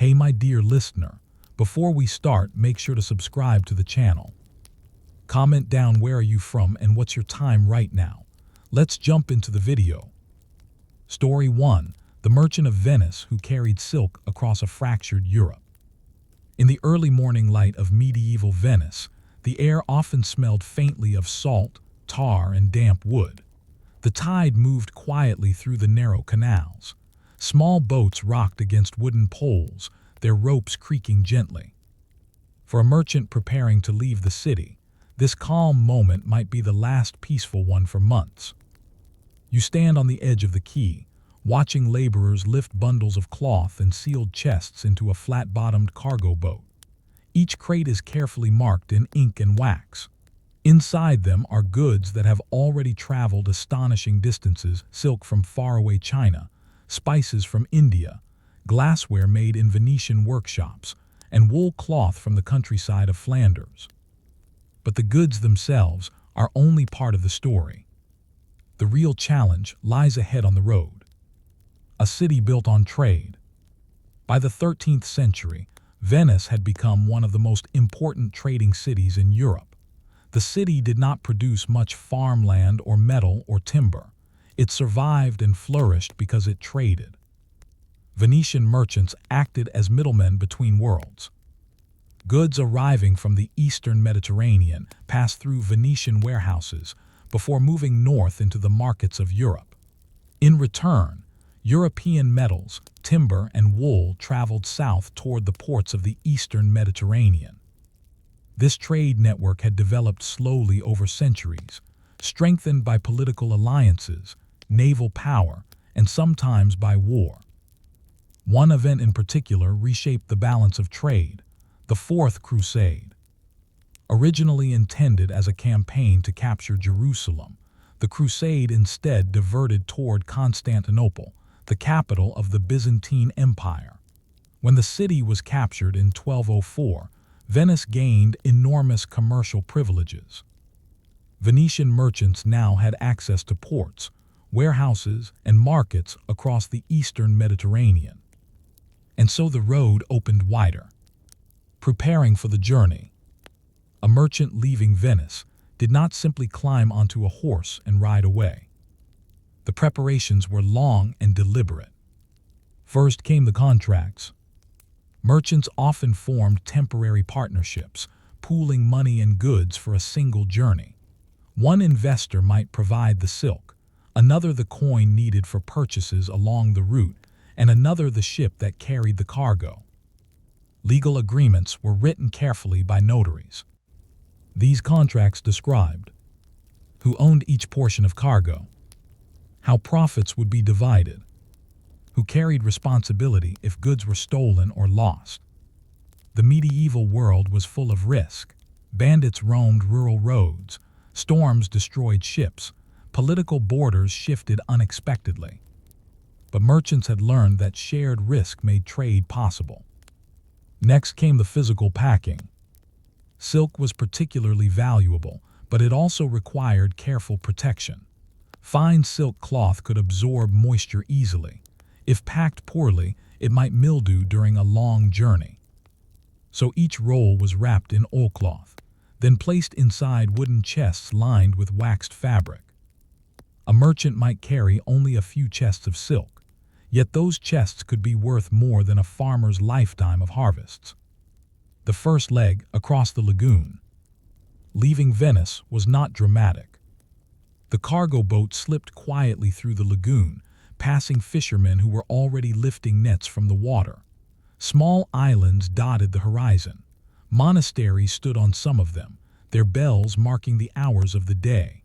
Hey my dear listener, before we start, make sure to subscribe to the channel. Comment down where are you from and what's your time right now. Let's jump into the video. Story 1. The Merchant of Venice who carried silk across a fractured Europe. In the early morning light of medieval Venice, the air often smelled faintly of salt, tar, and damp wood. The tide moved quietly through the narrow canals. Small boats rocked against wooden poles, their ropes creaking gently. For a merchant preparing to leave the city, this calm moment might be the last peaceful one for months. You stand on the edge of the quay, watching laborers lift bundles of cloth and sealed chests into a flat-bottomed cargo boat. Each crate is carefully marked in ink and wax. Inside them are goods that have already traveled astonishing distances: silk from faraway China, spices from India, glassware made in Venetian workshops, and wool cloth from the countryside of Flanders. But the goods themselves are only part of the story. The real challenge lies ahead on the road. A city built on trade. By the 13th century, Venice had become one of the most important trading cities in Europe. The city did not produce much farmland or metal or timber. It survived and flourished because it traded. Venetian merchants acted as middlemen between worlds. Goods arriving from the eastern Mediterranean passed through Venetian warehouses before moving north into the markets of Europe. In return, European metals, timber, and wool traveled south toward the ports of the eastern Mediterranean. This trade network had developed slowly over centuries, strengthened by political alliances, naval power, and sometimes by war. One event in particular reshaped the balance of trade: the Fourth Crusade. Originally intended as a campaign to capture Jerusalem, the crusade instead diverted toward Constantinople, the capital of the Byzantine Empire. When the city was captured in 1204, Venice gained enormous commercial privileges. Venetian merchants now had access to ports, warehouses, and markets across the eastern Mediterranean. And so the road opened wider. Preparing for the journey, a merchant leaving Venice did not simply climb onto a horse and ride away. The preparations were long and deliberate. First came the contracts. Merchants often formed temporary partnerships, pooling money and goods for a single journey. One investor might provide the silk, another the coin needed for purchases along the route, and another the ship that carried the cargo. Legal agreements were written carefully by notaries. These contracts described who owned each portion of cargo, how profits would be divided, who carried responsibility if goods were stolen or lost. The medieval world was full of risk. Bandits roamed rural roads, storms destroyed ships, political borders shifted unexpectedly. But merchants had learned that shared risk made trade possible. Next came the physical packing. Silk was particularly valuable, but it also required careful protection. Fine silk cloth could absorb moisture easily. If packed poorly, it might mildew during a long journey. So each roll was wrapped in oilcloth, then placed inside wooden chests lined with waxed fabric. A merchant might carry only a few chests of silk, yet those chests could be worth more than a farmer's lifetime of harvests. The first leg across the lagoon. Leaving Venice was not dramatic. The cargo boat slipped quietly through the lagoon, passing fishermen who were already lifting nets from the water. Small islands dotted the horizon. Monasteries stood on some of them, their bells marking the hours of the day.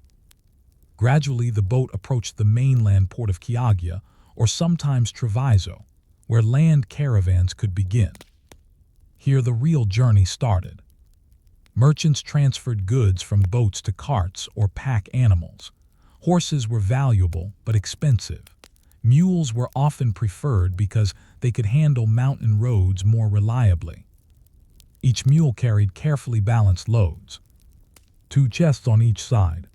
Gradually, the boat approached the mainland port of Chioggia, or sometimes Treviso, where land caravans could begin. Here the real journey started. Merchants transferred goods from boats to carts or pack animals. Horses were valuable but expensive. Mules were often preferred because they could handle mountain roads more reliably. Each mule carried carefully balanced loads. 2 chests on each side.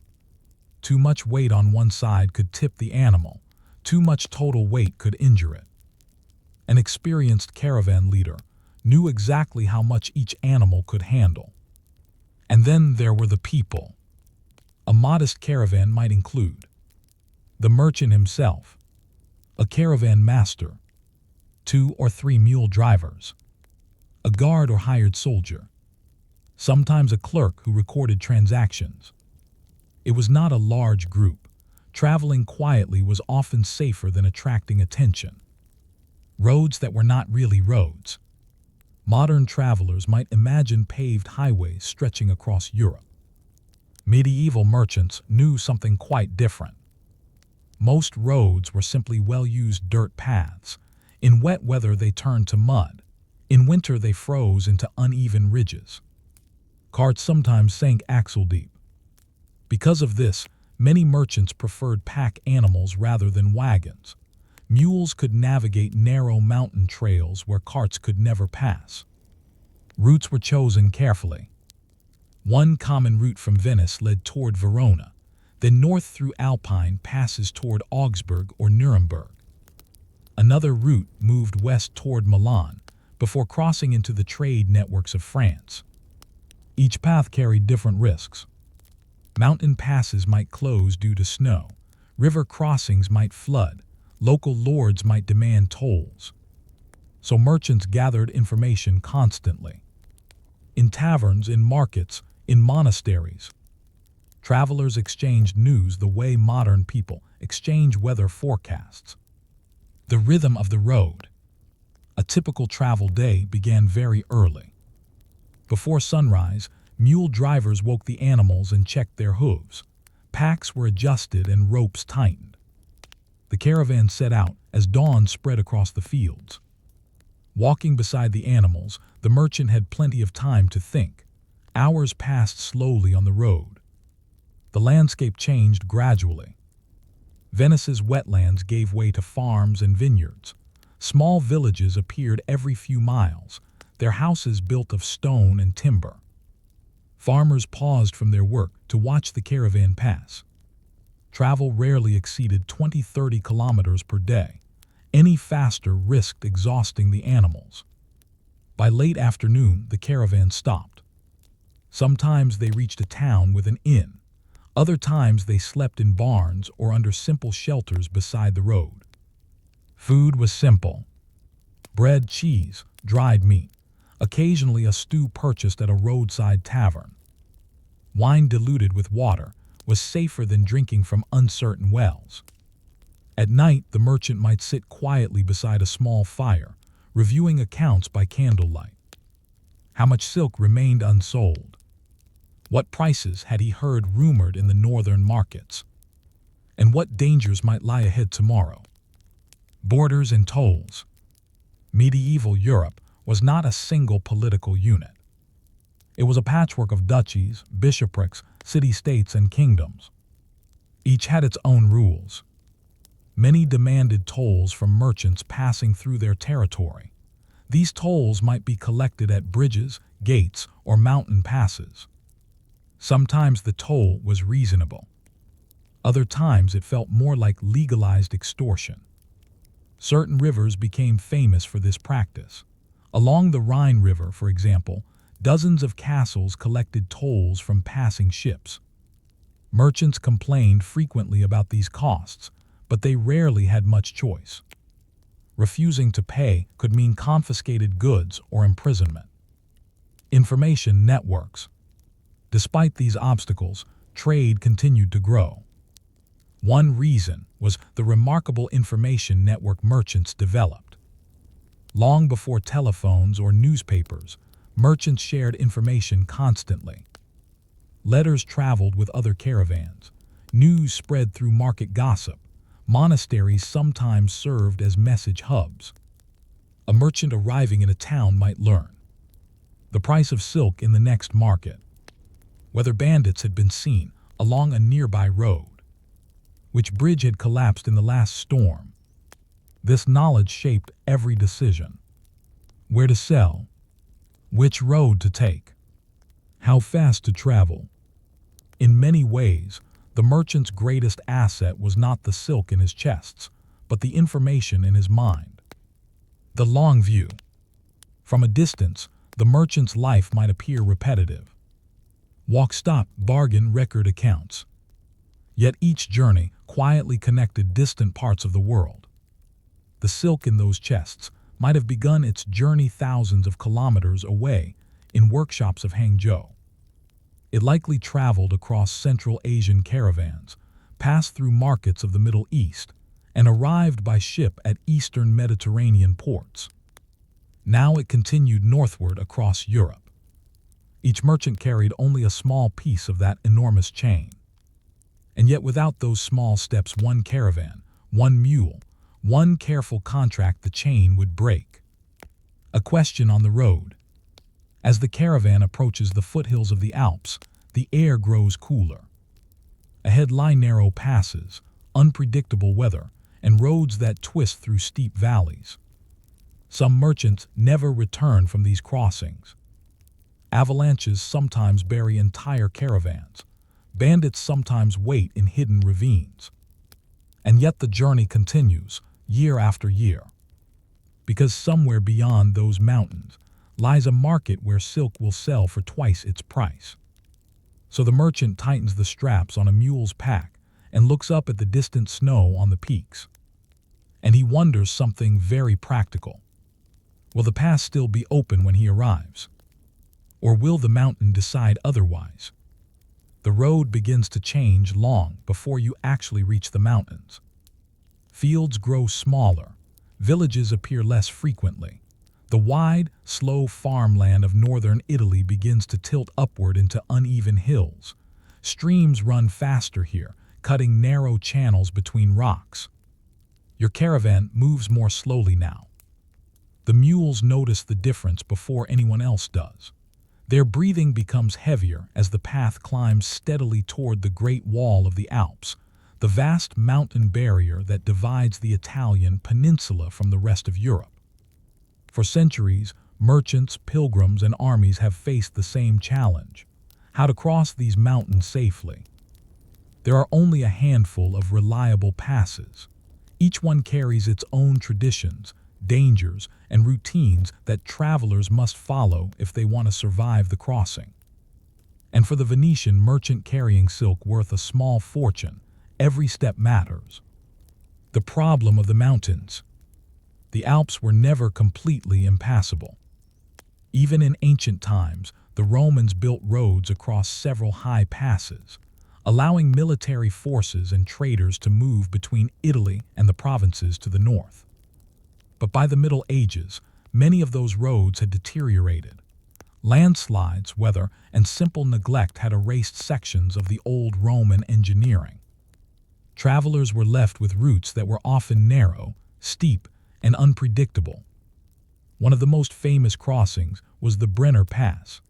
Too much weight on one side could tip the animal. Too much total weight could injure it. An experienced caravan leader knew exactly how much each animal could handle. And then there were the people. A modest caravan might include the merchant himself, a caravan master, 2 or 3 mule drivers, a guard or hired soldier, sometimes a clerk who recorded transactions. It was not a large group. Traveling quietly was often safer than attracting attention. Roads that were not really roads. Modern travelers might imagine paved highways stretching across Europe. Medieval merchants knew something quite different. Most roads were simply well-used dirt paths. In wet weather they turned to mud. In winter they froze into uneven ridges. Carts sometimes sank axle-deep. Because of this, many merchants preferred pack animals rather than wagons. Mules could navigate narrow mountain trails where carts could never pass. Routes were chosen carefully. One common route from Venice led toward Verona, then north through Alpine passes toward Augsburg or Nuremberg. Another route moved west toward Milan, before crossing into the trade networks of France. Each path carried different risks. Mountain passes might close due to snow, river crossings might flood, local lords might demand tolls. So merchants gathered information constantly. In taverns, in markets, in monasteries. Travelers exchanged news the way modern people exchange weather forecasts. The rhythm of the road. A typical travel day began very early. Before sunrise, mule drivers woke the animals and checked their hooves. Packs were adjusted and ropes tightened. The caravan set out as dawn spread across the fields. Walking beside the animals, the merchant had plenty of time to think. Hours passed slowly on the road. The landscape changed gradually. Venice's wetlands gave way to farms and vineyards. Small villages appeared every few miles, their houses built of stone and timber. Farmers paused from their work to watch the caravan pass. Travel rarely exceeded 20-30 kilometers per day. Any faster risked exhausting the animals. By late afternoon, the caravan stopped. Sometimes they reached a town with an inn. Other times they slept in barns or under simple shelters beside the road. Food was simple. Bread, cheese, dried meat. Occasionally a stew purchased at a roadside tavern. Wine diluted with water was safer than drinking from uncertain wells. At night, the merchant might sit quietly beside a small fire, reviewing accounts by candlelight. How much silk remained unsold? What prices had he heard rumored in the northern markets? And what dangers might lie ahead tomorrow? Borders and tolls. Medieval Europe was not a single political unit. It was a patchwork of duchies, bishoprics, city-states, and kingdoms. Each had its own rules. Many demanded tolls from merchants passing through their territory. These tolls might be collected at bridges, gates, or mountain passes. Sometimes the toll was reasonable. Other times it felt more like legalized extortion. Certain rivers became famous for this practice. Along the Rhine River, for example, dozens of castles collected tolls from passing ships. Merchants complained frequently about these costs, but they rarely had much choice. Refusing to pay could mean confiscated goods or imprisonment. Information networks. Despite these obstacles, trade continued to grow. One reason was the remarkable information network merchants developed. Long before telephones or newspapers, merchants shared information constantly. Letters traveled with other caravans. News spread through market gossip. Monasteries sometimes served as message hubs. A merchant arriving in a town might learn the price of silk in the next market, whether bandits had been seen along a nearby road, which bridge had collapsed in the last storm. This knowledge shaped every decision. Where to sell, which road to take, how fast to travel. In many ways, the merchant's greatest asset was not the silk in his chests, but the information in his mind. The long view. From a distance, the merchant's life might appear repetitive. Walk, stop, bargain, record accounts. Yet each journey quietly connected distant parts of the world. The silk in those chests might have begun its journey thousands of kilometers away in workshops of Hangzhou. It likely traveled across Central Asian caravans, passed through markets of the Middle East, and arrived by ship at Eastern Mediterranean ports. Now it continued northward across Europe. Each merchant carried only a small piece of that enormous chain. And yet without those small steps, one caravan, one mule, one careful contract, the chain would break. A question on the road. As the caravan approaches the foothills of the Alps, the air grows cooler. Ahead lie narrow passes, unpredictable weather, and roads that twist through steep valleys. Some merchants never return from these crossings. Avalanches sometimes bury entire caravans. Bandits sometimes wait in hidden ravines. And yet the journey continues, year after year. Because somewhere beyond those mountains lies a market where silk will sell for twice its price. So the merchant tightens the straps on a mule's pack and looks up at the distant snow on the peaks. And he wonders something very practical. Will the pass still be open when he arrives? Or will the mountain decide otherwise? The road begins to change long before you actually reach the mountains. Fields grow smaller, villages appear less frequently. The wide, slow farmland of northern Italy begins to tilt upward into uneven hills. Streams run faster here, cutting narrow channels between rocks. Your caravan moves more slowly now. The mules notice the difference before anyone else does. Their breathing becomes heavier as the path climbs steadily toward the Great Wall of the Alps, the vast mountain barrier that divides the Italian peninsula from the rest of Europe. For centuries, merchants, pilgrims, and armies have faced the same challenge: how to cross these mountains safely. There are only a handful of reliable passes. Each one carries its own traditions, dangers, and routines that travelers must follow if they want to survive the crossing. And for the Venetian merchant carrying silk worth a small fortune, every step matters. The problem of the mountains. The Alps were never completely impassable. Even in ancient times, the Romans built roads across several high passes, allowing military forces and traders to move between Italy and the provinces to the north. But by the Middle Ages, many of those roads had deteriorated. Landslides, weather, and simple neglect had erased sections of the old Roman engineering. Travelers were left with routes that were often narrow, steep, and unpredictable. One of the most famous crossings was the Brenner Pass.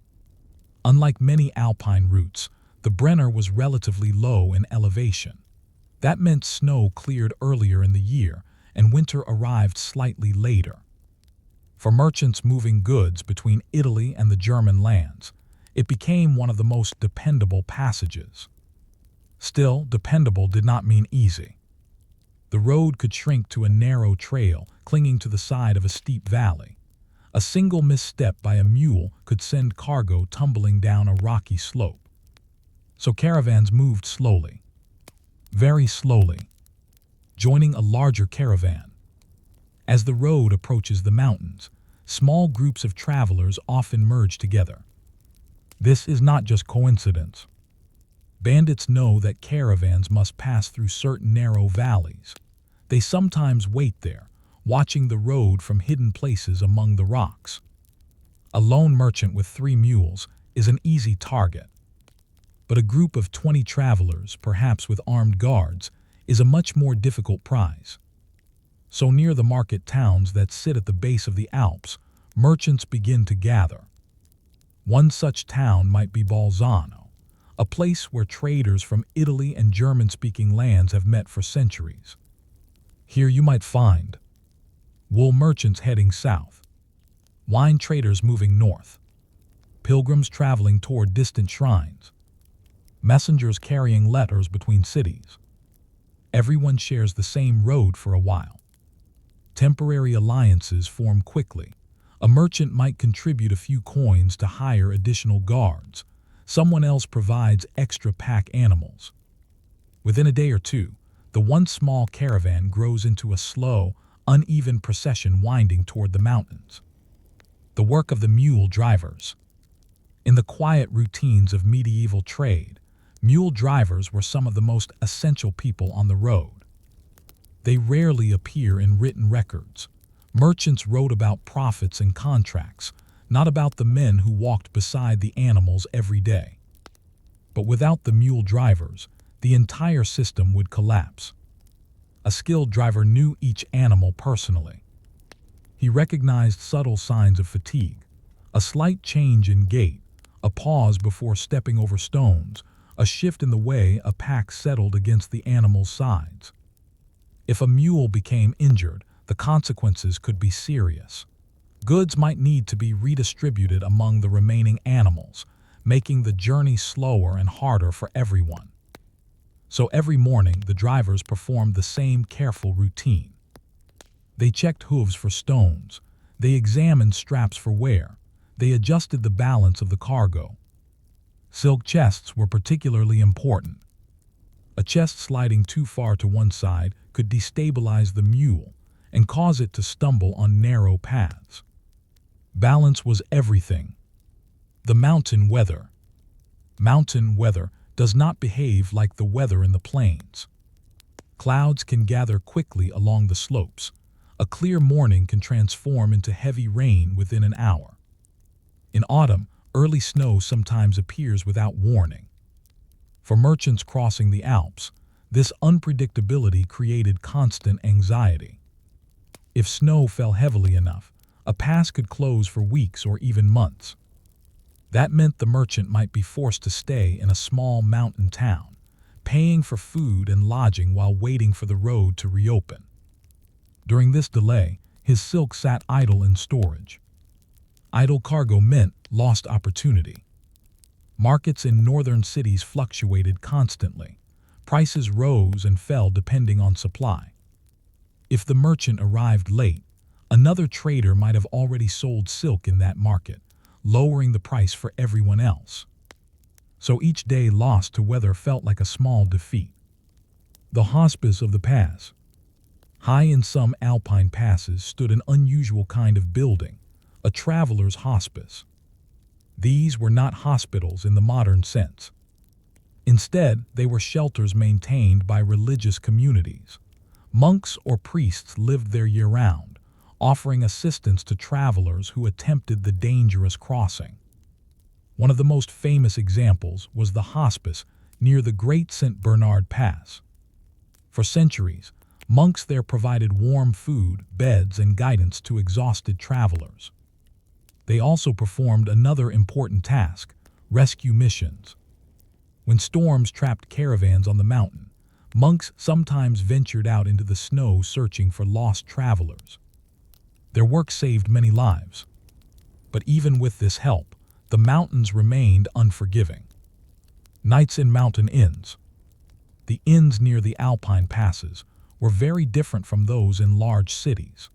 Unlike many alpine routes, the Brenner was relatively low in elevation. That meant snow cleared earlier in the year and winter arrived slightly later. For merchants moving goods between Italy and the German lands, it became one of the most dependable passages. Still, dependable did not mean easy. The road could shrink to a narrow trail clinging to the side of a steep valley. A single misstep by a mule could send cargo tumbling down a rocky slope. So caravans moved slowly, very slowly, joining a larger caravan. As the road approaches the mountains, small groups of travelers often merge together. This is not just coincidence. Bandits know that caravans must pass through certain narrow valleys. They sometimes wait there, watching the road from hidden places among the rocks. A lone merchant with 3 mules is an easy target. But a group of 20 travelers, perhaps with armed guards, is a much more difficult prize. So near the market towns that sit at the base of the Alps, merchants begin to gather. One such town might be Bolzano, a place where traders from Italy and German-speaking lands have met for centuries. Here you might find wool merchants heading south, wine traders moving north, pilgrims traveling toward distant shrines, messengers carrying letters between cities. Everyone shares the same road for a while. Temporary alliances form quickly. A merchant might contribute a few coins to hire additional guards. Someone else provides extra pack animals. Within a day or two, the once small caravan grows into a slow, uneven procession winding toward the mountains. The work of the mule drivers. In the quiet routines of medieval trade, mule drivers were some of the most essential people on the road. They rarely appear in written records. Merchants wrote about profits and contracts, not about the men who walked beside the animals every day. But without the mule drivers, the entire system would collapse. A skilled driver knew each animal personally. He recognized subtle signs of fatigue, a slight change in gait, a pause before stepping over stones, a shift in the way a pack settled against the animal's sides. If a mule became injured, the consequences could be serious. Goods might need to be redistributed among the remaining animals, making the journey slower and harder for everyone. So every morning, the drivers performed the same careful routine. They checked hooves for stones. They examined straps for wear. They adjusted the balance of the cargo. Silk chests were particularly important. A chest sliding too far to one side could destabilize the mule and cause it to stumble on narrow paths. Balance was everything. The mountain weather. Mountain weather does not behave like the weather in the plains. Clouds can gather quickly along the slopes. A clear morning can transform into heavy rain within an hour. In autumn, early snow sometimes appears without warning. For merchants crossing the Alps, this unpredictability created constant anxiety. If snow fell heavily enough, a pass could close for weeks or even months. That meant the merchant might be forced to stay in a small mountain town, paying for food and lodging while waiting for the road to reopen. During this delay, his silk sat idle in storage. Idle cargo meant lost opportunity. Markets in northern cities fluctuated constantly. Prices rose and fell depending on supply. If the merchant arrived late, another trader might have already sold silk in that market, lowering the price for everyone else. So each day lost to weather felt like a small defeat. The hospice of the pass. High in some alpine passes stood an unusual kind of building, a traveler's hospice. These were not hospitals in the modern sense. Instead, they were shelters maintained by religious communities. Monks or priests lived there year-round, offering assistance to travelers who attempted the dangerous crossing. One of the most famous examples was the hospice near the Great St. Bernard Pass. For centuries, monks there provided warm food, beds, and guidance to exhausted travelers. They also performed another important task: rescue missions. When storms trapped caravans on the mountain, monks sometimes ventured out into the snow searching for lost travelers. Their work saved many lives. But even with this help, the mountains remained unforgiving. Nights in mountain inns. The inns near the alpine passes were very different from those in large cities.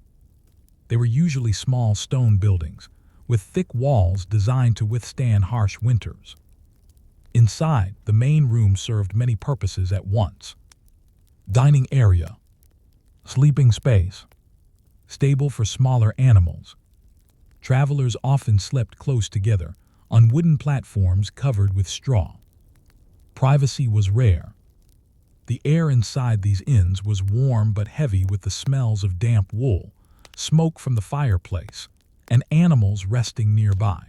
They were usually small stone buildings, with thick walls designed to withstand harsh winters. Inside, the main room served many purposes at once. Dining area, sleeping space, stable for smaller animals. Travelers often slept close together on wooden platforms covered with straw. Privacy was rare. The air inside these inns was warm but heavy with the smells of damp wool, smoke from the fireplace, and animals resting nearby.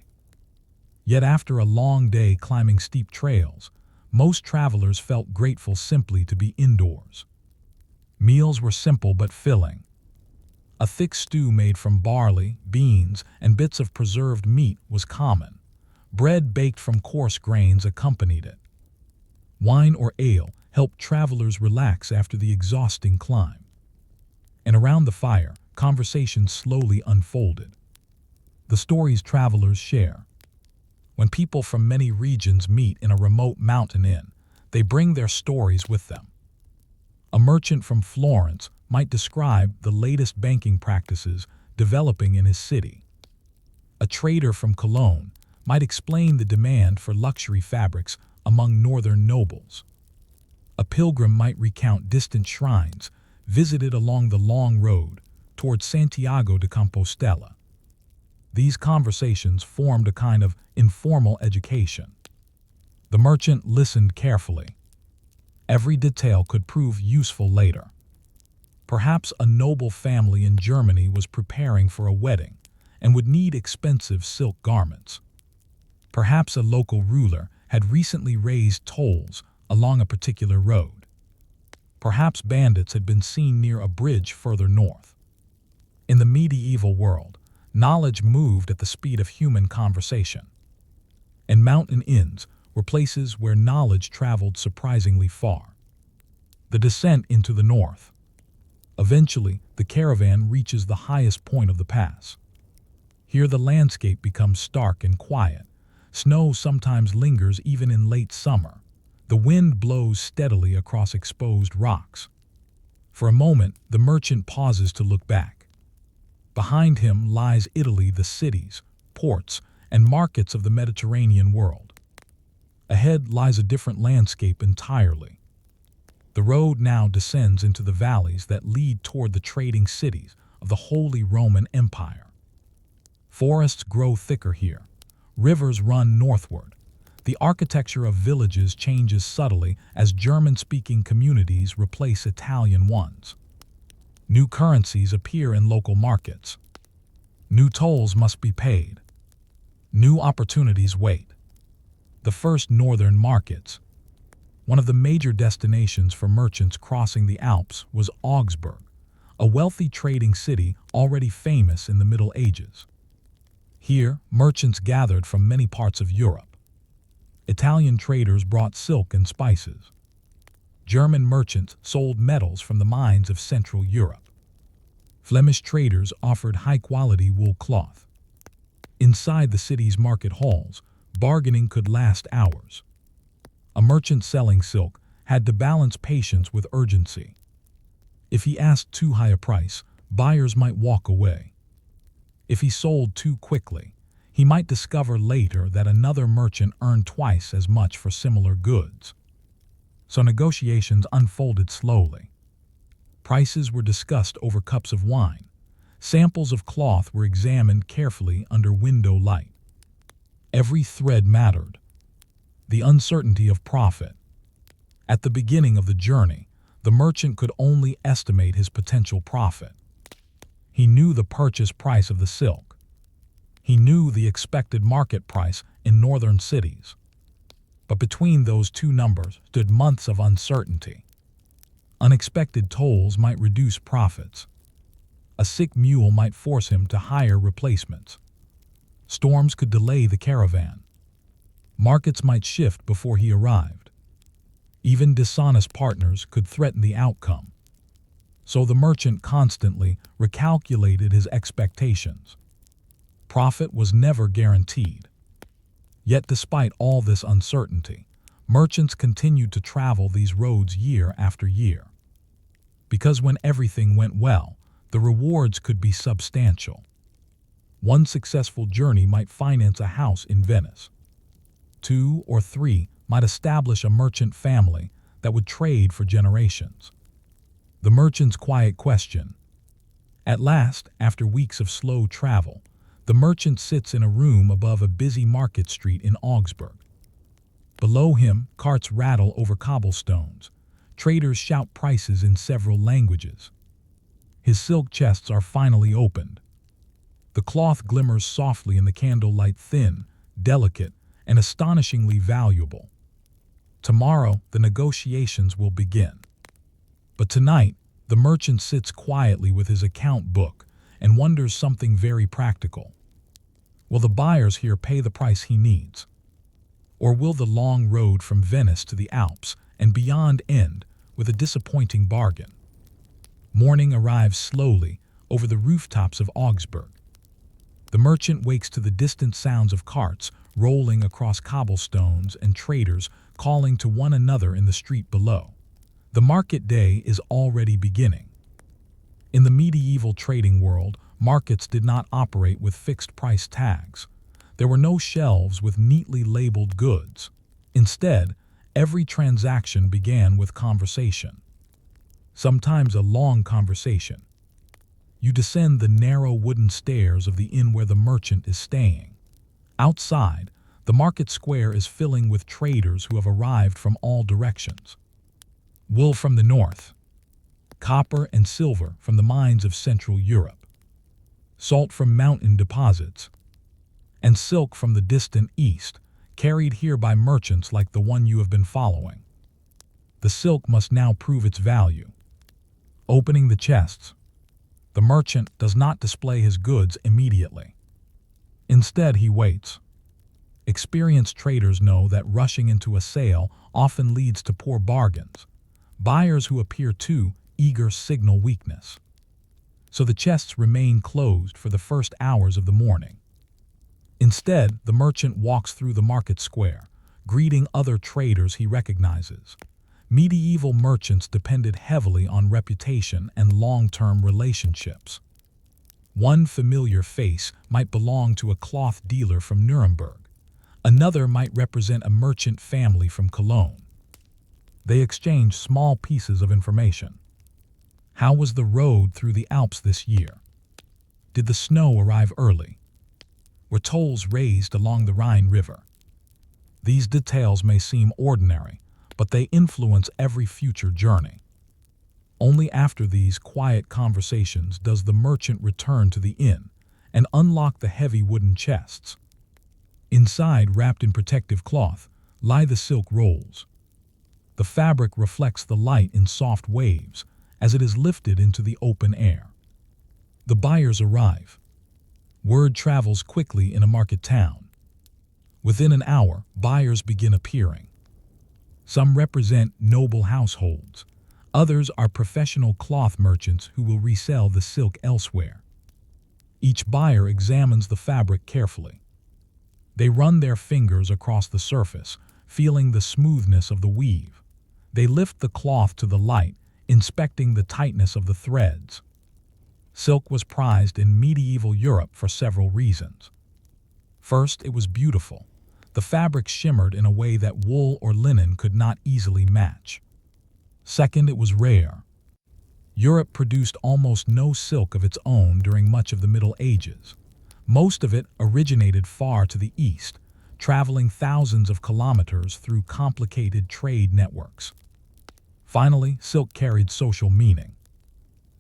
Yet after a long day climbing steep trails, most travelers felt grateful simply to be indoors. Meals were simple but filling. A thick stew made from barley, beans, and bits of preserved meat was common. Bread baked from coarse grains accompanied it. Wine or ale helped travelers relax after the exhausting climb. And around the fire, conversations slowly unfolded. The stories travelers share. When people from many regions meet in a remote mountain inn, they bring their stories with them. A merchant from Florence might describe the latest banking practices developing in his city. A trader from Cologne might explain the demand for luxury fabrics among northern nobles. A pilgrim might recount distant shrines visited along the long road toward Santiago de Compostela. These conversations formed a kind of informal education. The merchant listened carefully. Every detail could prove useful later. Perhaps a noble family in Germany was preparing for a wedding and would need expensive silk garments. Perhaps a local ruler had recently raised tolls along a particular road. Perhaps bandits had been seen near a bridge further north. In the medieval world, knowledge moved at the speed of human conversation. And mountain inns were places where knowledge traveled surprisingly far. The descent into the north. Eventually, the caravan reaches the highest point of the pass. Here the landscape becomes stark and quiet. Snow sometimes lingers even in late summer. The wind blows steadily across exposed rocks. For a moment, the merchant pauses to look back. Behind him lies Italy, the cities, ports, and markets of the Mediterranean world. Ahead lies a different landscape entirely. The road now descends into the valleys that lead toward the trading cities of the Holy Roman Empire. Forests grow thicker here. Rivers run northward. The architecture of villages changes subtly as German-speaking communities replace Italian ones. New currencies appear in local markets. New tolls must be paid. New opportunities wait. The first northern markets. One of the major destinations for merchants crossing the Alps was Augsburg, a wealthy trading city already famous in the Middle Ages. Here, merchants gathered from many parts of Europe. Italian traders brought silk and spices. German merchants sold metals from the mines of Central Europe. Flemish traders offered high-quality wool cloth. Inside the city's market halls, bargaining could last hours. A merchant selling silk had to balance patience with urgency. If he asked too high a price, buyers might walk away. If he sold too quickly, he might discover later that another merchant earned twice as much for similar goods. So negotiations unfolded slowly. Prices were discussed over cups of wine. Samples of cloth were examined carefully under window light. Every thread mattered. The uncertainty of profit. At the beginning of the journey, the merchant could only estimate his potential profit. He knew the purchase price of the silk. He knew the expected market price in northern cities. But between those two numbers stood months of uncertainty. Unexpected tolls might reduce profits. A sick mule might force him to hire replacements. Storms could delay the caravan. Markets might shift before he arrived. Even dishonest partners could threaten the outcome. So the merchant constantly recalculated his expectations. Profit was never guaranteed. Yet despite all this uncertainty, merchants continued to travel these roads year after year. Because when everything went well, the rewards could be substantial. One successful journey might finance a house in Venice. 2 or 3 might establish a merchant family that would trade for generations. The merchant's quiet question. At last, after weeks of slow travel, the merchant sits in a room above a busy market street in Augsburg. Below him, carts rattle over cobblestones. Traders shout prices in several languages. His silk chests are finally opened. The cloth glimmers softly in the candlelight, thin, delicate, and astonishingly valuable. Tomorrow, the negotiations will begin. But tonight, the merchant sits quietly with his account book and wonders something very practical. Will the buyers here pay the price he needs? Or will the long road from Venice to the Alps and beyond end with a disappointing bargain? Morning arrives slowly over the rooftops of Augsburg. The merchant wakes to the distant sounds of carts rolling across cobblestones and traders calling to one another in the street below. The market day is already beginning. In the medieval trading world, markets did not operate with fixed price tags. There were no shelves with neatly labeled goods. Instead, every transaction began with conversation. Sometimes a long conversation. You descend the narrow wooden stairs of the inn where the merchant is staying. Outside, the market square is filling with traders who have arrived from all directions. Wool from the north, copper and silver from the mines of Central Europe, salt from mountain deposits, and silk from the distant east, carried here by merchants like the one you have been following. The silk must now prove its value. Opening the chests, the merchant does not display his goods immediately. Instead, he waits. Experienced traders know that rushing into a sale often leads to poor bargains. Buyers who appear too eager signal weakness. So the chests remain closed for the first hours of the morning. Instead, the merchant walks through the market square, greeting other traders he recognizes. Medieval merchants depended heavily on reputation and long-term relationships. One familiar face might belong to a cloth dealer from Nuremberg. Another might represent a merchant family from Cologne. They exchange small pieces of information. How was the road through the Alps this year? Did the snow arrive early? Were tolls raised along the Rhine River? These details may seem ordinary, but they influence every future journey. Only after these quiet conversations does the merchant return to the inn and unlock the heavy wooden chests. Inside, wrapped in protective cloth, lie the silk rolls. The fabric reflects the light in soft waves as it is lifted into the open air. The buyers arrive. Word travels quickly in a market town. Within an hour, buyers begin appearing. Some represent noble households. Others are professional cloth merchants who will resell the silk elsewhere. Each buyer examines the fabric carefully. They run their fingers across the surface, feeling the smoothness of the weave. They lift the cloth to the light, inspecting the tightness of the threads. Silk was prized in medieval Europe for several reasons. First, it was beautiful. The fabric shimmered in a way that wool or linen could not easily match. Second, it was rare. Europe produced almost no silk of its own during much of the Middle Ages. Most of it originated far to the east, traveling thousands of kilometers through complicated trade networks. Finally, silk carried social meaning.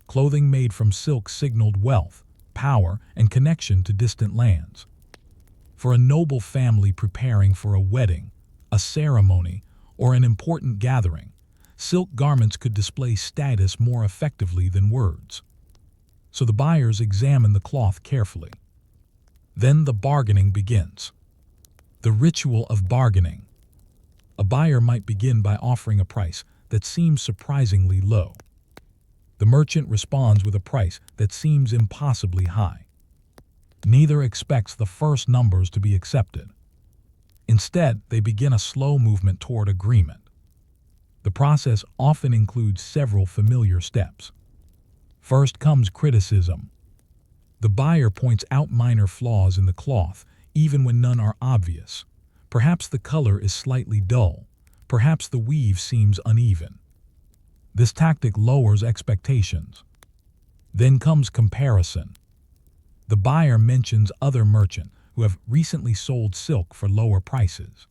Clothing made from silk signaled wealth, power, and connection to distant lands. For a noble family preparing for a wedding, a ceremony, or an important gathering, silk garments could display status more effectively than words. So the buyers examine the cloth carefully. Then the bargaining begins. The ritual of bargaining. A buyer might begin by offering a price that seems surprisingly low. The merchant responds with a price that seems impossibly high. Neither expects the first numbers to be accepted. Instead, they begin a slow movement toward agreement. The process often includes several familiar steps. First comes criticism. The buyer points out minor flaws in the cloth, even when none are obvious. Perhaps the color is slightly dull. Perhaps the weave seems uneven. This tactic lowers expectations. Then comes comparison. The buyer mentions other merchants who have recently sold silk for lower prices.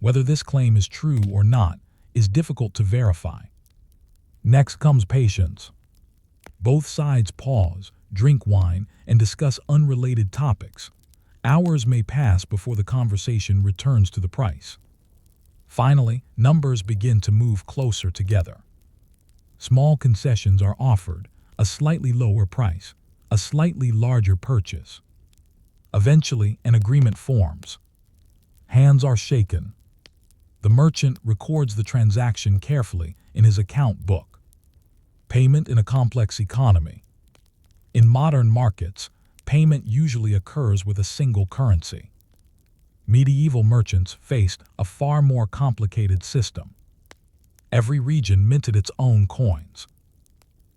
Whether this claim is true or not is difficult to verify. Next comes patience. Both sides pause, drink wine, and discuss unrelated topics. Hours may pass before the conversation returns to the price. Finally, numbers begin to move closer together. Small concessions are offered, a slightly lower price, a slightly larger purchase. Eventually, an agreement forms. Hands are shaken. The merchant records the transaction carefully in his account book. Payment in a complex economy. In modern markets, payment usually occurs with a single currency. Medieval merchants faced a far more complicated system. Every region minted its own coins.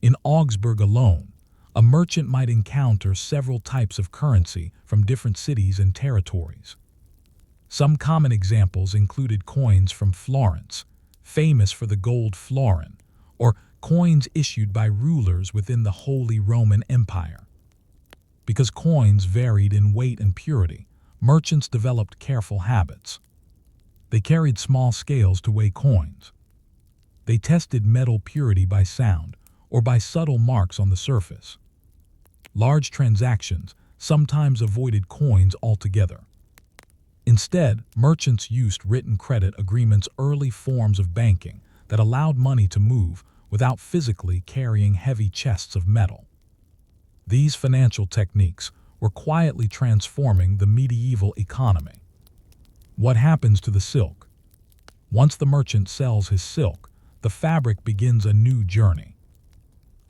In Augsburg alone, a merchant might encounter several types of currency from different cities and territories. Some common examples included coins from Florence, famous for the gold florin, or coins issued by rulers within the Holy Roman Empire. Because coins varied in weight and purity, merchants developed careful habits. They carried small scales to weigh coins. They tested metal purity by sound or by subtle marks on the surface. Large transactions sometimes avoided coins altogether. Instead, merchants used written credit agreements, early forms of banking that allowed money to move without physically carrying heavy chests of metal. These financial techniques were quietly transforming the medieval economy. What happens to the silk? Once the merchant sells his silk, the fabric begins a new journey.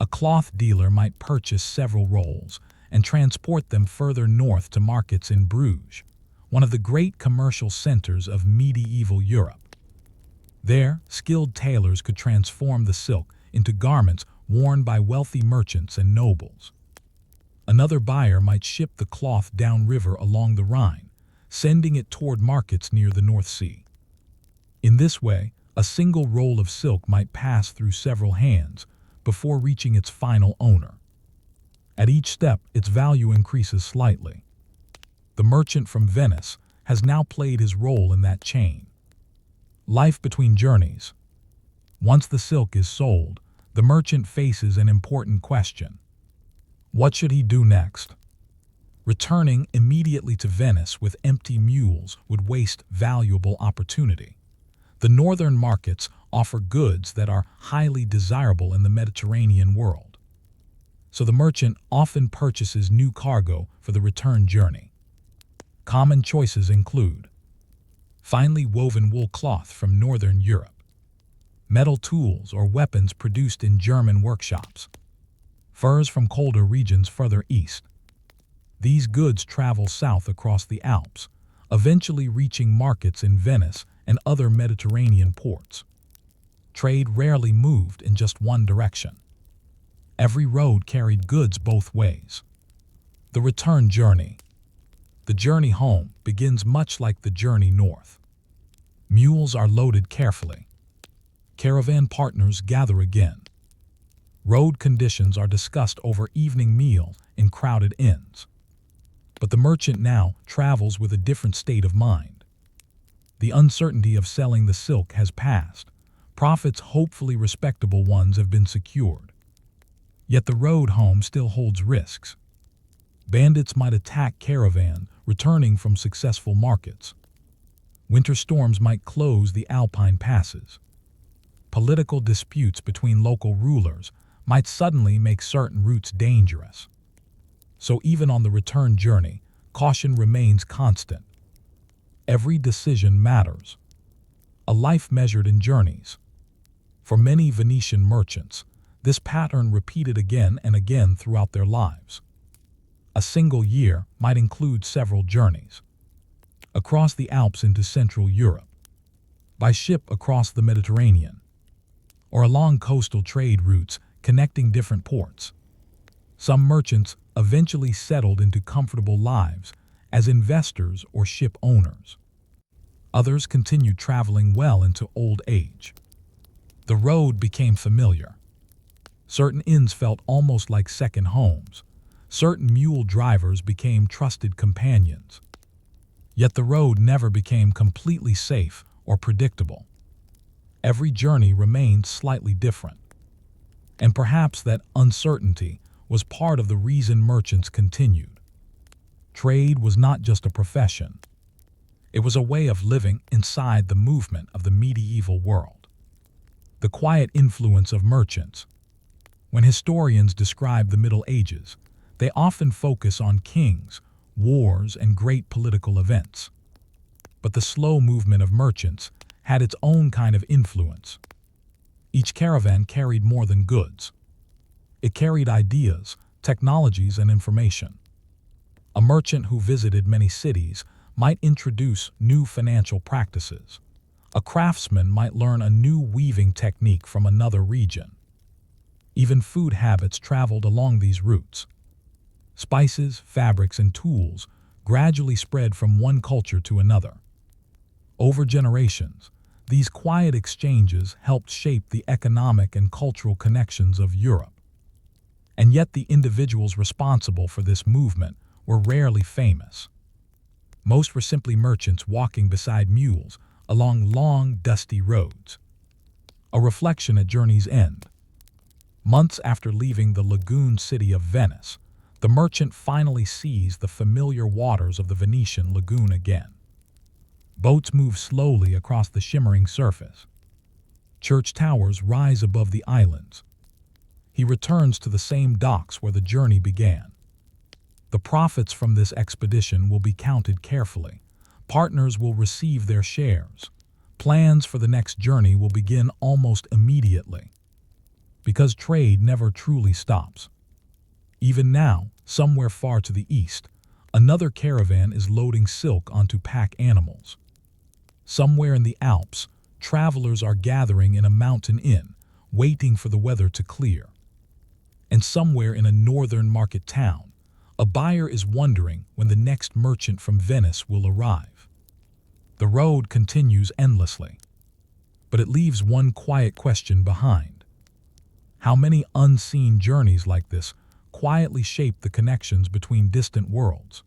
A cloth dealer might purchase several rolls and transport them further north to markets in Bruges, one of the great commercial centers of medieval Europe. There, skilled tailors could transform the silk into garments worn by wealthy merchants and nobles. Another buyer might ship the cloth downriver along the Rhine, sending it toward markets near the North Sea. In this way, a single roll of silk might pass through several hands before reaching its final owner. At each step, its value increases slightly. The merchant from Venice has now played his role in that chain. Life between journeys. Once the silk is sold, the merchant faces an important question. What should he do next? Returning immediately to Venice with empty mules would waste valuable opportunity. The northern markets offer goods that are highly desirable in the Mediterranean world. So the merchant often purchases new cargo for the return journey. Common choices include finely woven wool cloth from Northern Europe, metal tools or weapons produced in German workshops, furs from colder regions further east. These goods travel south across the Alps, eventually reaching markets in Venice and other Mediterranean ports. Trade rarely moved in just one direction. Every road carried goods both ways. The return journey. The journey home begins much like the journey north. Mules are loaded carefully. Caravan partners gather again. Road conditions are discussed over evening meal in crowded inns. But the merchant now travels with a different state of mind. The uncertainty of selling the silk has passed. Profits, hopefully respectable ones, have been secured. Yet the road home still holds risks. Bandits might attack caravan returning from successful markets. Winter storms might close the Alpine passes. Political disputes between local rulers might suddenly make certain routes dangerous. So even on the return journey, caution remains constant. Every decision matters. A life measured in journeys. For many Venetian merchants, this pattern repeated again and again throughout their lives. A single year might include several journeys. Across the Alps into Central Europe, by ship across the Mediterranean, or along coastal trade routes connecting different ports. Some merchants eventually settled into comfortable lives as investors or ship owners. Others continued traveling well into old age. The road became familiar. Certain inns felt almost like second homes. Certain mule drivers became trusted companions. Yet the road never became completely safe or predictable. Every journey remained slightly different. And perhaps that uncertainty was part of the reason merchants continued. Trade was not just a profession. It was a way of living inside the movement of the medieval world. The quiet influence of merchants. When historians describe the Middle Ages, they often focus on kings, wars, and great political events. But the slow movement of merchants had its own kind of influence. Each caravan carried more than goods. It carried ideas, technologies, and information. A merchant who visited many cities might introduce new financial practices. A craftsman might learn a new weaving technique from another region. Even food habits traveled along these routes. Spices, fabrics, and tools gradually spread from one culture to another. Over generations, these quiet exchanges helped shape the economic and cultural connections of Europe. And yet the individuals responsible for this movement were rarely famous. Most were simply merchants walking beside mules along long, dusty roads. A reflection at journey's end. Months after leaving the lagoon city of Venice, the merchant finally sees the familiar waters of the Venetian lagoon again. Boats move slowly across the shimmering surface. Church towers rise above the islands. He returns to the same docks where the journey began. The profits from this expedition will be counted carefully. Partners will receive their shares. Plans for the next journey will begin almost immediately. Because trade never truly stops. Even now, somewhere far to the east, another caravan is loading silk onto pack animals. Somewhere in the Alps, travelers are gathering in a mountain inn, waiting for the weather to clear. And somewhere in a northern market town, a buyer is wondering when the next merchant from Venice will arrive. The road continues endlessly, but it leaves one quiet question behind. How many unseen journeys like this quietly shape the connections between distant worlds?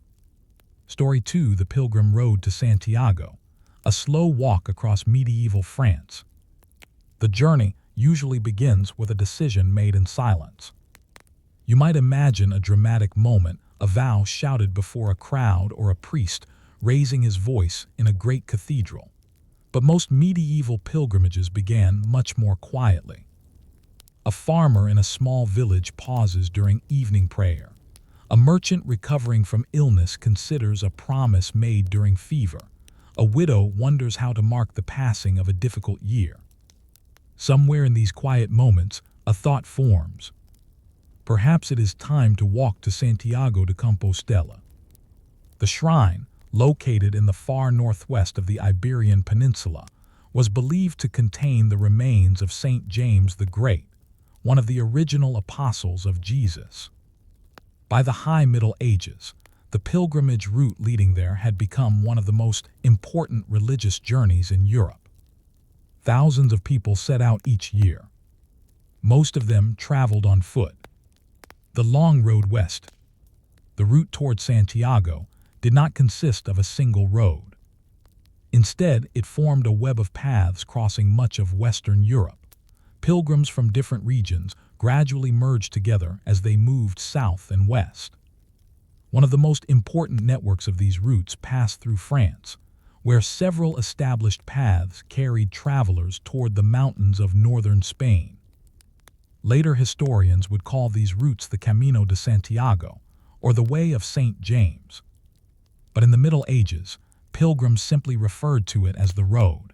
Story 2: The Pilgrim Road to Santiago, a slow walk across medieval France. The journey usually begins with a decision made in silence. You might imagine a dramatic moment, a vow shouted before a crowd or a priest raising his voice in a great cathedral. But most medieval pilgrimages began much more quietly. A farmer in a small village pauses during evening prayer. A merchant recovering from illness considers a promise made during fever. A widow wonders how to mark the passing of a difficult year. Somewhere in these quiet moments, a thought forms. Perhaps it is time to walk to Santiago de Compostela. The shrine, located in the far northwest of the Iberian Peninsula, was believed to contain the remains of Saint James the Great, one of the original apostles of Jesus. By the High Middle Ages, the pilgrimage route leading there had become one of the most important religious journeys in Europe. Thousands of people set out each year. Most of them traveled on foot. The long road west, the route toward Santiago, did not consist of a single road. Instead, it formed a web of paths crossing much of Western Europe. Pilgrims from different regions gradually merged together as they moved south and west. One of the most important networks of these routes passed through France, where several established paths carried travelers toward the mountains of northern Spain. Later historians would call these routes the Camino de Santiago, or the Way of St. James. But in the Middle Ages, pilgrims simply referred to it as the road.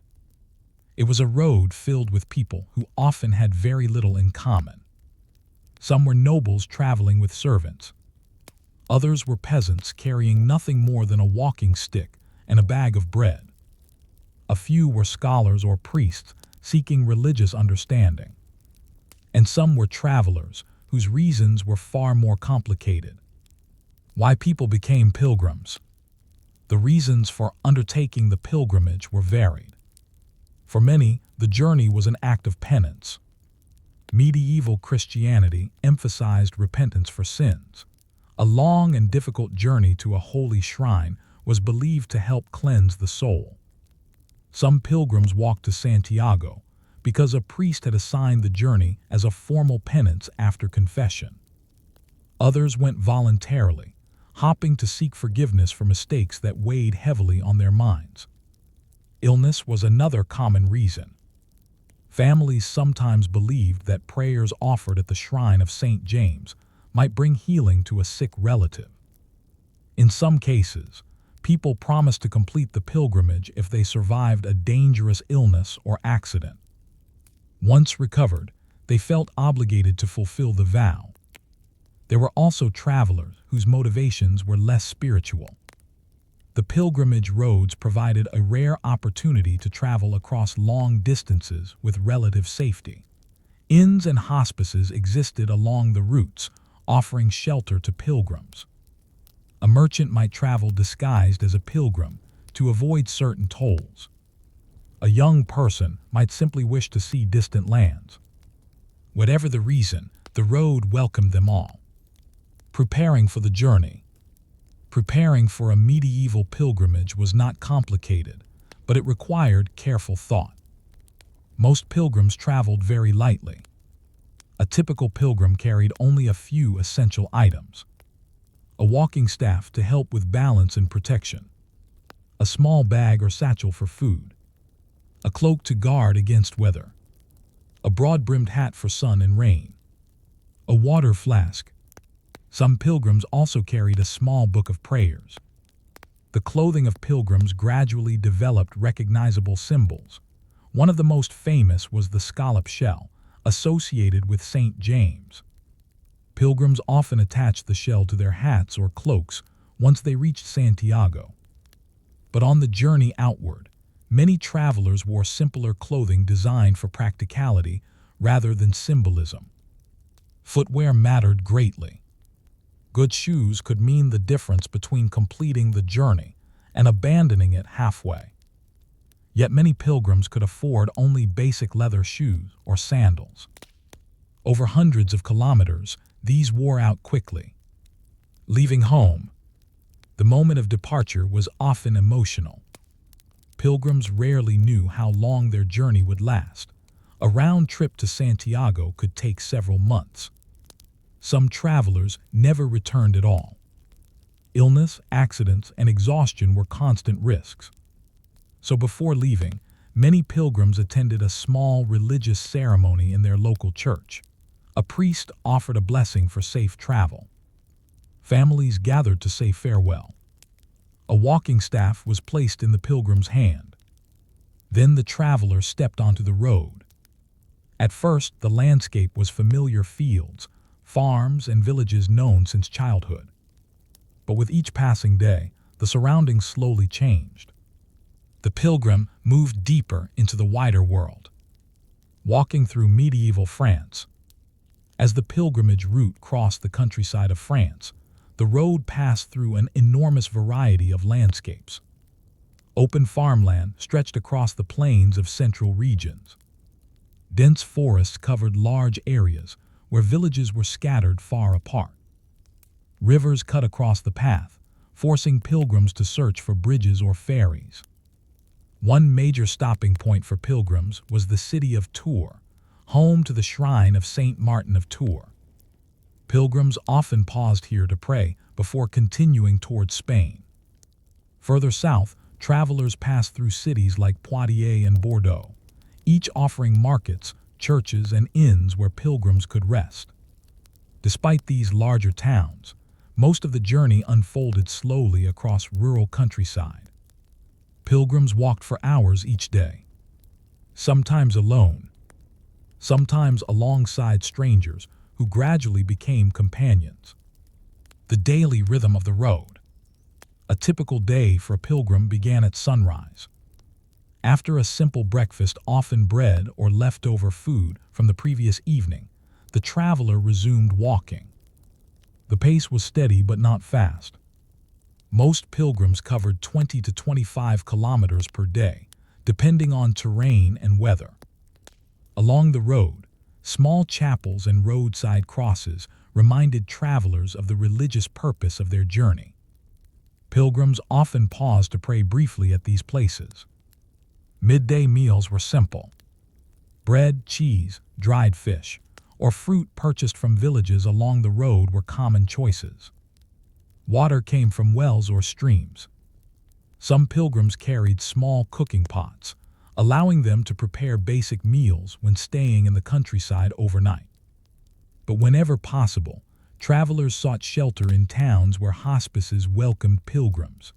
It was a road filled with people who often had very little in common. Some were nobles traveling with servants. Others were peasants carrying nothing more than a walking stick and a bag of bread. A few were scholars or priests seeking religious understanding. And some were travelers whose reasons were far more complicated. Why people became pilgrims. The reasons for undertaking the pilgrimage were varied. For many, the journey was an act of penance. Medieval Christianity emphasized repentance for sins. A long and difficult journey to a holy shrine was believed to help cleanse the soul. Some pilgrims walked to Santiago because a priest had assigned the journey as a formal penance after confession. Others went voluntarily, hopping to seek forgiveness for mistakes that weighed heavily on their minds. Illness was another common reason. Families sometimes believed that prayers offered at the shrine of St. James might bring healing to a sick relative. In some cases, people promised to complete the pilgrimage if they survived a dangerous illness or accident. Once recovered, they felt obligated to fulfill the vow. There were also travelers whose motivations were less spiritual. The pilgrimage roads provided a rare opportunity to travel across long distances with relative safety. Inns and hospices existed along the routes, offering shelter to pilgrims. A merchant might travel disguised as a pilgrim to avoid certain tolls. A young person might simply wish to see distant lands. Whatever the reason, the road welcomed them all. Preparing for the journey. Preparing for a medieval pilgrimage was not complicated, but it required careful thought. Most pilgrims traveled very lightly. A typical pilgrim carried only a few essential items. A walking staff to help with balance and protection. A small bag or satchel for food. A cloak to guard against weather. A broad-brimmed hat for sun and rain. A water flask. Some pilgrims also carried a small book of prayers. The clothing of pilgrims gradually developed recognizable symbols. One of the most famous was the scallop shell, associated with St. James. Pilgrims often attached the shell to their hats or cloaks once they reached Santiago. But on the journey outward, many travelers wore simpler clothing designed for practicality rather than symbolism. Footwear mattered greatly. Good shoes could mean the difference between completing the journey and abandoning it halfway. Yet many pilgrims could afford only basic leather shoes or sandals. Over hundreds of kilometers, these wore out quickly. Leaving home. The moment of departure was often emotional. Pilgrims rarely knew how long their journey would last. A round trip to Santiago could take several months. Some travelers never returned at all. Illness, accidents, and exhaustion were constant risks. So before leaving, many pilgrims attended a small religious ceremony in their local church. A priest offered a blessing for safe travel. Families gathered to say farewell. A walking staff was placed in the pilgrim's hand. Then the traveler stepped onto the road. At first, the landscape was familiar fields, farms, and villages known since childhood. But with each passing day, the surroundings slowly changed. The pilgrim moved deeper into the wider world, walking through medieval France. As the pilgrimage route crossed the countryside of France, the road passed through an enormous variety of landscapes. Open farmland stretched across the plains of central regions. Dense forests covered large areas where villages were scattered far apart. Rivers cut across the path, forcing pilgrims to search for bridges or ferries. One major stopping point for pilgrims was the city of Tours, home to the shrine of Saint Martin of Tours. Pilgrims often paused here to pray before continuing towards Spain. Further south, travelers passed through cities like Poitiers and Bordeaux, each offering markets, churches, and inns where pilgrims could rest. Despite these larger towns, most of the journey unfolded slowly across rural countryside. Pilgrims walked for hours each day, sometimes alone, sometimes alongside strangers who gradually became companions. The daily rhythm of the road. A typical day for a pilgrim began at sunrise. After a simple breakfast, often bread or leftover food from the previous evening, the traveler resumed walking. The pace was steady but not fast. Most pilgrims covered 20 to 25 kilometers per day, depending on terrain and weather. Along the road, small chapels and roadside crosses reminded travelers of the religious purpose of their journey. Pilgrims often paused to pray briefly at these places. Midday meals were simple. Bread, cheese, dried fish, or fruit purchased from villages along the road were common choices. Water came from wells or streams. Some pilgrims carried small cooking pots, allowing them to prepare basic meals when staying in the countryside overnight. But whenever possible, travelers sought shelter in towns where hospices welcomed pilgrims.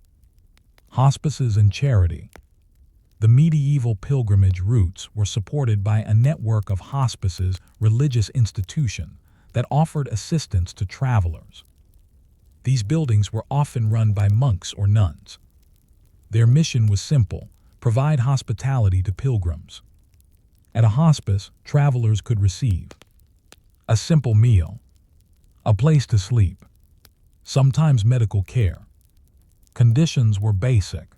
Hospices and charity. The medieval pilgrimage routes were supported by a network of hospices, religious institutions, that offered assistance to travelers. These buildings were often run by monks or nuns. Their mission was simple: provide hospitality to pilgrims. At a hospice, travelers could receive a simple meal, a place to sleep, sometimes medical care. Conditions were basic.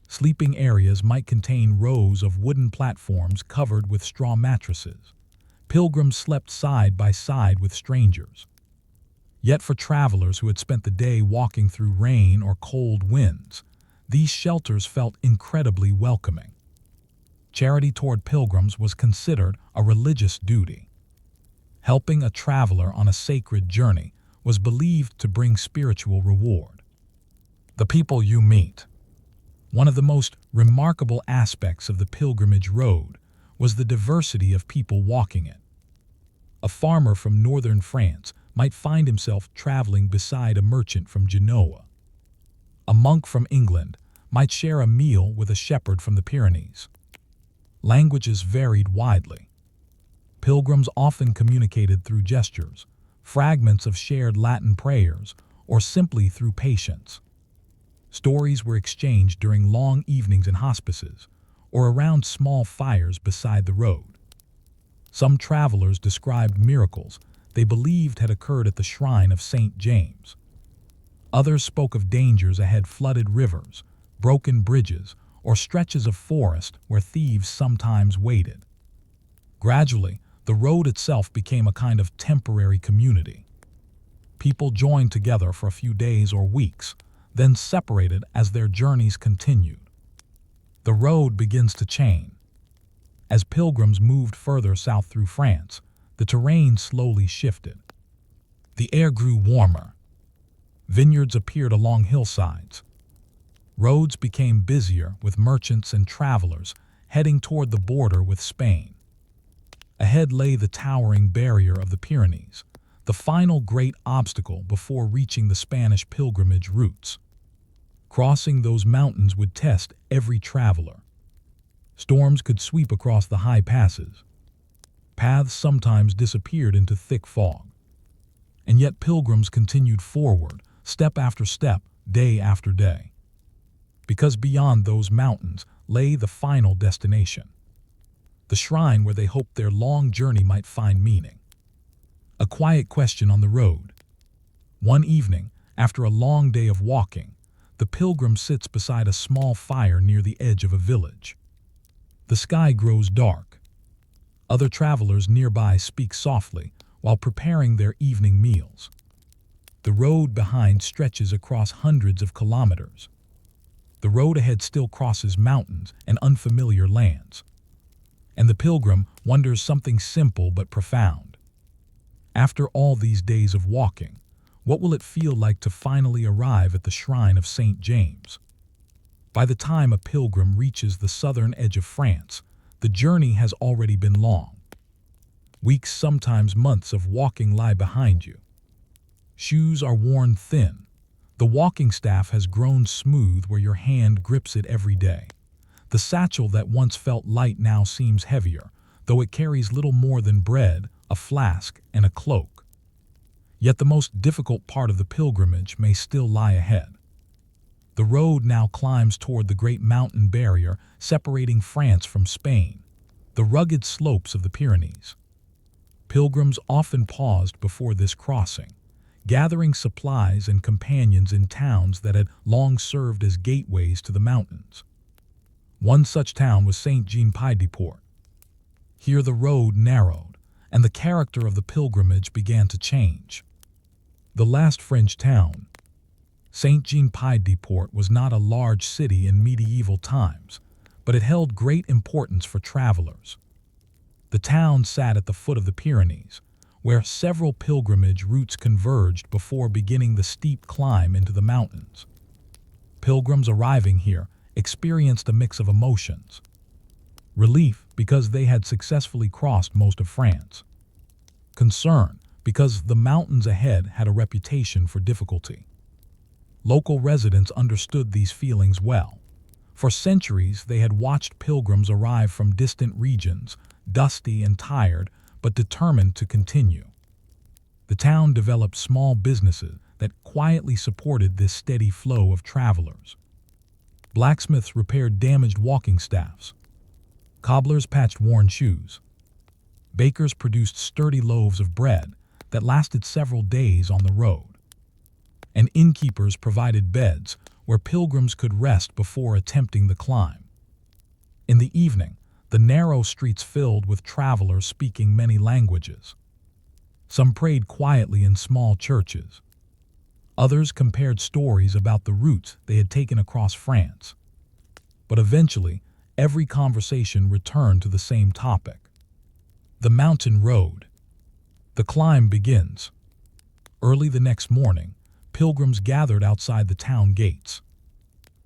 Sleeping areas might contain rows of wooden platforms covered with straw mattresses. Pilgrims slept side by side with strangers. Yet for travelers who had spent the day walking through rain or cold winds, these shelters felt incredibly welcoming. Charity toward pilgrims was considered a religious duty. Helping a traveler on a sacred journey was believed to bring spiritual reward. The people you meet. One of the most remarkable aspects of the pilgrimage road was the diversity of people walking it. A farmer from northern France might find himself traveling beside a merchant from Genoa. A monk from England might share a meal with a shepherd from the Pyrenees. Languages varied widely. Pilgrims often communicated through gestures, fragments of shared Latin prayers, or simply through patience. Stories were exchanged during long evenings in hospices or around small fires beside the road. Some travelers described miracles they believed had occurred at the shrine of St. James. Others spoke of dangers ahead: flooded rivers, broken bridges, or stretches of forest where thieves sometimes waited. Gradually, the road itself became a kind of temporary community. People joined together for a few days or weeks, then separated as their journeys continued. The road begins to change. As pilgrims moved further south through France, the terrain slowly shifted. The air grew warmer. Vineyards appeared along hillsides. Roads became busier with merchants and travelers heading toward the border with Spain. Ahead lay the towering barrier of the Pyrenees, the final great obstacle before reaching the Spanish pilgrimage routes. Crossing those mountains would test every traveler. Storms could sweep across the high passes. Paths sometimes disappeared into thick fog. And yet pilgrims continued forward, step after step, day after day. Because beyond those mountains lay the final destination, the shrine where they hoped their long journey might find meaning. A quiet question on the road. One evening, after a long day of walking, the pilgrim sits beside a small fire near the edge of a village. The sky grows dark. Other travelers nearby speak softly while preparing their evening meals. The road behind stretches across hundreds of kilometers. The road ahead still crosses mountains and unfamiliar lands. And the pilgrim wonders something simple but profound. After all these days of walking, what will it feel like to finally arrive at the shrine of St. James? By the time a pilgrim reaches the southern edge of France, the journey has already been long. Weeks, sometimes months of walking lie behind you. Shoes are worn thin. The walking staff has grown smooth where your hand grips it every day. The satchel that once felt light now seems heavier, though it carries little more than bread, a flask, and a cloak. Yet the most difficult part of the pilgrimage may still lie ahead. The road now climbs toward the great mountain barrier separating France from Spain, the rugged slopes of the Pyrenees. Pilgrims often paused before this crossing, gathering supplies and companions in towns that had long served as gateways to the mountains. One such town was Saint-Jean-Pied-de-Port. Here the road narrowed, and the character of the pilgrimage began to change. The last French town, Saint-Jean-Pied-de-Port, was not a large city in medieval times, but it held great importance for travelers. The town sat at the foot of the Pyrenees, where several pilgrimage routes converged before beginning the steep climb into the mountains. Pilgrims arriving here experienced a mix of emotions. Relief, because they had successfully crossed most of France. Concern, because the mountains ahead had a reputation for difficulty. Local residents understood these feelings well. For centuries, they had watched pilgrims arrive from distant regions, dusty and tired, but determined to continue. The town developed small businesses that quietly supported this steady flow of travelers. Blacksmiths repaired damaged walking staffs. Cobblers patched worn shoes. Bakers produced sturdy loaves of bread that lasted several days on the road. And innkeepers provided beds where pilgrims could rest before attempting the climb. In the evening, the narrow streets filled with travelers speaking many languages. Some prayed quietly in small churches. Others compared stories about the routes they had taken across France. But eventually, every conversation returned to the same topic: the mountain road. The climb begins. Early the next morning, pilgrims gathered outside the town gates.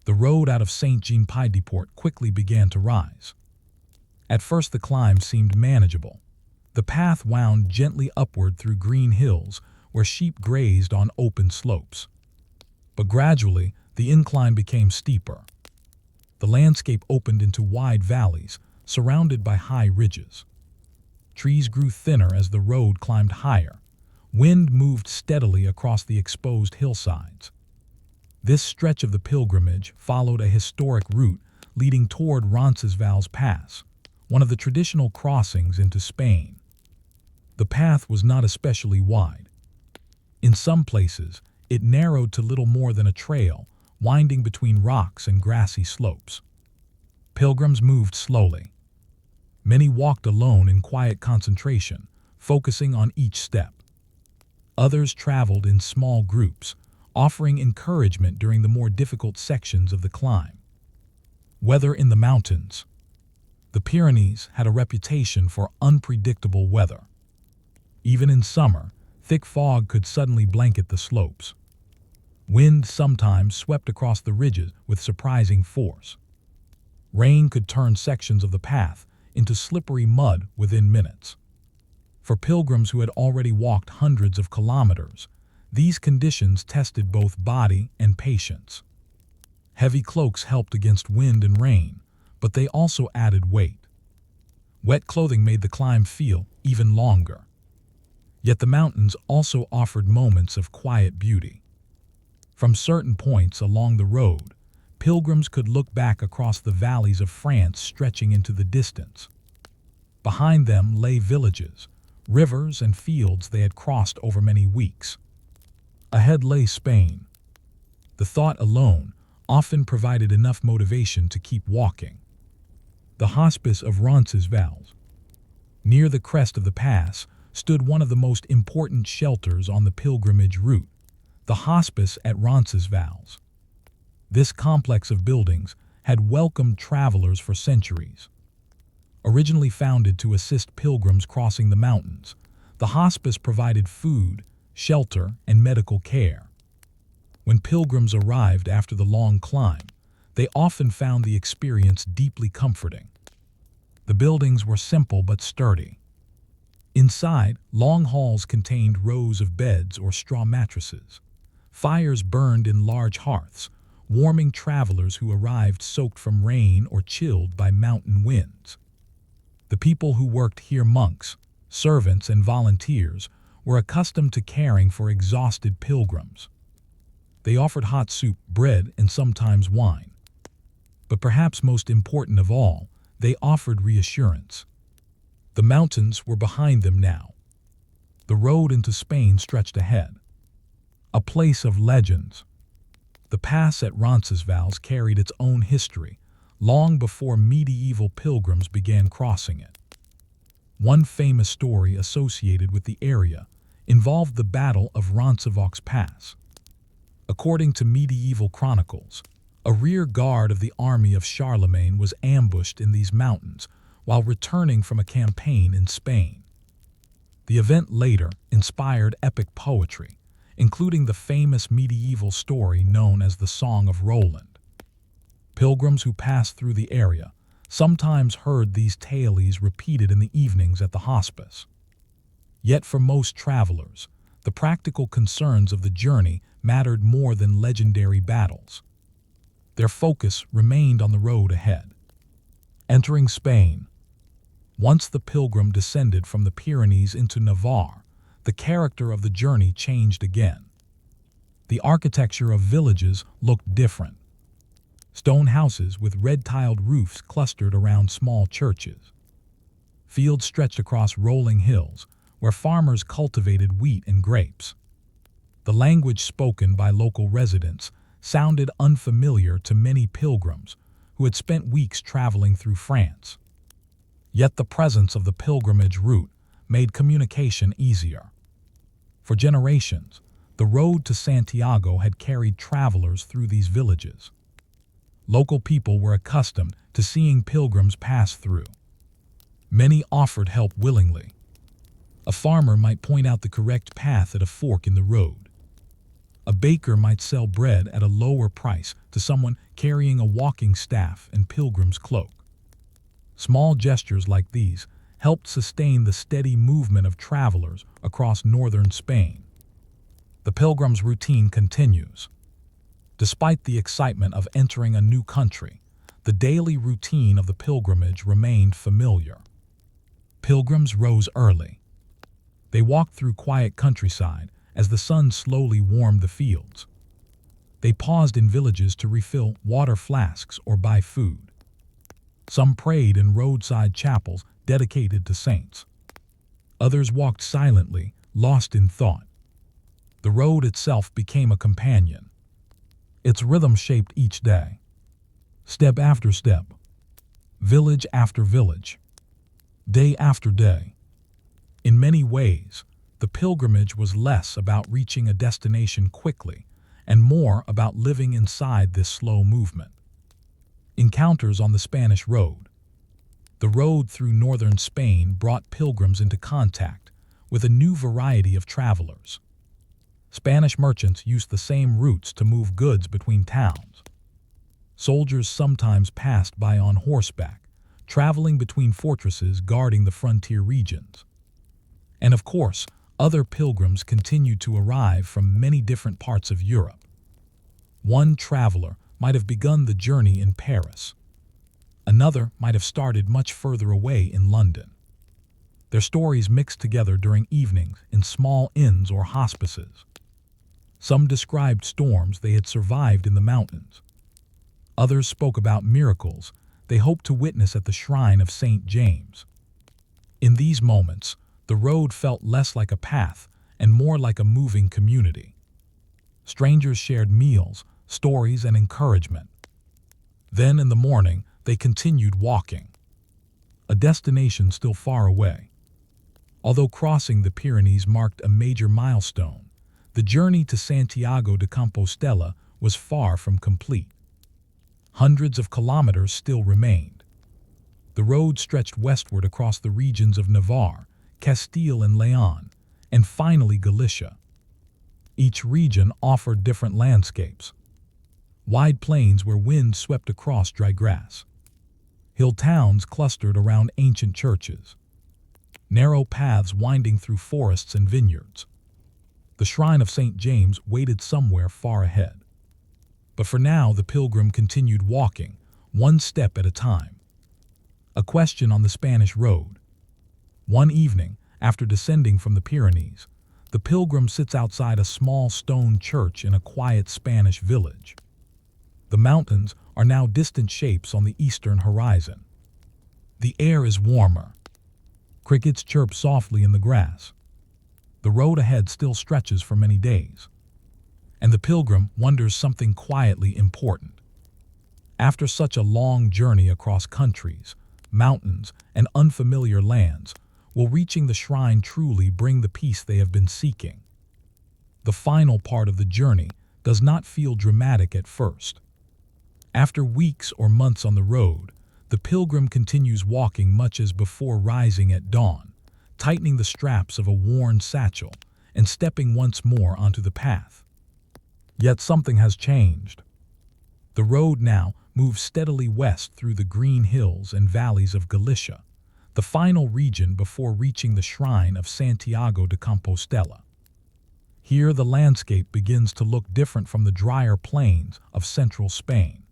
The road out of Saint-Jean-Pied-de-Port quickly began to rise. At first the climb seemed manageable. The path wound gently upward through green hills where sheep grazed on open slopes. But gradually, the incline became steeper. The landscape opened into wide valleys, surrounded by high ridges. Trees grew thinner as the road climbed higher. Wind moved steadily across the exposed hillsides. This stretch of the pilgrimage followed a historic route leading toward Roncesvalles Pass, one of the traditional crossings into Spain. The path was not especially wide. In some places, it narrowed to little more than a trail, winding between rocks and grassy slopes. Pilgrims moved slowly. Many walked alone in quiet concentration, focusing on each step. Others traveled in small groups, offering encouragement during the more difficult sections of the climb. Weather in the mountains. The Pyrenees had a reputation for unpredictable weather. Even in summer, thick fog could suddenly blanket the slopes. Wind sometimes swept across the ridges with surprising force. Rain could turn sections of the path into slippery mud within minutes. For pilgrims who had already walked hundreds of kilometers, these conditions tested both body and patience. Heavy cloaks helped against wind and rain, but they also added weight. Wet clothing made the climb feel even longer. Yet the mountains also offered moments of quiet beauty. From certain points along the road, pilgrims could look back across the valleys of France stretching into the distance. Behind them lay villages, rivers, and fields they had crossed over many weeks. Ahead lay Spain. The thought alone often provided enough motivation to keep walking. The hospice of Roncesvalles. Near the crest of the pass stood one of the most important shelters on the pilgrimage route, the hospice at Roncesvalles. This complex of buildings had welcomed travelers for centuries. Originally founded to assist pilgrims crossing the mountains, the hospice provided food, shelter, and medical care. When pilgrims arrived after the long climb, they often found the experience deeply comforting. The buildings were simple but sturdy. Inside, long halls contained rows of beds or straw mattresses. Fires burned in large hearths, warming travelers who arrived soaked from rain or chilled by mountain winds. The people who worked here, monks, servants, and volunteers, were accustomed to caring for exhausted pilgrims. They offered hot soup, bread, and sometimes wine. But perhaps most important of all, they offered reassurance. The mountains were behind them now. The road into Spain stretched ahead. A place of legends. The pass at Roncesvalles carried its own history, long before medieval pilgrims began crossing it. One famous story associated with the area involved the Battle of Roncesvalles Pass. According to medieval chronicles, a rear guard of the army of Charlemagne was ambushed in these mountains while returning from a campaign in Spain. The event later inspired epic poetry, including the famous medieval story known as the Song of Roland. Pilgrims who passed through the area sometimes heard these tales repeated in the evenings at the hospice. Yet for most travelers, the practical concerns of the journey mattered more than legendary battles. Their focus remained on the road ahead. Entering Spain. Once the pilgrim descended from the Pyrenees into Navarre, the character of the journey changed again. The architecture of villages looked different. Stone houses with red-tiled roofs clustered around small churches. Fields stretched across rolling hills, where farmers cultivated wheat and grapes. The language spoken by local residents sounded unfamiliar to many pilgrims who had spent weeks traveling through France. Yet the presence of the pilgrimage route made communication easier. For generations, the road to Santiago had carried travelers through these villages. Local people were accustomed to seeing pilgrims pass through. Many offered help willingly. A farmer might point out the correct path at a fork in the road. A baker might sell bread at a lower price to someone carrying a walking staff and pilgrim's cloak. Small gestures like these helped sustain the steady movement of travelers across northern Spain. The pilgrim's routine continues. Despite the excitement of entering a new country, the daily routine of the pilgrimage remained familiar. Pilgrims rose early. They walked through quiet countryside as the sun slowly warmed the fields. They paused in villages to refill water flasks or buy food. Some prayed in roadside chapels dedicated to saints. Others walked silently, lost in thought. The road itself became a companion. Its rhythm shaped each day. Step after step, village after village, day after day. In many ways, the pilgrimage was less about reaching a destination quickly and more about living inside this slow movement. Encounters on the Spanish road. The road through northern Spain brought pilgrims into contact with a new variety of travelers. Spanish merchants used the same routes to move goods between towns. Soldiers sometimes passed by on horseback, traveling between fortresses guarding the frontier regions. And of course, other pilgrims continued to arrive from many different parts of Europe. One traveler might have begun the journey in Paris. Another might have started much further away in London. Their stories mixed together during evenings in small inns or hospices. Some described storms they had survived in the mountains. Others spoke about miracles they hoped to witness at the shrine of St. James. In these moments, the road felt less like a path and more like a moving community. Strangers shared meals, stories, and encouragement. Then in the morning, they continued walking. A destination still far away. Although crossing the Pyrenees marked a major milestone, the journey to Santiago de Compostela was far from complete. Hundreds of kilometers still remained. The road stretched westward across the regions of Navarre, Castile and Leon, and finally Galicia. Each region offered different landscapes. Wide plains where wind swept across dry grass. Hill towns clustered around ancient churches. Narrow paths winding through forests and vineyards. The shrine of St. James waited somewhere far ahead. But for now, the pilgrim continued walking, one step at a time. A question on the Spanish road. One evening, after descending from the Pyrenees, the pilgrim sits outside a small stone church in a quiet Spanish village. The mountains are now distant shapes on the eastern horizon. The air is warmer. Crickets chirp softly in the grass. The road ahead still stretches for many days. And the pilgrim wonders something quietly important. After such a long journey across countries, mountains, and unfamiliar lands, will reaching the shrine truly bring the peace they have been seeking? The final part of the journey does not feel dramatic at first. After weeks or months on the road, the pilgrim continues walking much as before, rising at dawn, tightening the straps of a worn satchel, and stepping once more onto the path. Yet something has changed. The road now moves steadily west through the green hills and valleys of Galicia, the final region before reaching the shrine of Santiago de Compostela. Here the landscape begins to look different from the drier plains of central Spain.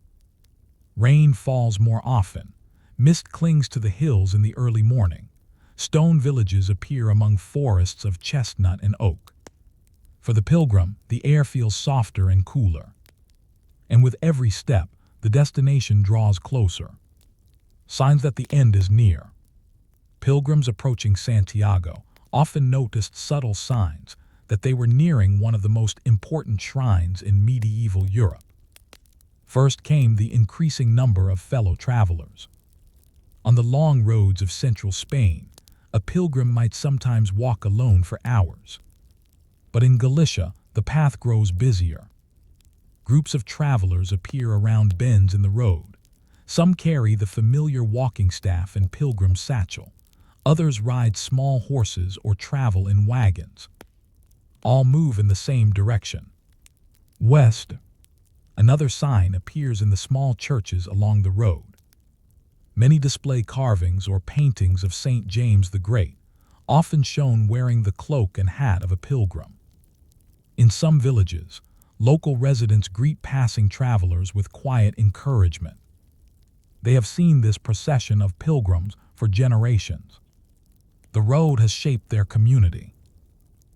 Rain falls more often, mist clings to the hills in the early morning, stone villages appear among forests of chestnut and oak. For the pilgrim, the air feels softer and cooler. And with every step, the destination draws closer. Signs that the end is near. Pilgrims approaching Santiago often noticed subtle signs that they were nearing one of the most important shrines in medieval Europe. First came the increasing number of fellow travelers. On the long roads of central Spain, a pilgrim might sometimes walk alone for hours. But in Galicia, the path grows busier. Groups of travelers appear around bends in the road. Some carry the familiar walking staff and pilgrim satchel. Others ride small horses or travel in wagons. All move in the same direction. West. Another sign appears in the small churches along the road. Many display carvings or paintings of St. James the Great, often shown wearing the cloak and hat of a pilgrim. In some villages, local residents greet passing travelers with quiet encouragement. They have seen this procession of pilgrims for generations. The road has shaped their community.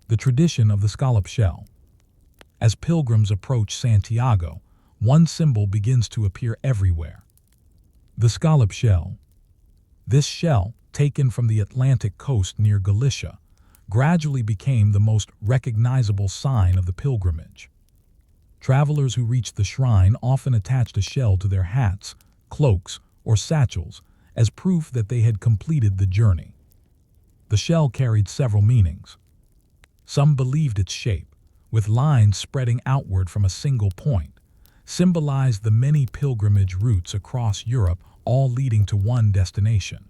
The tradition of the scallop shell. As pilgrims approach Santiago, one symbol begins to appear everywhere. The scallop shell. This shell, taken from the Atlantic coast near Galicia, gradually became the most recognizable sign of the pilgrimage. Travelers who reached the shrine often attached a shell to their hats, cloaks, or satchels as proof that they had completed the journey. The shell carried several meanings. Some believed its shape, with lines spreading outward from a single point, symbolized the many pilgrimage routes across Europe, all leading to one destination.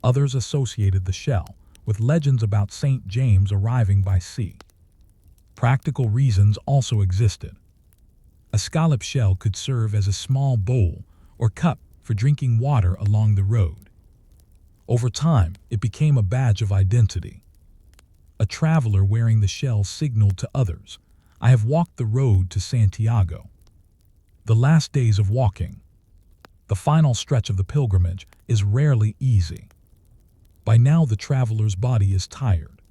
Others associated the shell with legends about St. James arriving by sea. Practical reasons also existed. A scallop shell could serve as a small bowl or cup for drinking water along the road. Over time, it became a badge of identity. A traveler wearing the shell signaled to others, "I have walked the road to Santiago." The last days of walking. The final stretch of the pilgrimage is rarely easy. By now the traveler's body is tired.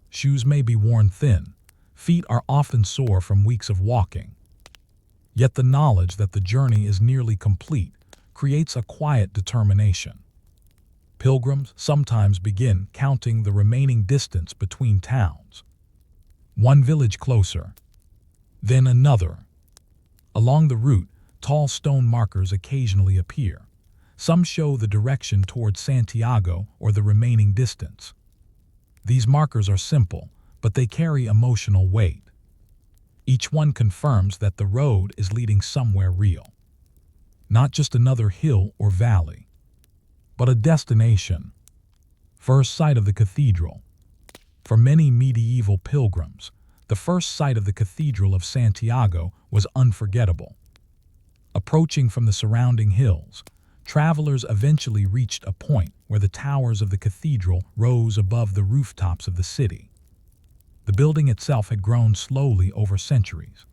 Shoes may be worn thin. Feet are often sore from weeks of walking. Yet the knowledge that the journey is nearly complete creates a quiet determination. Pilgrims sometimes begin counting the remaining distance between towns. One village closer, then another. Along the route, tall stone markers occasionally appear. Some show the direction towards Santiago or the remaining distance. These markers are simple, but they carry emotional weight. Each one confirms that the road is leading somewhere real. Not just another hill or valley, but a destination. First sight of the cathedral. For many medieval pilgrims, the first sight of the Cathedral of Santiago was unforgettable. Approaching from the surrounding hills, travelers eventually reached a point where the towers of the cathedral rose above the rooftops of the city. The building itself had grown slowly over centuries.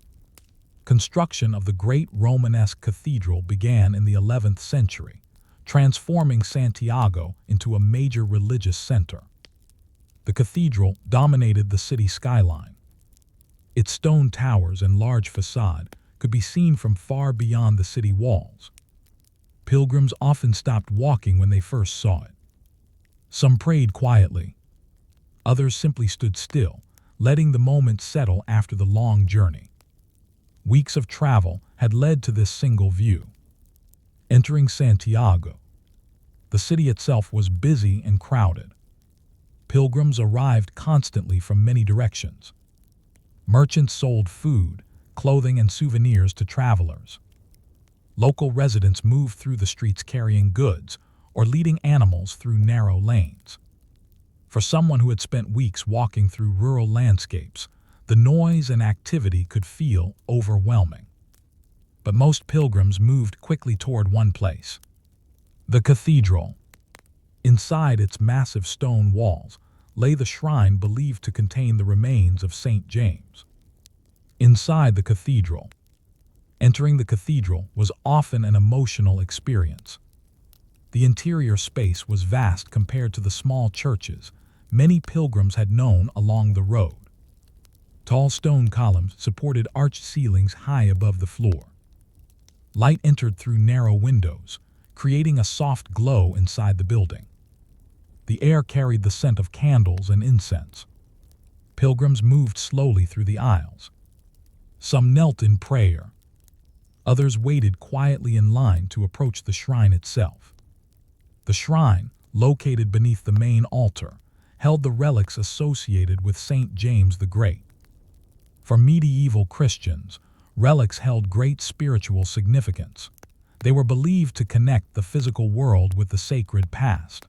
Construction of the great Romanesque cathedral began in the 11th century, transforming Santiago into a major religious center. The cathedral dominated the city skyline. Its stone towers and large facade could be seen from far beyond the city walls. Pilgrims often stopped walking when they first saw it. Some prayed quietly. Others simply stood still, letting the moment settle after the long journey. Weeks of travel had led to this single view. Entering Santiago. The city itself was busy and crowded. Pilgrims arrived constantly from many directions. Merchants sold food, clothing, and souvenirs to travelers. Local residents moved through the streets carrying goods or leading animals through narrow lanes. For someone who had spent weeks walking through rural landscapes, the noise and activity could feel overwhelming. But most pilgrims moved quickly toward one place: the cathedral. Inside its massive stone walls lay the shrine believed to contain the remains of St. James. Inside the cathedral. Entering the cathedral was often an emotional experience. The interior space was vast compared to the small churches many pilgrims had known along the road. Tall stone columns supported arched ceilings high above the floor. Light entered through narrow windows, creating a soft glow inside the building. The air carried the scent of candles and incense. Pilgrims moved slowly through the aisles. Some knelt in prayer. Others waited quietly in line to approach the shrine itself. The shrine, located beneath the main altar, held the relics associated with Saint James the Great. For medieval Christians, relics held great spiritual significance. They were believed to connect the physical world with the sacred past.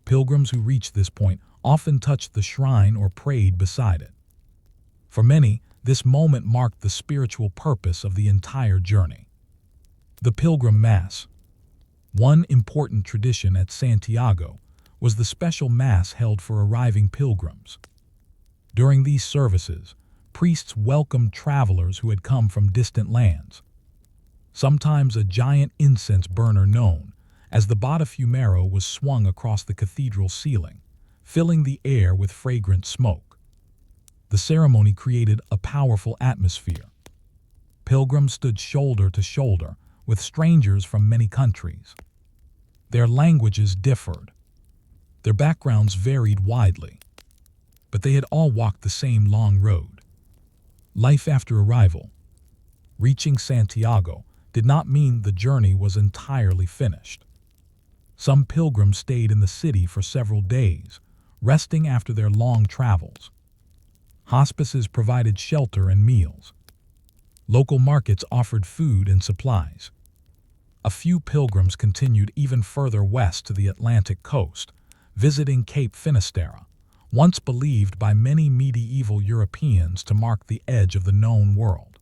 Pilgrims who reached this point often touched the shrine or prayed beside it. For many, this moment marked the spiritual purpose of the entire journey. The Pilgrim Mass. One important tradition at Santiago was the special Mass held for arriving pilgrims. During these services, priests welcomed travelers who had come from distant lands. Sometimes a giant incense burner known as the Bada Fumero was swung across the cathedral ceiling, filling the air with fragrant smoke. The ceremony created a powerful atmosphere. Pilgrims stood shoulder to shoulder with strangers from many countries. Their languages differed. Their backgrounds varied widely, but they had all walked the same long road. Life after arrival. Reaching Santiago did not mean the journey was entirely finished. Some pilgrims stayed in the city for several days, resting after their long travels. Hospices provided shelter and meals. Local markets offered food and supplies. A few pilgrims continued even further west to the Atlantic coast, visiting Cape Finisterre, once believed by many medieval Europeans to mark the edge of the known world.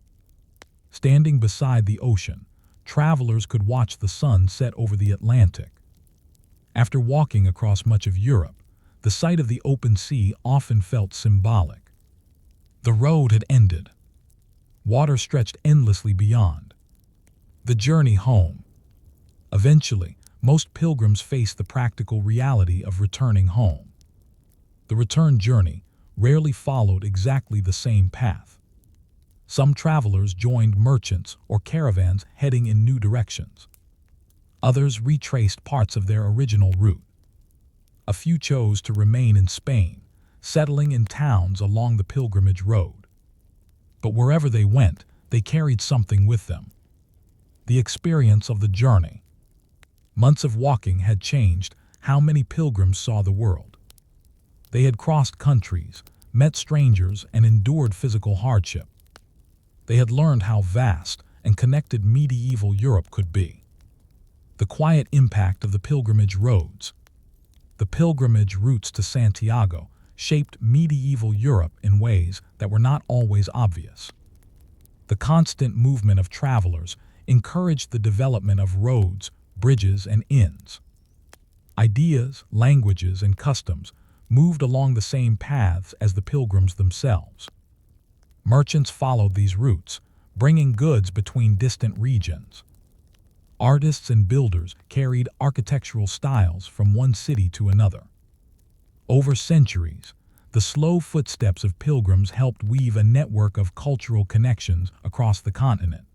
Standing beside the ocean, travelers could watch the sun set over the Atlantic. After walking across much of Europe, the sight of the open sea often felt symbolic. The road had ended. Water stretched endlessly beyond. The journey home. Eventually, most pilgrims faced the practical reality of returning home. The return journey rarely followed exactly the same path. Some travelers joined merchants or caravans heading in new directions. Others retraced parts of their original route. A few chose to remain in Spain, settling in towns along the pilgrimage road. But wherever they went, they carried something with them. The experience of the journey. Months of walking had changed how many pilgrims saw the world. They had crossed countries, met strangers, and endured physical hardship. They had learned how vast and connected medieval Europe could be. The quiet impact of the pilgrimage roads. The pilgrimage routes to Santiago shaped medieval Europe in ways that were not always obvious. The constant movement of travelers encouraged the development of roads, bridges, and inns. Ideas, languages, and customs moved along the same paths as the pilgrims themselves. Merchants followed these routes, bringing goods between distant regions. Artists and builders carried architectural styles from one city to another. Over centuries, the slow footsteps of pilgrims helped weave a network of cultural connections across the continent.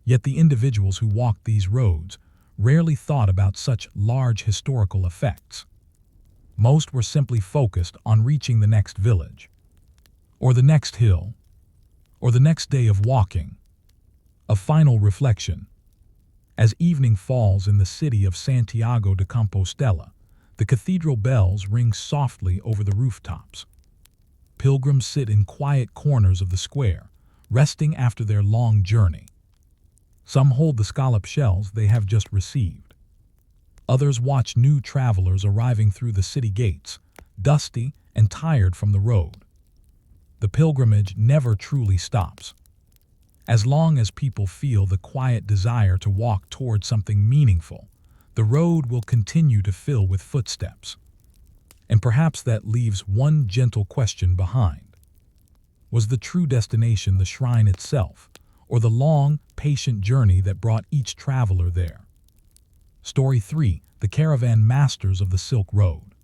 Yet the individuals who walked these roads rarely thought about such large historical effects. Most were simply focused on reaching the next village, or the next hill, or the next day of walking. A final reflection. As evening falls in the city of Santiago de Compostela, the cathedral bells ring softly over the rooftops. Pilgrims sit in quiet corners of the square, resting after their long journey. Some hold the scallop shells they have just received. Others watch new travelers arriving through the city gates, dusty and tired from the road. The pilgrimage never truly stops. As long as people feel the quiet desire to walk toward something meaningful, the road will continue to fill with footsteps. And perhaps that leaves one gentle question behind. Was the true destination the shrine itself, or the long, patient journey that brought each traveler there? Story 3. The Caravan Masters of the Silk Road.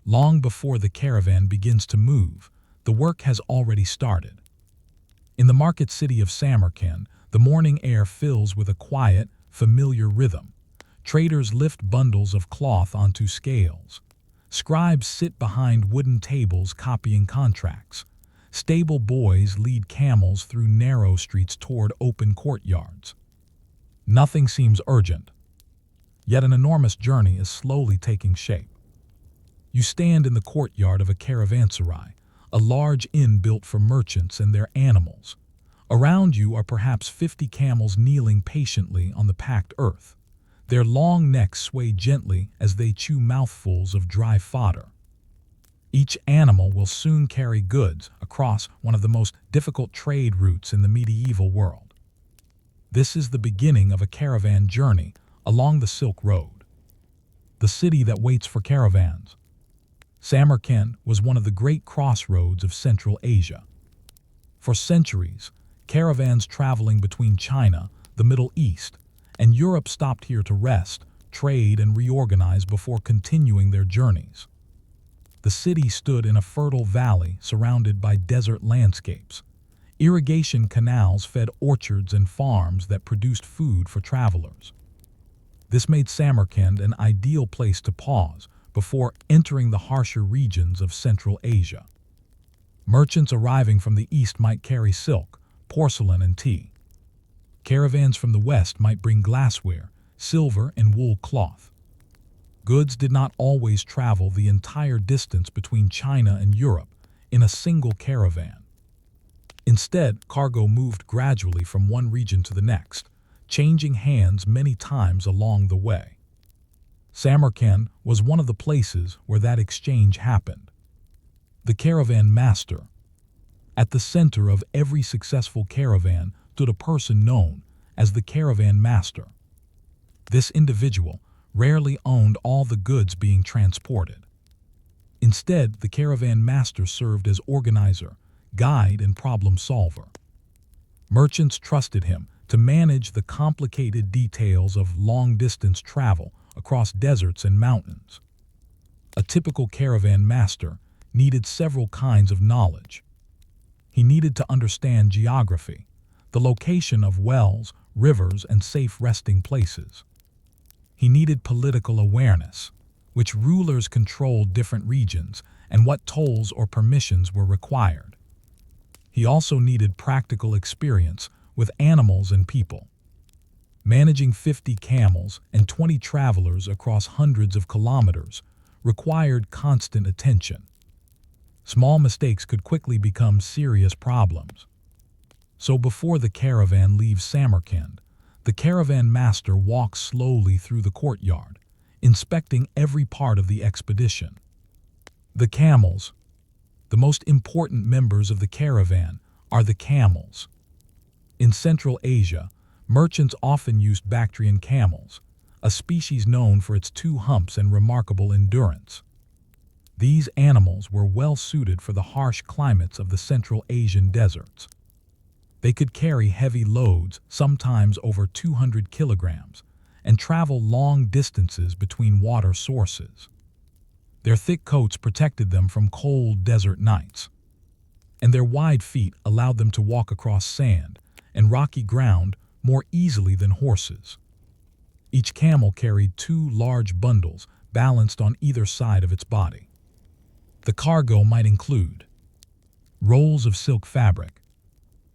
Long before the caravan begins to move, the work has already started. In the market city of Samarkand, The morning air fills with a quiet, familiar rhythm. Traders lift bundles of cloth onto scales. Scribes sit behind wooden tables copying contracts. Stable boys lead camels through narrow streets toward open courtyards. Nothing seems urgent, yet an enormous journey is slowly taking shape. You stand in the courtyard of a caravanserai, a large inn built for merchants and their animals. Around you are perhaps 50 camels kneeling patiently on the packed earth. Their long necks sway gently as they chew mouthfuls of dry fodder. Each animal will soon carry goods across one of the most difficult trade routes in the medieval world. This is the beginning of a caravan journey along the Silk Road, the city that waits for caravans. Samarkand was one of the great crossroads of Central Asia. For centuries, caravans traveling between China, the Middle East, and Europe stopped here to rest, trade, and reorganize before continuing their journeys. The city stood in a fertile valley surrounded by desert landscapes. Irrigation canals fed orchards and farms that produced food for travelers. This made Samarkand an ideal place to pause before entering the harsher regions of Central Asia. Merchants arriving from the east might carry silk, porcelain, and tea. Caravans from the west might bring glassware, silver, and wool cloth. Goods did not always travel the entire distance between China and Europe in a single caravan. Instead, cargo moved gradually from one region to the next, changing hands many times along the way. Samarkand was one of the places where that exchange happened. The caravan master. At the center of every successful caravan stood a person known as the caravan master. This individual rarely owned all the goods being transported. Instead, the caravan master served as organizer, guide, and problem solver. Merchants trusted him to manage the complicated details of long-distance travel across deserts and mountains. A typical caravan master needed several kinds of knowledge. He needed to understand geography, the location of wells, rivers, and safe resting places. He needed political awareness, which rulers controlled different regions and what tolls or permissions were required. He also needed practical experience with animals and people. Managing 50 camels and 20 travelers across hundreds of kilometers required constant attention. Small mistakes could quickly become serious problems. So before the caravan leaves Samarkand, the caravan master walks slowly through the courtyard, inspecting every part of the expedition. The camels. The most important members of the caravan are the camels. In Central Asia, merchants often used Bactrian camels, a species known for its 2 humps and remarkable endurance. These animals were well suited for the harsh climates of the Central Asian deserts. They could carry heavy loads, sometimes over 200 kilograms, and travel long distances between water sources. Their thick coats protected them from cold desert nights, and their wide feet allowed them to walk across sand and rocky ground more easily than horses. Each camel carried 2 large bundles balanced on either side of its body. The cargo might include rolls of silk fabric,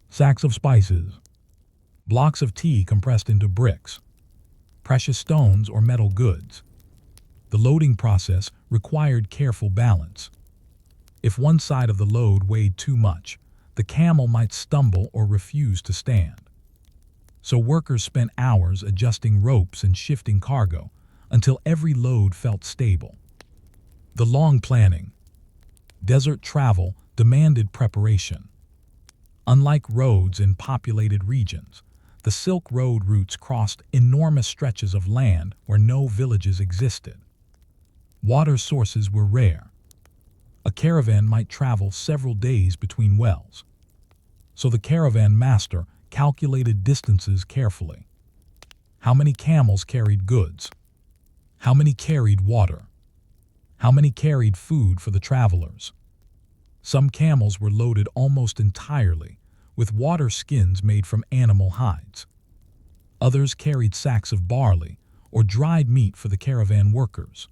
sacks of spices, blocks of tea compressed into bricks, precious stones or metal goods. The loading process required careful balance. If one side of the load weighed too much, the camel might stumble or refuse to stand. So workers spent hours adjusting ropes and shifting cargo until every load felt stable. The long planning. Desert travel demanded preparation. Unlike roads in populated regions, the Silk Road routes crossed enormous stretches of land where no villages existed. Water sources were rare. A caravan might travel several days between wells. So the caravan master calculated distances carefully. How many camels carried goods? How many carried water? How many carried food for the travelers? Some camels were loaded almost entirely, with water skins made from animal hides. Others carried sacks of barley or dried meat for the caravan workers.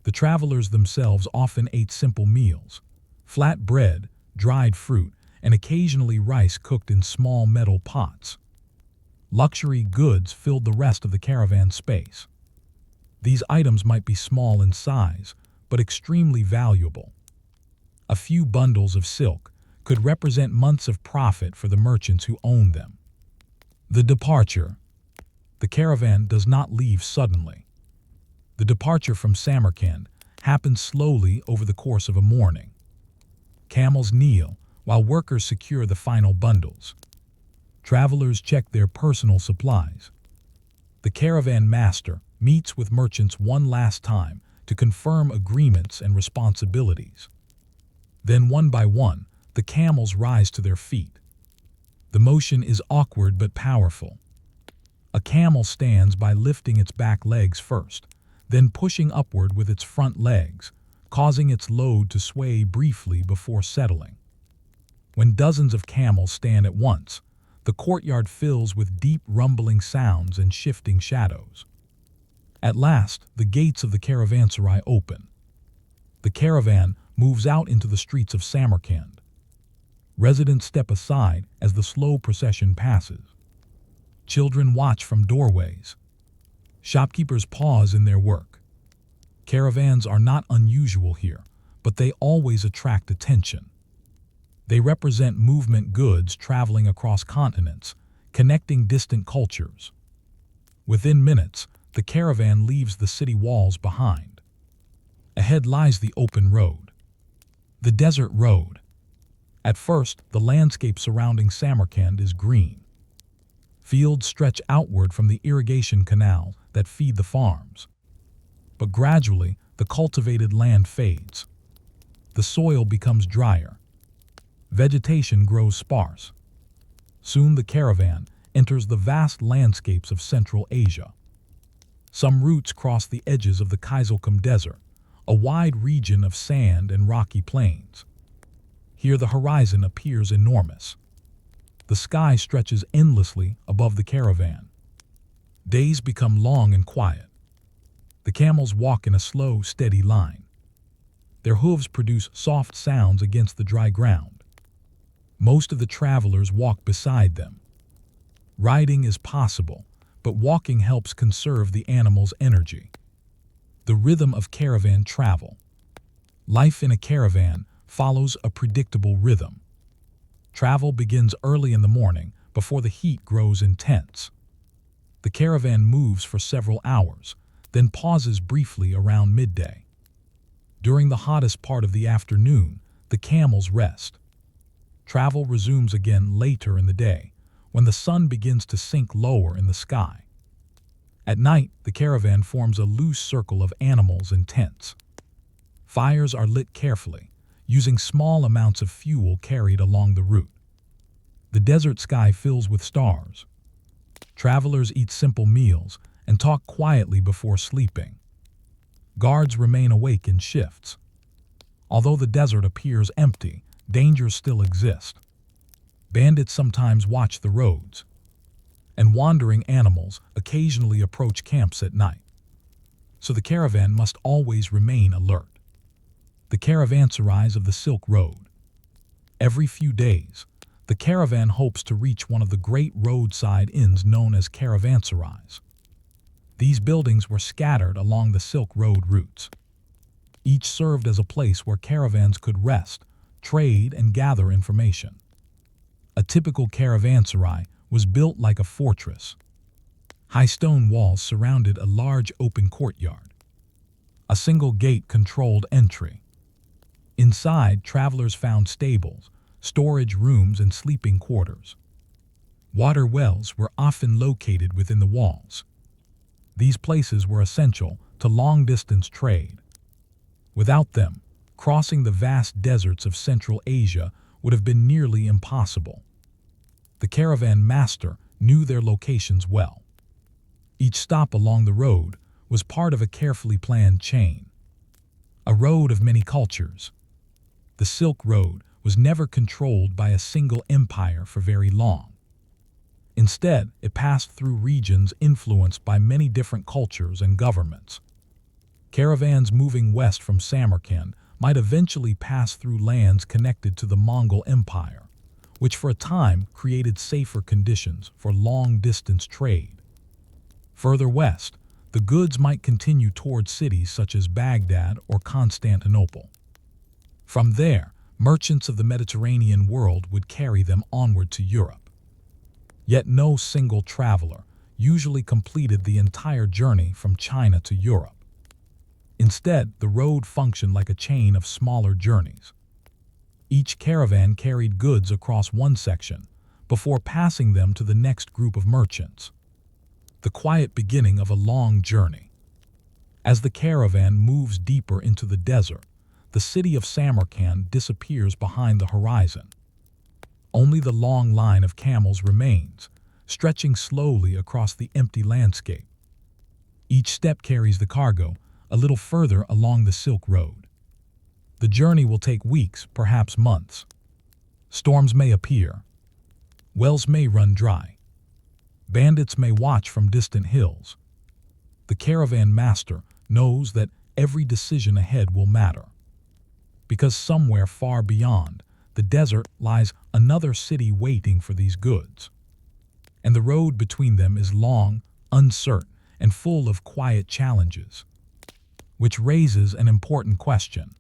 The travelers themselves often ate simple meals: flat bread, dried fruit, and occasionally rice cooked in small metal pots. Luxury goods filled the rest of the caravan space. These items might be small in size, but extremely valuable. A few bundles of silk could represent months of profit for the merchants who owned them. The departure. The caravan does not leave suddenly. The departure from Samarkand happens slowly over the course of a morning. Camels kneel while workers secure the final bundles. Travelers check their personal supplies. The caravan master meets with merchants one last time to confirm agreements and responsibilities. Then one by one, the camels rise to their feet. The motion is awkward but powerful. A camel stands by lifting its back legs first, then pushing upward with its front legs, causing its load to sway briefly before settling. When dozens of camels stand at once, the courtyard fills with deep rumbling sounds and shifting shadows. At last, the gates of the caravanserai open. The caravan moves out into the streets of Samarkand. Residents step aside as the slow procession passes. Children watch from doorways. Shopkeepers pause in their work. Caravans are not unusual here, but they always attract attention. They represent movement goods traveling across continents, connecting distant cultures. Within minutes, the caravan leaves the city walls behind. Ahead lies the open road. The desert road. At first, the landscape surrounding Samarkand is green. Fields stretch outward from the irrigation canals that feed the farms. But gradually, the cultivated land fades. The soil becomes drier. Vegetation grows sparse. Soon the caravan enters the vast landscapes of Central Asia. Some routes cross the edges of the Kizilkum Desert, a wide region of sand and rocky plains. Here the horizon appears enormous. The sky stretches endlessly above the caravan. Days become long and quiet. The camels walk in a slow, steady line. Their hooves produce soft sounds against the dry ground. Most of the travelers walk beside them. Riding is possible, but walking helps conserve the animal's energy. The rhythm of caravan travel. Life in a caravan follows a predictable rhythm. Travel begins early in the morning before the heat grows intense. The caravan moves for several hours, then pauses briefly around midday. During the hottest part of the afternoon, the camels rest. Travel resumes again later in the day, when the sun begins to sink lower in the sky. At night, the caravan forms a loose circle of animals and tents. Fires are lit carefully, using small amounts of fuel carried along the route. The desert sky fills with stars. Travelers eat simple meals and talk quietly before sleeping. Guards remain awake in shifts. Although the desert appears empty, dangers still exist. Bandits sometimes watch the roads, and wandering animals occasionally approach camps at night. So the caravan must always remain alert. The caravanserais of the Silk Road. Every few days, the caravan hopes to reach one of the great roadside inns known as caravanserais. These buildings were scattered along the Silk Road routes. Each served as a place where caravans could rest, trade, and gather information. A typical caravanserai was built like a fortress. High stone walls surrounded a large open courtyard. A single gate controlled entry. Inside, travelers found stables, storage rooms, and sleeping quarters. Water wells were often located within the walls. These places were essential to long-distance trade. Without them, crossing the vast deserts of Central Asia would have been nearly impossible. The caravan master knew their locations well. Each stop along the road was part of a carefully planned chain. A road of many cultures. The Silk Road was never controlled by a single empire for very long. Instead, it passed through regions influenced by many different cultures and governments. Caravans moving west from Samarkand might eventually pass through lands connected to the Mongol Empire, which for a time created safer conditions for long-distance trade. Further west, the goods might continue towards cities such as Baghdad or Constantinople. From there, merchants of the Mediterranean world would carry them onward to Europe. Yet no single traveler usually completed the entire journey from China to Europe. Instead, the road functioned like a chain of smaller journeys. Each caravan carried goods across one section before passing them to the next group of merchants. The quiet beginning of a long journey. As the caravan moves deeper into the desert, the city of Samarkand disappears behind the horizon. Only the long line of camels remains, stretching slowly across the empty landscape. Each step carries the cargo a little further along the Silk Road. The journey will take weeks, perhaps months. Storms may appear. Wells may run dry. Bandits may watch from distant hills. The caravan master knows that every decision ahead will matter. Because somewhere far beyond the desert lies another city waiting for these goods. And the road between them is long, uncertain, and full of quiet challenges. Which raises an important question.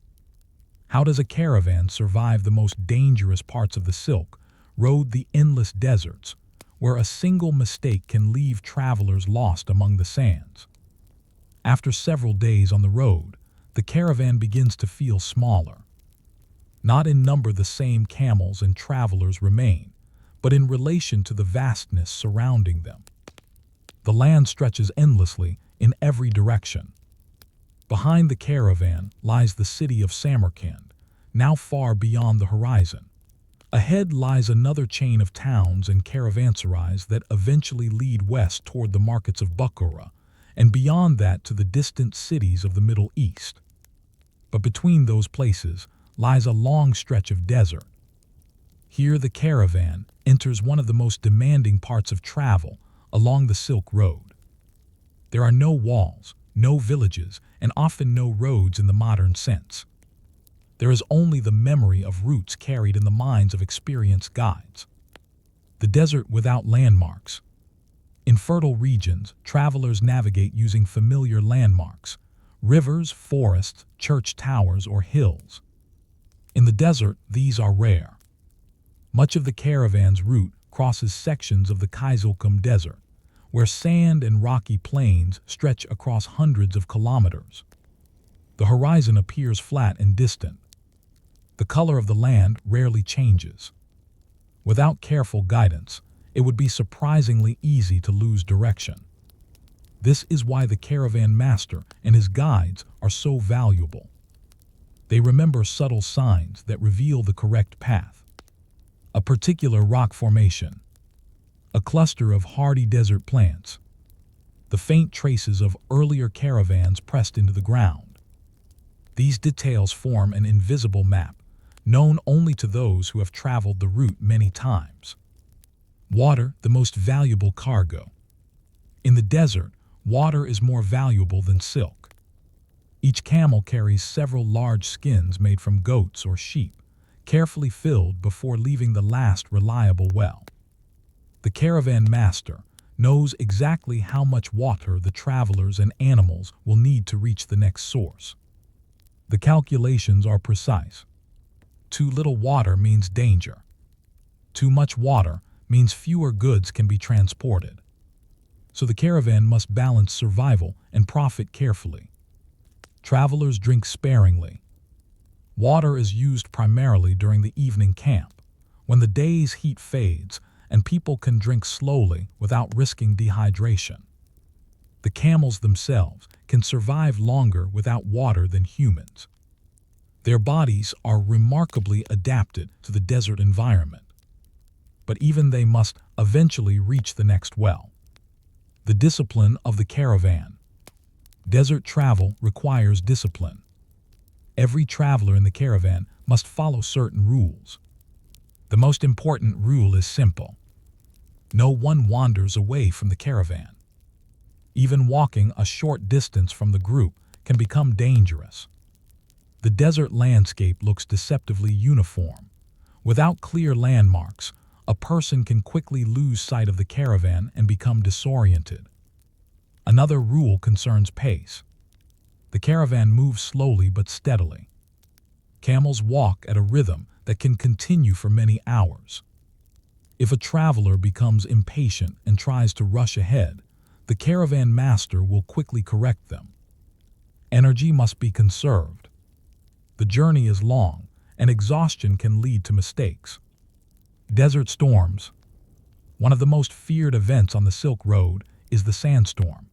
How does a caravan survive the most dangerous parts of the Silk Road, the endless deserts, where a single mistake can leave travelers lost among the sands? After several days on the road, the caravan begins to feel smaller. Not in number the same camels and travelers remain, but in relation to the vastness surrounding them. The land stretches endlessly in every direction. Behind the caravan lies the city of Samarkand, now far beyond the horizon. Ahead lies another chain of towns and caravanserais that eventually lead west toward the markets of Bukhara, and beyond that to the distant cities of the Middle East. But between those places lies a long stretch of desert. Here the caravan enters one of the most demanding parts of travel along the Silk Road. There are no walls, no villages, and often no roads in the modern sense. There is only the memory of routes carried in the minds of experienced guides. The desert without landmarks. In fertile regions, travelers navigate using familiar landmarks, rivers, forests, church towers, or hills. In the desert, these are rare. Much of the caravan's route crosses sections of the Kizilkum Desert, where sand and rocky plains stretch across hundreds of kilometers. The horizon appears flat and distant. The color of the land rarely changes. Without careful guidance, it would be surprisingly easy to lose direction. This is why the caravan master and his guides are so valuable. They remember subtle signs that reveal the correct path. A particular rock formation. A cluster of hardy desert plants. The faint traces of earlier caravans pressed into the ground. These details form an invisible map, known only to those who have traveled the route many times. Water, the most valuable cargo. In the desert, water is more valuable than silk. Each camel carries several large skins made from goats or sheep, carefully filled before leaving the last reliable well. The caravan master knows exactly how much water the travelers and animals will need to reach the next source. The calculations are precise. Too little water means danger. Too much water means fewer goods can be transported. So the caravan must balance survival and profit carefully. Travelers drink sparingly. Water is used primarily during the evening camp, when the day's heat fades and people can drink slowly without risking dehydration. The camels themselves can survive longer without water than humans. Their bodies are remarkably adapted to the desert environment. But even they must eventually reach the next well. The discipline of the caravan. Desert travel requires discipline. Every traveler in the caravan must follow certain rules. The most important rule is simple. No one wanders away from the caravan. Even walking a short distance from the group can become dangerous. The desert landscape looks deceptively uniform. Without clear landmarks, a person can quickly lose sight of the caravan and become disoriented. Another rule concerns pace. The caravan moves slowly but steadily. Camels walk at a rhythm that can continue for many hours. If a traveler becomes impatient and tries to rush ahead, the caravan master will quickly correct them. Energy must be conserved. The journey is long, and exhaustion can lead to mistakes. Desert storms. One of the most feared events on the Silk Road is the sandstorm.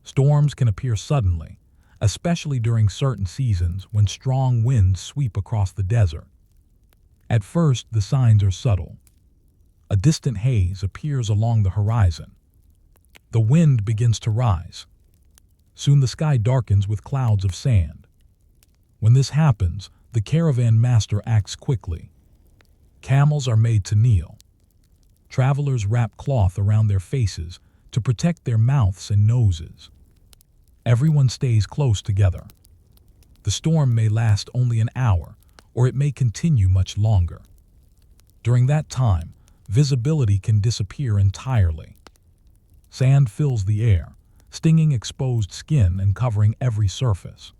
Storms can appear suddenly, especially during certain seasons when strong winds sweep across the desert. At first, the signs are subtle. A distant haze appears along the horizon. The wind begins to rise. Soon the sky darkens with clouds of sand. When this happens, the caravan master acts quickly. Camels are made to kneel. Travelers wrap cloth around their faces to protect their mouths and noses. Everyone stays close together. The storm may last only an hour, or it may continue much longer. During that time, visibility can disappear entirely. Sand fills the air, stinging exposed skin and covering every surface.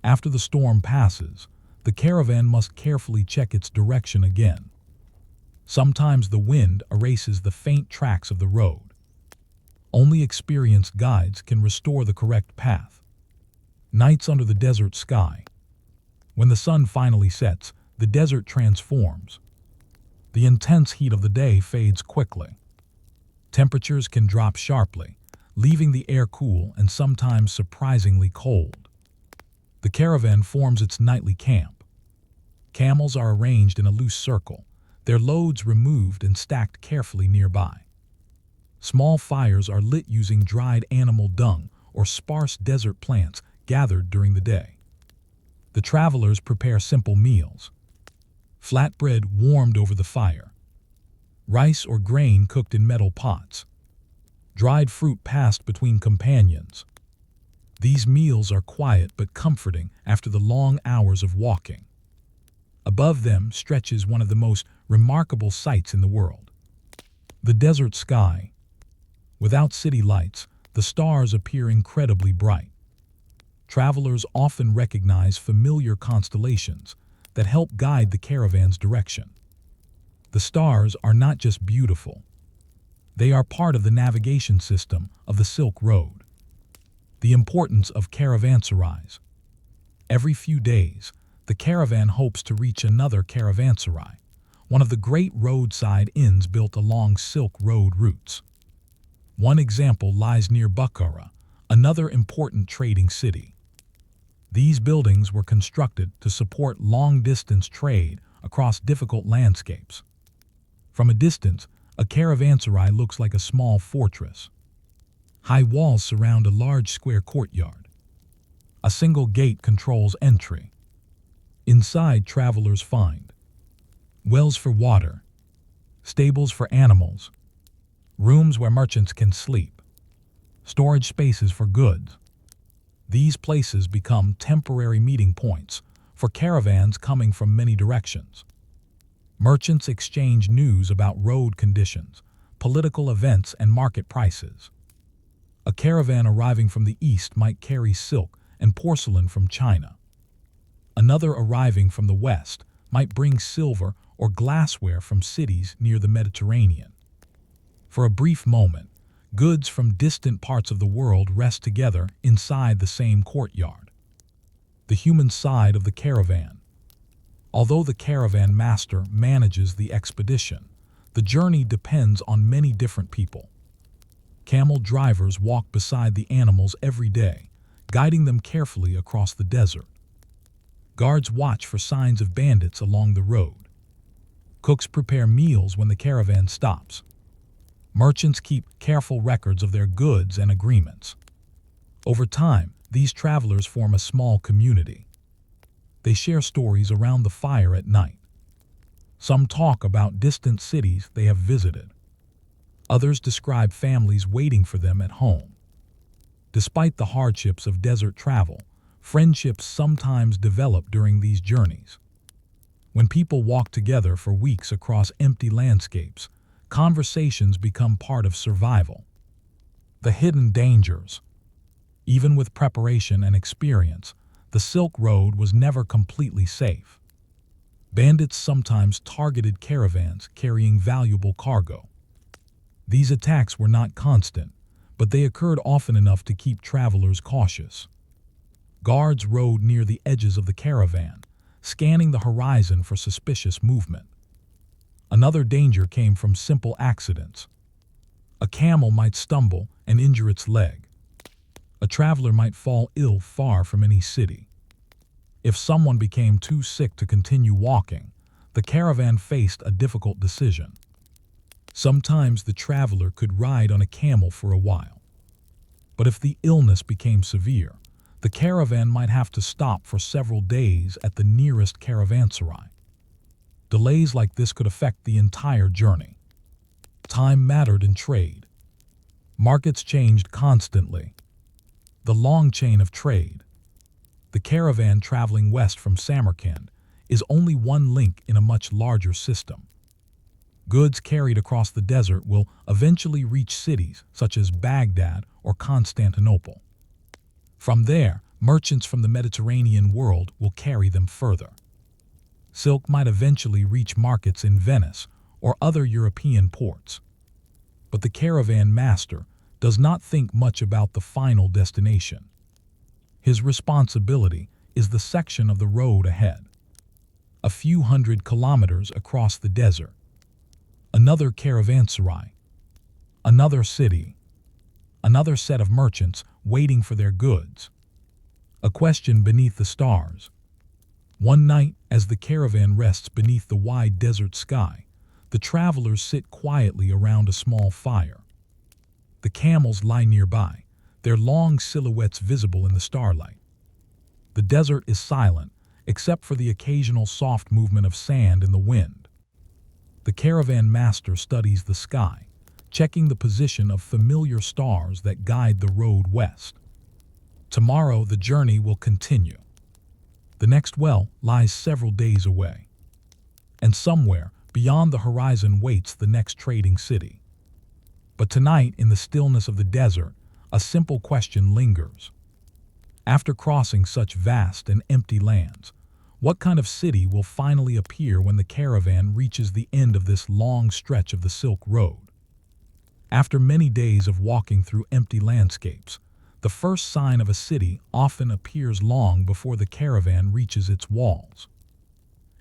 After the storm passes, the caravan must carefully check its direction again. Sometimes the wind erases the faint tracks of the road. Only experienced guides can restore the correct path. Nights under the desert sky. When the sun finally sets, the desert transforms. The intense heat of the day fades quickly. Temperatures can drop sharply, leaving the air cool and sometimes surprisingly cold. The caravan forms its nightly camp. Camels are arranged in a loose circle, their loads removed and stacked carefully nearby. Small fires are lit using dried animal dung or sparse desert plants gathered during the day. The travelers prepare simple meals. Flatbread warmed over the fire. Rice or grain cooked in metal pots. Dried fruit passed between companions. These meals are quiet but comforting after the long hours of walking. Above them stretches one of the most remarkable sights in the world. The desert sky. Without city lights, the stars appear incredibly bright. Travelers often recognize familiar constellations that help guide the caravan's direction. The stars are not just beautiful. They are part of the navigation system of the Silk Road. The importance of caravanserais. Every few days, the caravan hopes to reach another caravanserai, one of the great roadside inns built along Silk Road routes. One example lies near Bukhara, another important trading city. These buildings were constructed to support long-distance trade across difficult landscapes. From a distance, a caravanserai looks like a small fortress. High walls surround a large square courtyard. A single gate controls entry. Inside, travelers find wells for water, stables for animals, rooms where merchants can sleep, storage spaces for goods. These places become temporary meeting points for caravans coming from many directions. Merchants exchange news about road conditions, political events, and market prices. A caravan arriving from the east might carry silk and porcelain from China. Another arriving from the west might bring silver or glassware from cities near the Mediterranean. For a brief moment, goods from distant parts of the world rest together inside the same courtyard. The human side of the caravan. Although the caravan master manages the expedition, the journey depends on many different people. Camel drivers walk beside the animals every day, guiding them carefully across the desert. Guards watch for signs of bandits along the road. Cooks prepare meals when the caravan stops. Merchants keep careful records of their goods and agreements. Over time, these travelers form a small community. They share stories around the fire at night. Some talk about distant cities they have visited. Others describe families waiting for them at home. Despite the hardships of desert travel, friendships sometimes develop during these journeys. When people walk together for weeks across empty landscapes, conversations become part of survival. The hidden dangers. Even with preparation and experience, the Silk Road was never completely safe. Bandits sometimes targeted caravans carrying valuable cargo. These attacks were not constant, but they occurred often enough to keep travelers cautious. Guards rode near the edges of the caravan, scanning the horizon for suspicious movement. Another danger came from simple accidents. A camel might stumble and injure its leg. A traveler might fall ill far from any city. If someone became too sick to continue walking, the caravan faced a difficult decision. Sometimes the traveler could ride on a camel for a while. But if the illness became severe, the caravan might have to stop for several days at the nearest caravanserai. Delays like this could affect the entire journey. Time mattered in trade. Markets changed constantly. The long chain of trade. The caravan traveling west from Samarkand is only one link in a much larger system. Goods carried across the desert will eventually reach cities such as Baghdad or Constantinople. From there, merchants from the Mediterranean world will carry them further. Silk might eventually reach markets in Venice or other European ports. But the caravan master does not think much about the final destination. His responsibility is the section of the road ahead. A few hundred kilometers across the desert. Another caravanserai. Another city. Another set of merchants waiting for their goods. A question beneath the stars. One night, as the caravan rests beneath the wide desert sky, the travelers sit quietly around a small fire. The camels lie nearby, their long silhouettes visible in the starlight. The desert is silent, except for the occasional soft movement of sand in the wind. The caravan master studies the sky, checking the position of familiar stars that guide the road west. Tomorrow the journey will continue. The next well lies several days away. And somewhere beyond the horizon waits the next trading city. But tonight, in the stillness of the desert, a simple question lingers. After crossing such vast and empty lands, what kind of city will finally appear when the caravan reaches the end of this long stretch of the Silk Road? After many days of walking through empty landscapes, the first sign of a city often appears long before the caravan reaches its walls.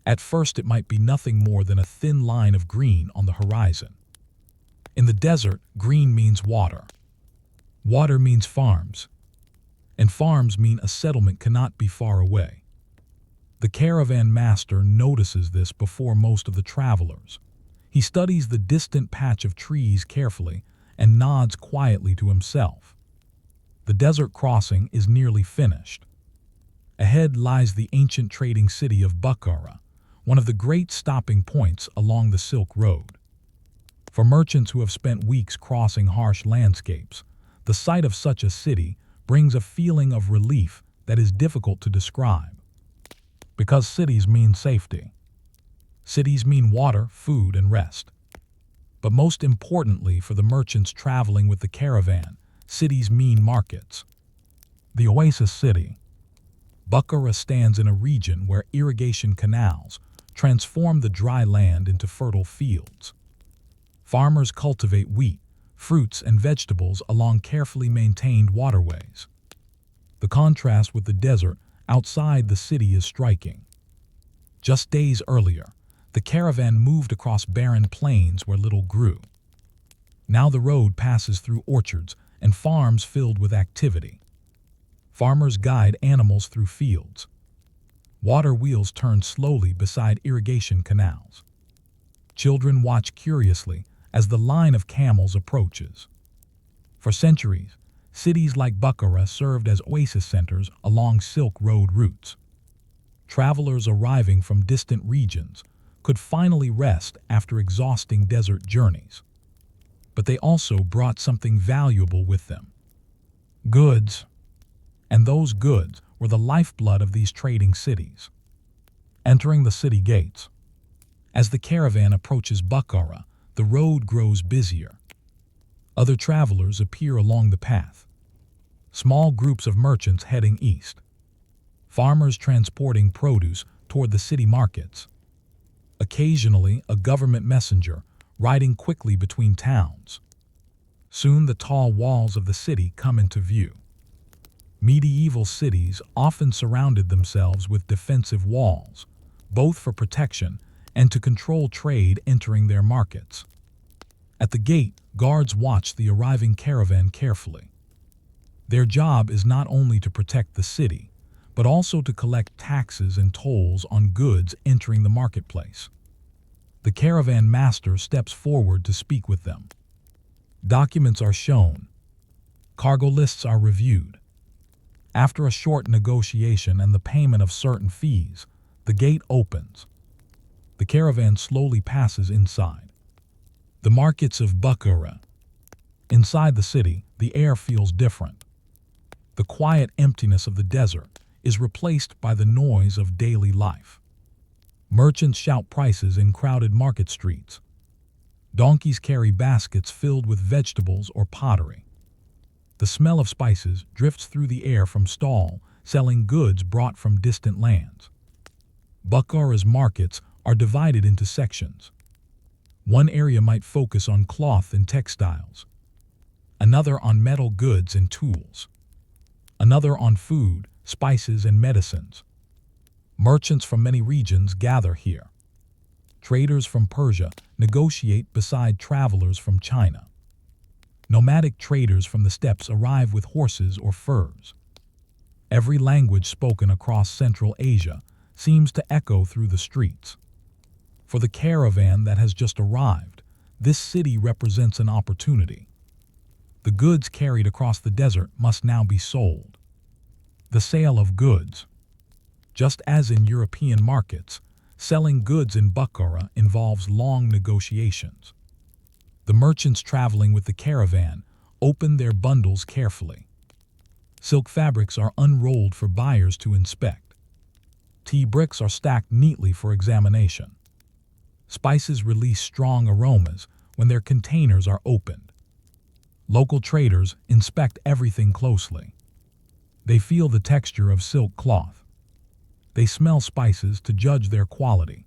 At first, it might be nothing more than a thin line of green on the horizon. In the desert, green means water. Water means farms. And farms mean a settlement cannot be far away. The caravan master notices this before most of the travelers. He studies the distant patch of trees carefully and nods quietly to himself. The desert crossing is nearly finished. Ahead lies the ancient trading city of Bukhara, one of the great stopping points along the Silk Road. For merchants who have spent weeks crossing harsh landscapes, the sight of such a city brings a feeling of relief that is difficult to describe. Because cities mean safety. Cities mean water, food, and rest. But most importantly for the merchants traveling with the caravan, cities mean markets. The Oasis City. Bukhara stands in a region where irrigation canals transform the dry land into fertile fields. Farmers cultivate wheat, fruits, and vegetables along carefully maintained waterways. The contrast with the desert outside the city is striking. Just days earlier, the caravan moved across barren plains where little grew. Now the road passes through orchards and farms filled with activity. Farmers guide animals through fields. Water wheels turn slowly beside irrigation canals. Children watch curiously as the line of camels approaches. For centuries, cities like Bukhara served as oasis centers along Silk Road routes. Travelers arriving from distant regions could finally rest after exhausting desert journeys. But they also brought something valuable with them: goods. And those goods were the lifeblood of these trading cities. Entering the city gates. As the caravan approaches Bukhara, the road grows busier. Other travelers appear along the path. Small groups of merchants heading east. Farmers transporting produce toward the city markets. Occasionally, a government messenger riding quickly between towns. Soon the tall walls of the city come into view. Medieval cities often surrounded themselves with defensive walls, both for protection and to control trade entering their markets. At the gate, guards watch the arriving caravan carefully. Their job is not only to protect the city, but also to collect taxes and tolls on goods entering the marketplace. The caravan master steps forward to speak with them. Documents are shown. Cargo lists are reviewed. After a short negotiation and the payment of certain fees, the gate opens. The caravan slowly passes inside. The markets of Bukhara. Inside the city, the air feels different. The quiet emptiness of the desert is replaced by the noise of daily life. Merchants shout prices in crowded market streets. Donkeys carry baskets filled with vegetables or pottery. The smell of spices drifts through the air from stall selling goods brought from distant lands. Bukhara's markets are divided into sections. One area might focus on cloth and textiles, another on metal goods and tools, another on food, spices, and medicines. Merchants from many regions gather here. Traders from Persia negotiate beside travelers from China. Nomadic traders from the steppes arrive with horses or furs. Every language spoken across Central Asia seems to echo through the streets. For the caravan that has just arrived, this city represents an opportunity. The goods carried across the desert must now be sold. The sale of goods. Just as in European markets, selling goods in Bukhara involves long negotiations. The merchants traveling with the caravan open their bundles carefully. Silk fabrics are unrolled for buyers to inspect. Tea bricks are stacked neatly for examination. Spices release strong aromas when their containers are opened. Local traders inspect everything closely. They feel the texture of silk cloth. They smell spices to judge their quality.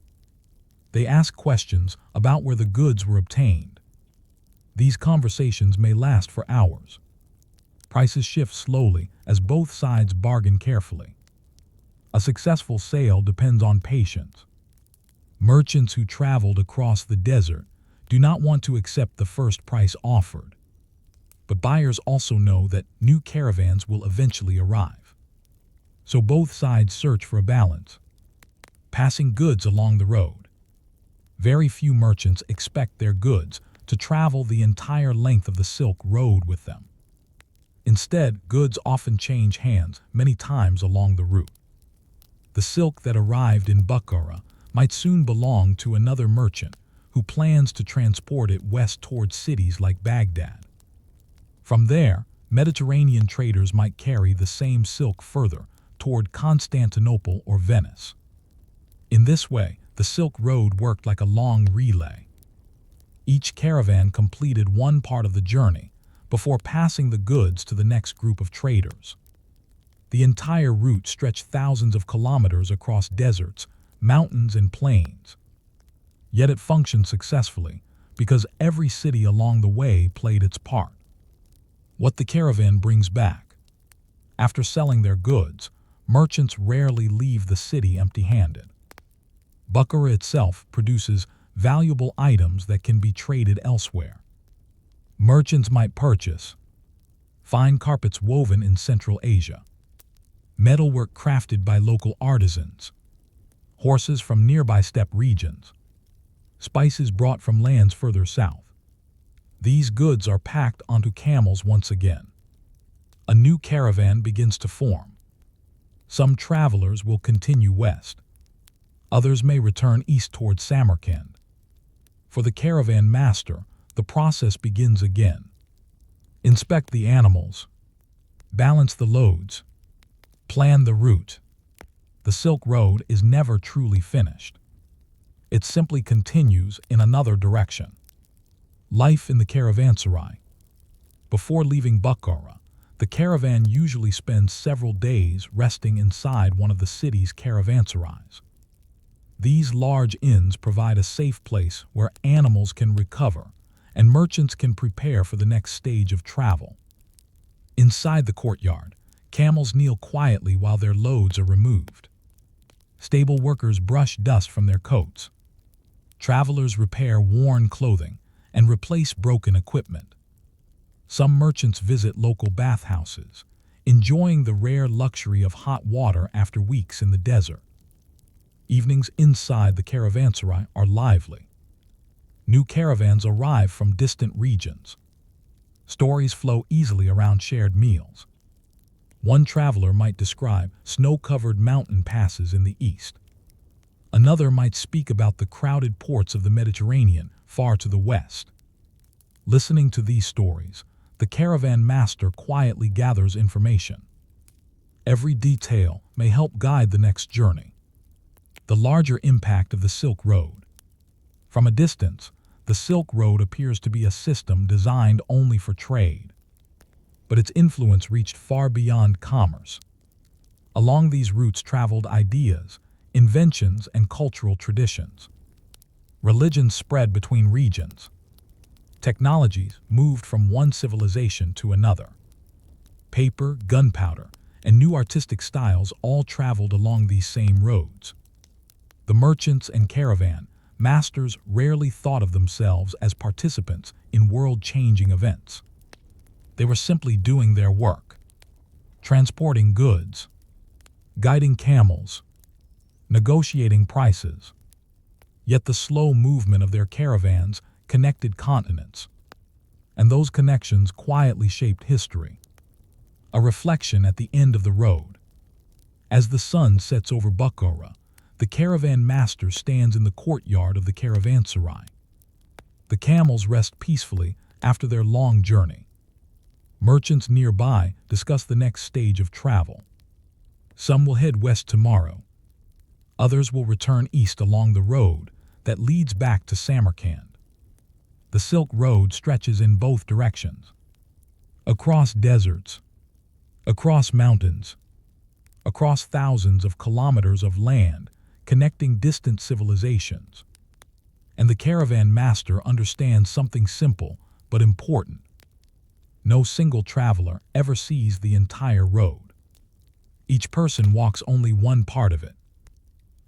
They ask questions about where the goods were obtained. These conversations may last for hours. Prices shift slowly as both sides bargain carefully. A successful sale depends on patience. Merchants who traveled across the desert do not want to accept the first price offered. But buyers also know that new caravans will eventually arrive. So both sides search for a balance. Passing goods along the road. Very few merchants expect their goods to travel the entire length of the Silk Road with them. Instead, goods often change hands many times along the route. The silk that arrived in Bukhara might soon belong to another merchant who plans to transport it west towards cities like Baghdad. From there, Mediterranean traders might carry the same silk further toward Constantinople or Venice. In this way, the Silk Road worked like a long relay. Each caravan completed one part of the journey before passing the goods to the next group of traders. The entire route stretched thousands of kilometers across deserts, mountains, and plains. Yet it functioned successfully because every city along the way played its part. What the caravan brings back. After selling their goods, merchants rarely leave the city empty-handed. Bukhara itself produces valuable items that can be traded elsewhere. Merchants might purchase fine carpets woven in Central Asia, metalwork crafted by local artisans, horses from nearby steppe regions, spices brought from lands further south. These goods are packed onto camels once again. A new caravan begins to form. Some travelers will continue west. Others may return east toward Samarkand. For the caravan master, the process begins again. Inspect the animals. Balance the loads. Plan the route. The Silk Road is never truly finished. It simply continues in another direction. Life in the caravanserai. Before leaving Bukhara, the caravan usually spends several days resting inside one of the city's caravanserais. These large inns provide a safe place where animals can recover and merchants can prepare for the next stage of travel. Inside the courtyard, camels kneel quietly while their loads are removed. Stable workers brush dust from their coats. Travelers repair worn clothing and replace broken equipment. Some merchants visit local bathhouses, enjoying the rare luxury of hot water after weeks in the desert. Evenings inside the caravanserai are lively. New caravans arrive from distant regions. Stories flow easily around shared meals. One traveler might describe snow-covered mountain passes in the east. Another might speak about the crowded ports of the Mediterranean far to the west. Listening to these stories, the caravan master quietly gathers information. Every detail may help guide the next journey. The larger impact of the Silk Road. From a distance, the Silk Road appears to be a system designed only for trade. But its influence reached far beyond commerce. Along these routes traveled ideas, inventions, and cultural traditions. Religions spread between regions. Technologies moved from one civilization to another. Paper, gunpowder, and new artistic styles all traveled along these same roads. The merchants and caravan masters rarely thought of themselves as participants in world-changing events. They were simply doing their work, transporting goods, guiding camels, negotiating prices. Yet the slow movement of their caravans connected continents, and those connections quietly shaped history. A reflection at the end of the road. As the sun sets over Bukhara, the caravan master stands in the courtyard of the caravanserai. The camels rest peacefully after their long journey. Merchants nearby discuss the next stage of travel. Some will head west tomorrow. Others will return east along the road that leads back to Samarkand. The Silk Road stretches in both directions. Across deserts, across mountains, across thousands of kilometers of land connecting distant civilizations. And the caravan master understands something simple but important. No single traveler ever sees the entire road. Each person walks only one part of it.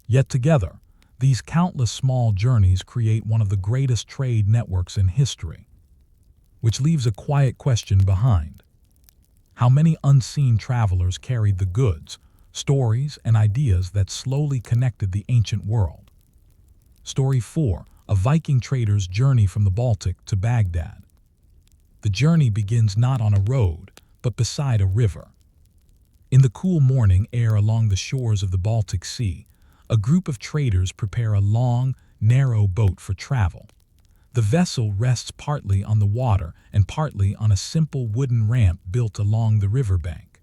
Yet together, these countless small journeys create one of the greatest trade networks in history. Which leaves a quiet question behind. How many unseen travelers carried the goods, stories, and ideas that slowly connected the ancient world? Story 4. A Viking trader's journey from the Baltic to Baghdad. The journey begins not on a road, but beside a river. In the cool morning air along the shores of the Baltic Sea, a group of traders prepare a long, narrow boat for travel. The vessel rests partly on the water and partly on a simple wooden ramp built along the riverbank.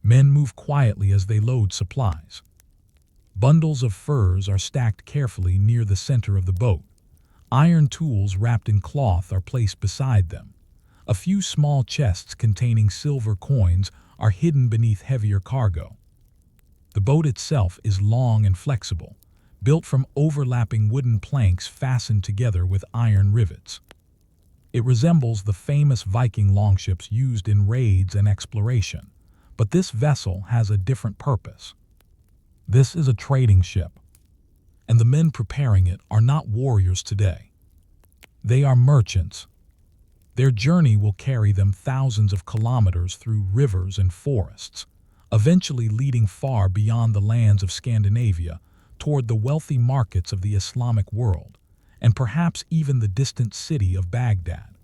Men move quietly as they load supplies. Bundles of furs are stacked carefully near the center of the boat. Iron tools wrapped in cloth are placed beside them. A few small chests containing silver coins are hidden beneath heavier cargo. The boat itself is long and flexible, built from overlapping wooden planks fastened together with iron rivets. It resembles the famous Viking longships used in raids and exploration, but this vessel has a different purpose. This is a trading ship, and the men preparing it are not warriors today. They are merchants. Their journey will carry them thousands of kilometers through rivers and forests, eventually leading far beyond the lands of Scandinavia toward the wealthy markets of the Islamic world, and perhaps even the distant city of Baghdad.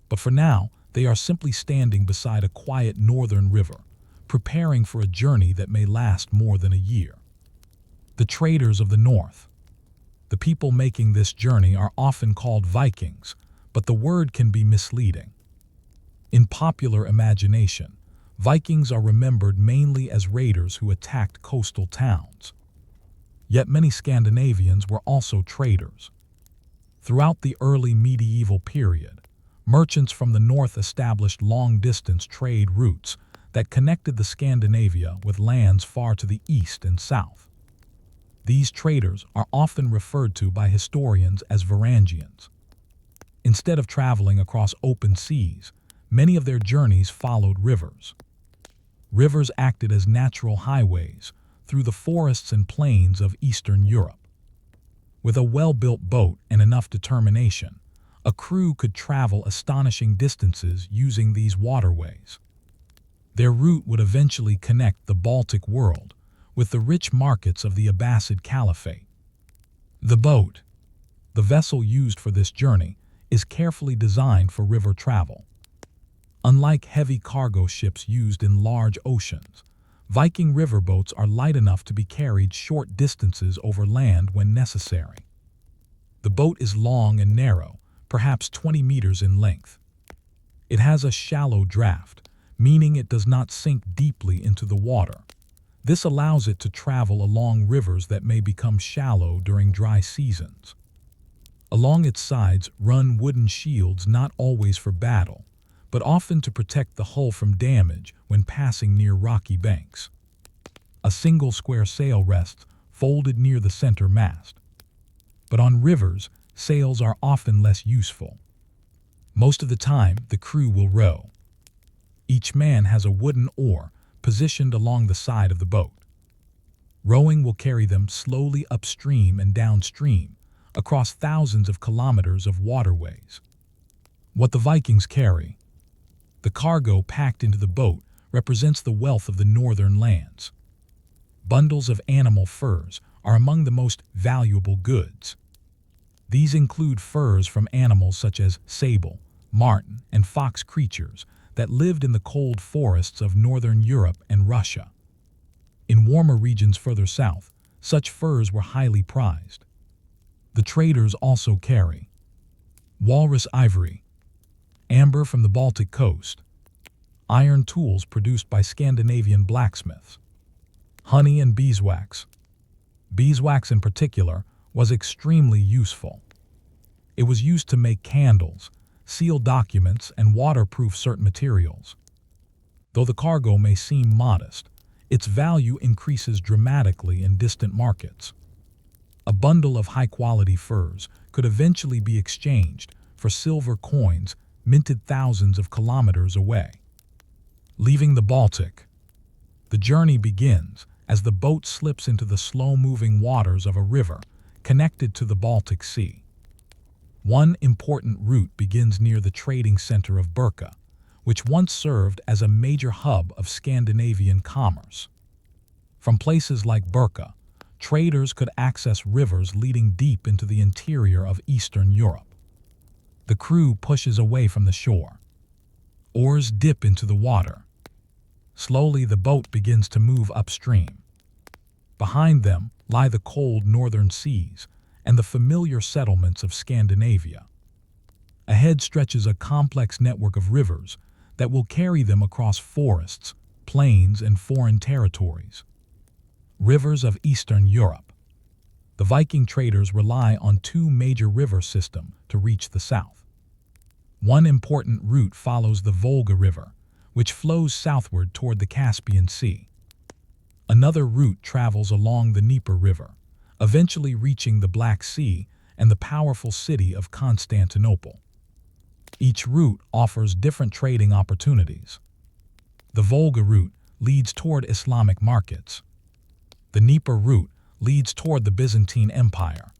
But for now, they are simply standing beside a quiet northern river, preparing for a journey that may last more than a year. The traders of the north. The people making this journey are often called Vikings, but the word can be misleading. In popular imagination, Vikings are remembered mainly as raiders who attacked coastal towns. Yet many Scandinavians were also traders. Throughout the early medieval period, merchants from the north established long-distance trade routes that connected the Scandinavia with lands far to the east and south. These traders are often referred to by historians as Varangians. Instead of traveling across open seas, many of their journeys followed rivers. Rivers acted as natural highways through the forests and plains of Eastern Europe. With a well-built boat and enough determination, a crew could travel astonishing distances using these waterways. Their route would eventually connect the Baltic world with the rich markets of the Abbasid Caliphate. The boat, the vessel used for this journey, is carefully designed for river travel. Unlike heavy cargo ships used in large oceans, Viking riverboats are light enough to be carried short distances over land when necessary. The boat is long and narrow, perhaps 20 meters in length. It has a shallow draft, meaning it does not sink deeply into the water. This allows it to travel along rivers that may become shallow during dry seasons. Along its sides run wooden shields, not always for battle, but often to protect the hull from damage when passing near rocky banks. A single square sail rests folded near the center mast. But on rivers, sails are often less useful. Most of the time, the crew will row. Each man has a wooden oar positioned along the side of the boat. Rowing will carry them slowly upstream and downstream across thousands of kilometers of waterways. What the Vikings carry. The cargo packed into the boat represents the wealth of the northern lands. Bundles of animal furs are among the most valuable goods. These include furs from animals such as sable, marten, and fox creatures that lived in the cold forests of northern Europe and Russia. In warmer regions further south, such furs were highly prized. The traders also carry walrus ivory, amber from the Baltic coast, iron tools produced by Scandinavian blacksmiths, honey and beeswax. Beeswax in particular was extremely useful. It was used to make candles, seal documents, and waterproof certain materials. Though the cargo may seem modest, its value increases dramatically in distant markets. A bundle of high-quality furs could eventually be exchanged for silver coins minted thousands of kilometers away. Leaving the Baltic, the journey begins as the boat slips into the slow-moving waters of a river connected to the Baltic Sea. One important route begins near the trading center of Birka, which once served as a major hub of Scandinavian commerce. From places like Birka, traders could access rivers leading deep into the interior of Eastern Europe. The crew pushes away from the shore. Oars dip into the water. Slowly, the boat begins to move upstream. Behind them lie the cold northern seas and the familiar settlements of Scandinavia. Ahead stretches a complex network of rivers that will carry them across forests, plains, and foreign territories. Rivers of Eastern Europe. The Viking traders rely on two major river systems to reach the south. One important route follows the Volga River, which flows southward toward the Caspian Sea. Another route travels along the Dnieper River, eventually reaching the Black Sea and the powerful city of Constantinople. Each route offers different trading opportunities. The Volga route leads toward Islamic markets. The Dnieper route leads toward the Byzantine Empire.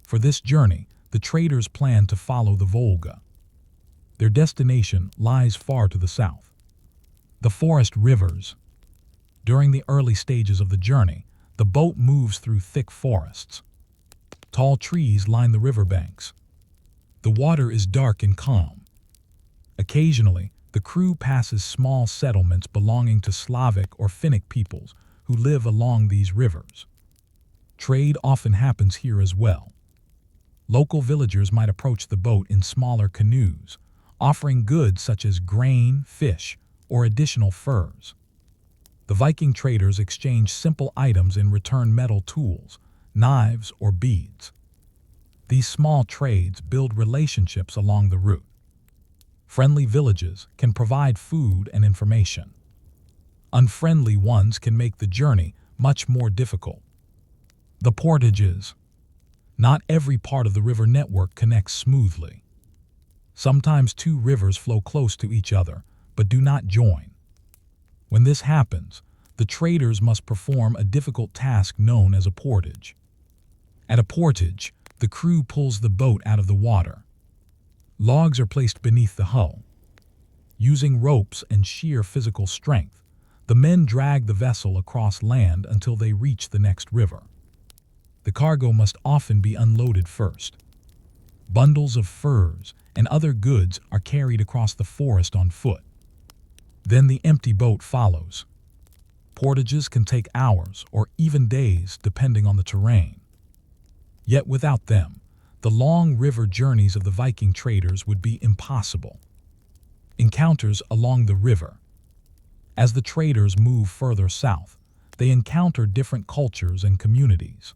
For this journey, the traders plan to follow the Volga. Their destination lies far to the south. The forest rivers. During the early stages of the journey, the boat moves through thick forests. Tall trees line the riverbanks. The water is dark and calm. Occasionally, the crew passes small settlements belonging to Slavic or Finnic peoples who live along these rivers. Trade often happens here as well. Local villagers might approach the boat in smaller canoes, offering goods such as grain, fish, or additional furs. The Viking traders exchange simple items in return: metal tools, knives, or beads. These small trades build relationships along the route. Friendly villages can provide food and information. Unfriendly ones can make the journey much more difficult. The portages. Not every part of the river network connects smoothly. Sometimes two rivers flow close to each other, but do not join. When this happens, the traders must perform a difficult task known as a portage. At a portage, the crew pulls the boat out of the water. Logs are placed beneath the hull. Using ropes and sheer physical strength, the men drag the vessel across land until they reach the next river. The cargo must often be unloaded first. Bundles of furs and other goods are carried across the forest on foot. Then the empty boat follows. Portages can take hours or even days depending on the terrain. Yet without them, the long river journeys of the Viking traders would be impossible. Encounters along the river. As the traders move further south, they encounter different cultures and communities.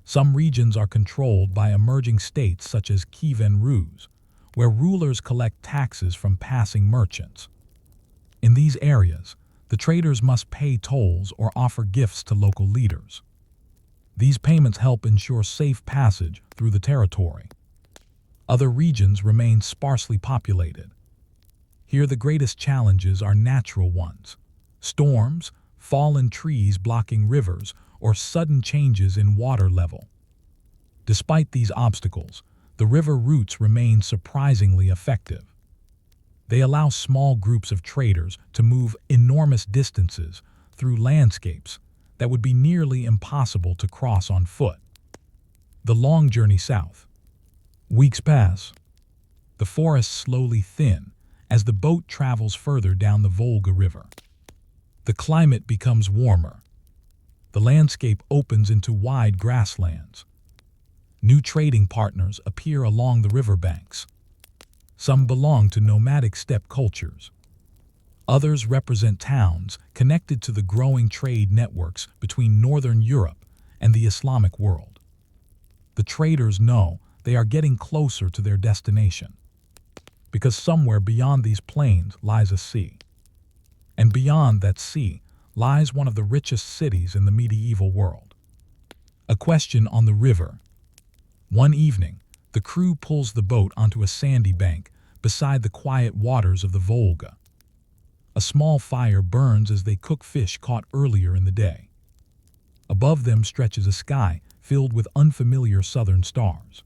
Some regions are controlled by emerging states such as Kievan Rus, where rulers collect taxes from passing merchants. In these areas, the traders must pay tolls or offer gifts to local leaders. These payments help ensure safe passage through the territory. Other regions remain sparsely populated. Here the greatest challenges are natural ones: storms, fallen trees blocking rivers, or sudden changes in water level. Despite these obstacles, the river routes remain surprisingly effective. They allow small groups of traders to move enormous distances through landscapes that would be nearly impossible to cross on foot. The long journey south. Weeks pass. The forests slowly thin as the boat travels further down the Volga River. The climate becomes warmer. The landscape opens into wide grasslands. New trading partners appear along the riverbanks. Some belong to nomadic steppe cultures. Others represent towns connected to the growing trade networks between Northern Europe and the Islamic world. The traders know they are getting closer to their destination, because somewhere beyond these plains lies a sea. And beyond that sea lies one of the richest cities in the medieval world. A question on the river. One evening, the crew pulls the boat onto a sandy bank beside the quiet waters of the Volga. A small fire burns as they cook fish caught earlier in the day. Above them stretches a sky filled with unfamiliar southern stars.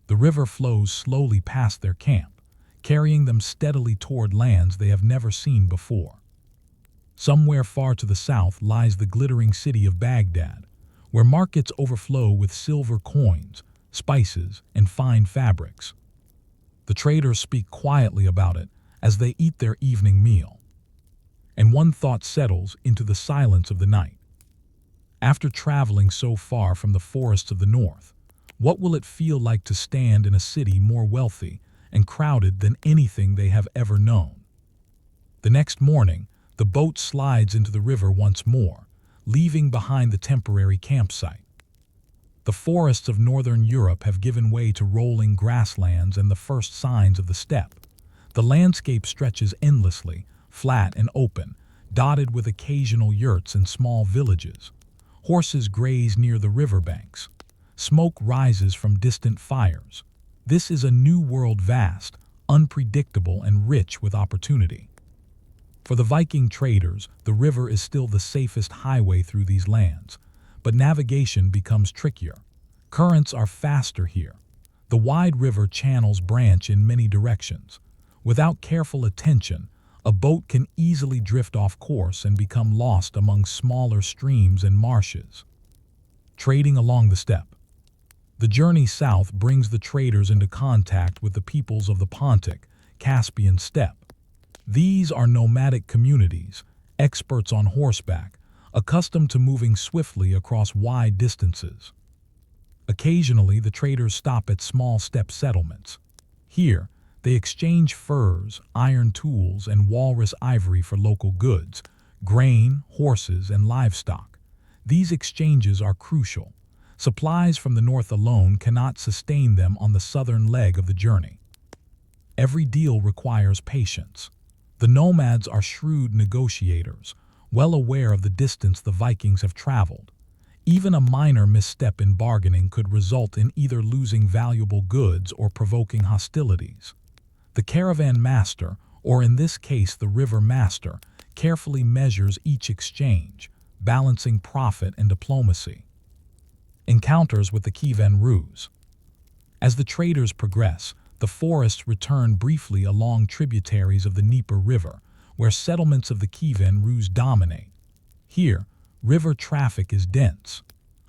The river flows slowly past their camp, carrying them steadily toward lands they have never seen before. Somewhere far to the south lies the glittering city of Baghdad, where markets overflow with silver coins, spices, and fine fabrics. The traders speak quietly about it as they eat their evening meal. And one thought settles into the silence of the night. After traveling so far from the forests of the north, what will it feel like to stand in a city more wealthy and crowded than anything they have ever known? The next morning, the boat slides into the river once more, leaving behind the temporary campsite. The forests of northern Europe have given way to rolling grasslands and the first signs of the steppe. The landscape stretches endlessly, flat and open, dotted with occasional yurts and small villages. Horses graze near the riverbanks. Smoke rises from distant fires. This is a new world, vast, unpredictable, and rich with opportunity. For the Viking traders, the river is still the safest highway through these lands, but navigation becomes trickier. Currents are faster here. The wide river channels branch in many directions. Without careful attention, a boat can easily drift off course and become lost among smaller streams and marshes. Trading along the steppe. The journey south brings the traders into contact with the peoples of the Pontic, Caspian steppe. These are nomadic communities, experts on horseback, accustomed to moving swiftly across wide distances. Occasionally, the traders stop at small step settlements. Here, they exchange furs, iron tools, and walrus ivory for local goods, grain, horses, and livestock. These exchanges are crucial. Supplies from the north alone cannot sustain them on the southern leg of the journey. Every deal requires patience. The nomads are shrewd negotiators, well aware of the distance the Vikings have traveled. Even a minor misstep in bargaining could result in either losing valuable goods or provoking hostilities. The caravan master, or in this case the river master, carefully measures each exchange, balancing profit and diplomacy. Encounters with the Kievan Rus. As the traders progress, the forests return briefly along tributaries of the Dnieper River, where settlements of the Kievan Rus dominate. Here, river traffic is dense.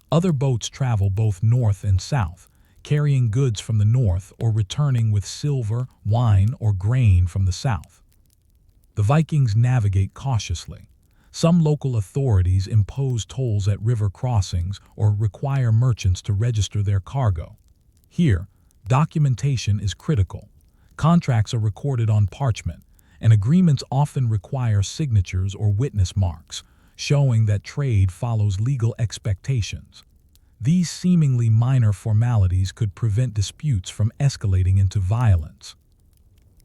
Other boats travel both north and south, carrying goods from the north or returning with silver, wine, or grain from the south. The Vikings navigate cautiously. Some local authorities impose tolls at river crossings or require merchants to register their cargo. Here, documentation is critical. Contracts are recorded on parchment, and agreements often require signatures or witness marks, showing that trade follows legal expectations. These seemingly minor formalities could prevent disputes from escalating into violence.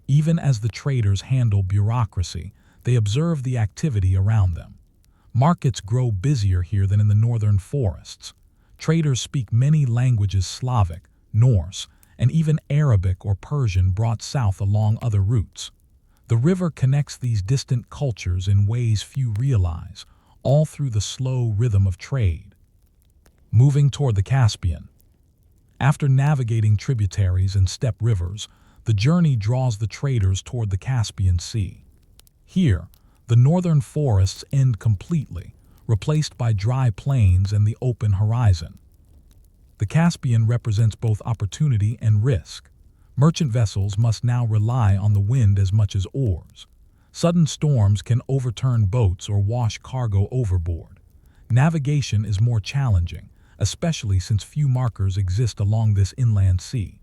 Even as the traders handle bureaucracy, they observe the activity around them. Markets grow busier here than in the northern forests. Traders speak many languages: Slavic, Norse, and even Arabic or Persian brought south along other routes. The river connects these distant cultures in ways few realize, all through the slow rhythm of trade. Moving toward the Caspian. After navigating tributaries and steppe rivers, the journey draws the traders toward the Caspian Sea. Here, the northern forests end completely, replaced by dry plains and the open horizon. The Caspian represents both opportunity and risk. Merchant vessels must now rely on the wind as much as oars. Sudden storms can overturn boats or wash cargo overboard. Navigation is more challenging, especially since few markers exist along this inland sea.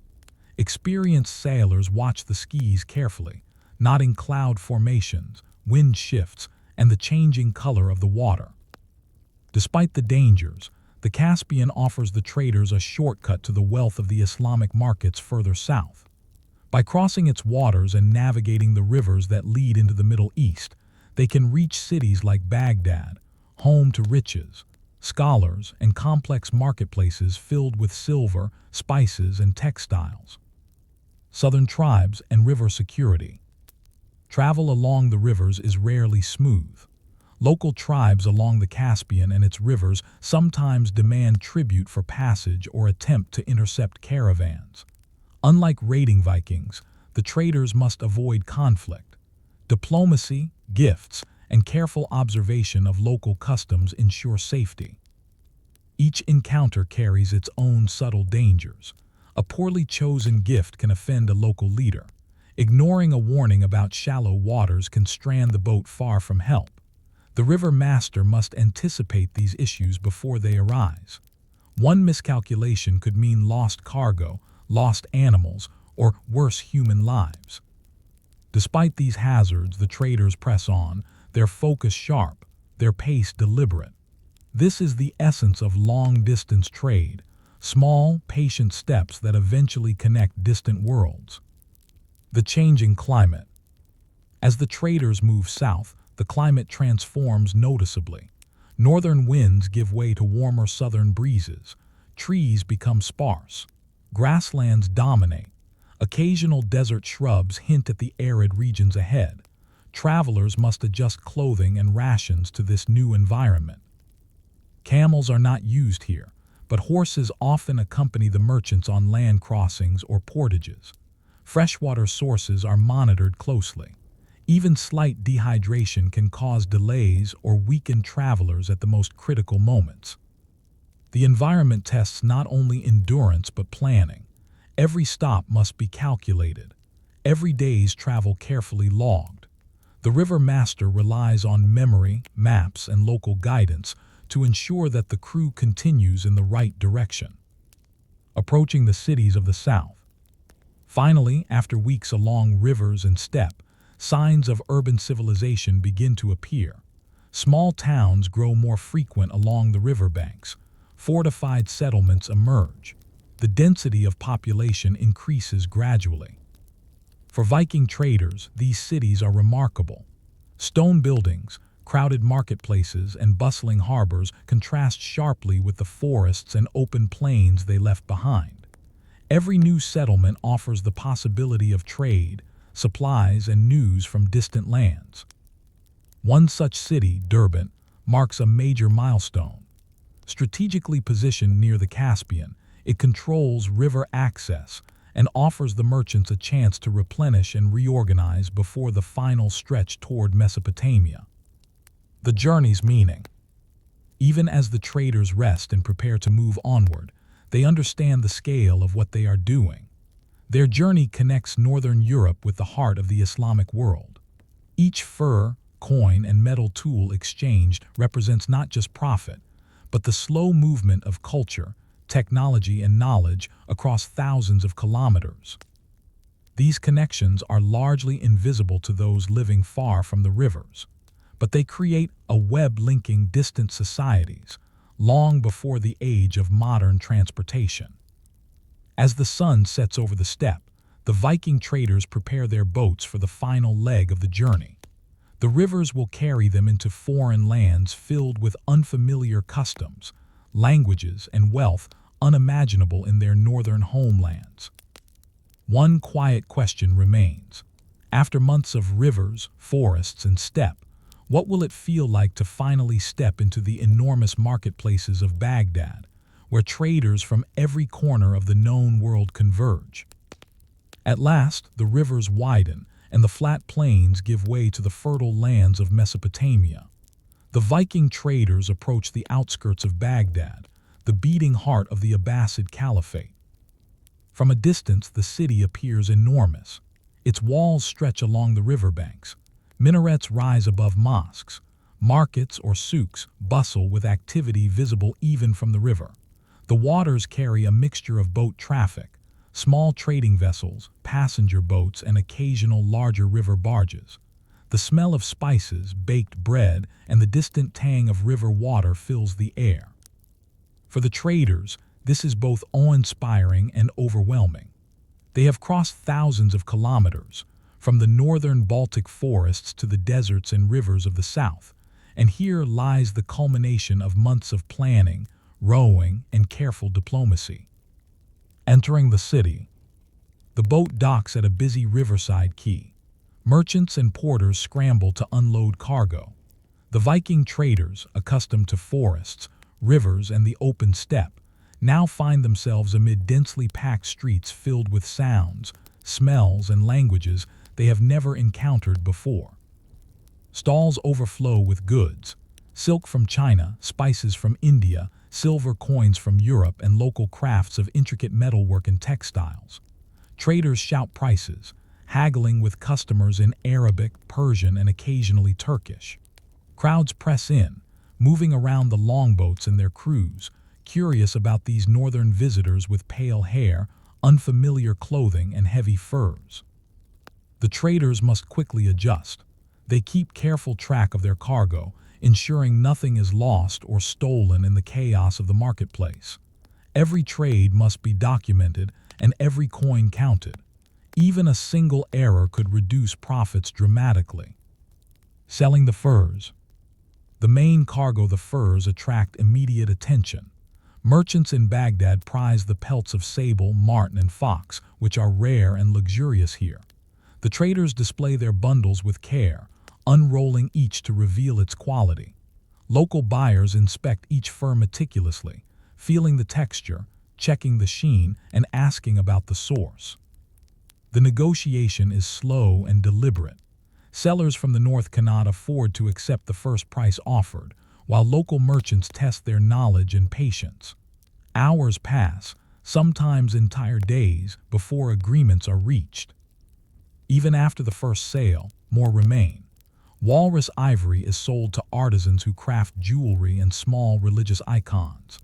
Experienced sailors watch the seas carefully, noting cloud formations, wind shifts, and the changing color of the water. Despite the dangers, the Caspian offers the traders a shortcut to the wealth of the Islamic markets further south. By crossing its waters and navigating the rivers that lead into the Middle East, they can reach cities like Baghdad, home to riches, scholars, and complex marketplaces filled with silver, spices, and textiles. Southern tribes and river security. Travel along the rivers is rarely smooth. Local tribes along the Caspian and its rivers sometimes demand tribute for passage or attempt to intercept caravans. Unlike raiding Vikings, the traders must avoid conflict. Diplomacy, gifts, and careful observation of local customs ensure safety. Each encounter carries its own subtle dangers. A poorly chosen gift can offend a local leader. Ignoring a warning about shallow waters can strand the boat far from help. The river master must anticipate these issues before they arise. One miscalculation could mean lost cargo, lost animals, or worse, human lives. Despite these hazards, the traders press on, their focus sharp, their pace deliberate. This is the essence of long-distance trade, small, patient steps that eventually connect distant worlds. The changing climate. As the traders move south, the climate transforms noticeably. Northern winds give way to warmer southern breezes. Trees become sparse. Grasslands dominate. Occasional desert shrubs hint at the arid regions ahead. Travelers must adjust clothing and rations to this new environment. Camels are not used here, but horses often accompany the merchants on land crossings or portages. Freshwater sources are monitored closely. Even slight dehydration can cause delays or weaken travelers at the most critical moments. The environment tests not only endurance but planning. Every stop must be calculated. Every day's travel carefully logged. The river master relies on memory, maps, and local guidance to ensure that the crew continues in the right direction. Approaching the cities of the south. Finally, after weeks along rivers and steppe, signs of urban civilization begin to appear. Small towns grow more frequent along the riverbanks. Fortified settlements emerge. The density of population increases gradually. For Viking traders, these cities are remarkable. Stone buildings, crowded marketplaces, and bustling harbors contrast sharply with the forests and open plains they left behind. Every new settlement offers the possibility of trade, supplies, and news from distant lands. One such city, Durban, marks a major milestone. Strategically positioned near the Caspian, it controls river access and offers the merchants a chance to replenish and reorganize before the final stretch toward Mesopotamia. The journey's meaning. Even as the traders rest and prepare to move onward, they understand the scale of what they are doing. Their journey connects northern Europe with the heart of the Islamic world. Each fur, coin, and metal tool exchanged represents not just profit, but the slow movement of culture, technology, and knowledge across thousands of kilometers. These connections are largely invisible to those living far from the rivers, but they create a web linking distant societies long before the age of modern transportation. As the sun sets over the steppe, the Viking traders prepare their boats for the final leg of the journey. The rivers will carry them into foreign lands filled with unfamiliar customs, languages, and wealth unimaginable in their northern homelands. One quiet question remains. After months of rivers, forests, and steppe, what will it feel like to finally step into the enormous marketplaces of Baghdad, where traders from every corner of the known world converge? At last, the rivers widen, and the flat plains give way to the fertile lands of Mesopotamia. The Viking traders approach the outskirts of Baghdad, the beating heart of the Abbasid Caliphate. From a distance, the city appears enormous. Its walls stretch along the riverbanks. Minarets rise above mosques. Markets or souks bustle with activity visible even from the river. The waters carry a mixture of boat traffic, small trading vessels, passenger boats, and occasional larger river barges. The smell of spices, baked bread, and the distant tang of river water fills the air. For the traders, this is both awe-inspiring and overwhelming. They have crossed thousands of kilometers, from the northern Baltic forests to the deserts and rivers of the south, and here lies the culmination of months of planning, rowing, and careful diplomacy. Entering the city, the boat docks at a busy riverside quay. Merchants and porters scramble to unload cargo. The Viking traders, accustomed to forests, rivers, and the open steppe, now find themselves amid densely packed streets filled with sounds, smells, and languages they have never encountered before. Stalls overflow with goods: silk from China, spices from India, silver coins from Europe, and local crafts of intricate metalwork and textiles. Traders shout prices, haggling with customers in Arabic, Persian, and occasionally Turkish. Crowds press in, moving around the longboats and their crews, curious about these northern visitors with pale hair, unfamiliar clothing, and heavy furs. The traders must quickly adjust. They keep careful track of their cargo, ensuring nothing is lost or stolen in the chaos of the marketplace. Every trade must be documented and every coin counted. Even a single error could reduce profits dramatically. Selling the furs. The main cargo, the furs, attract immediate attention. Merchants in Baghdad prize the pelts of sable, marten, and fox, which are rare and luxurious here. The traders display their bundles with care, unrolling each to reveal its quality. Local buyers inspect each fur meticulously, feeling the texture, checking the sheen, and asking about the source. The negotiation is slow and deliberate. Sellers from the north cannot afford to accept the first price offered, while local merchants test their knowledge and patience. Hours pass, sometimes entire days, before agreements are reached. Even after the first sale, more remain. Walrus ivory is sold to artisans who craft jewelry and small religious icons.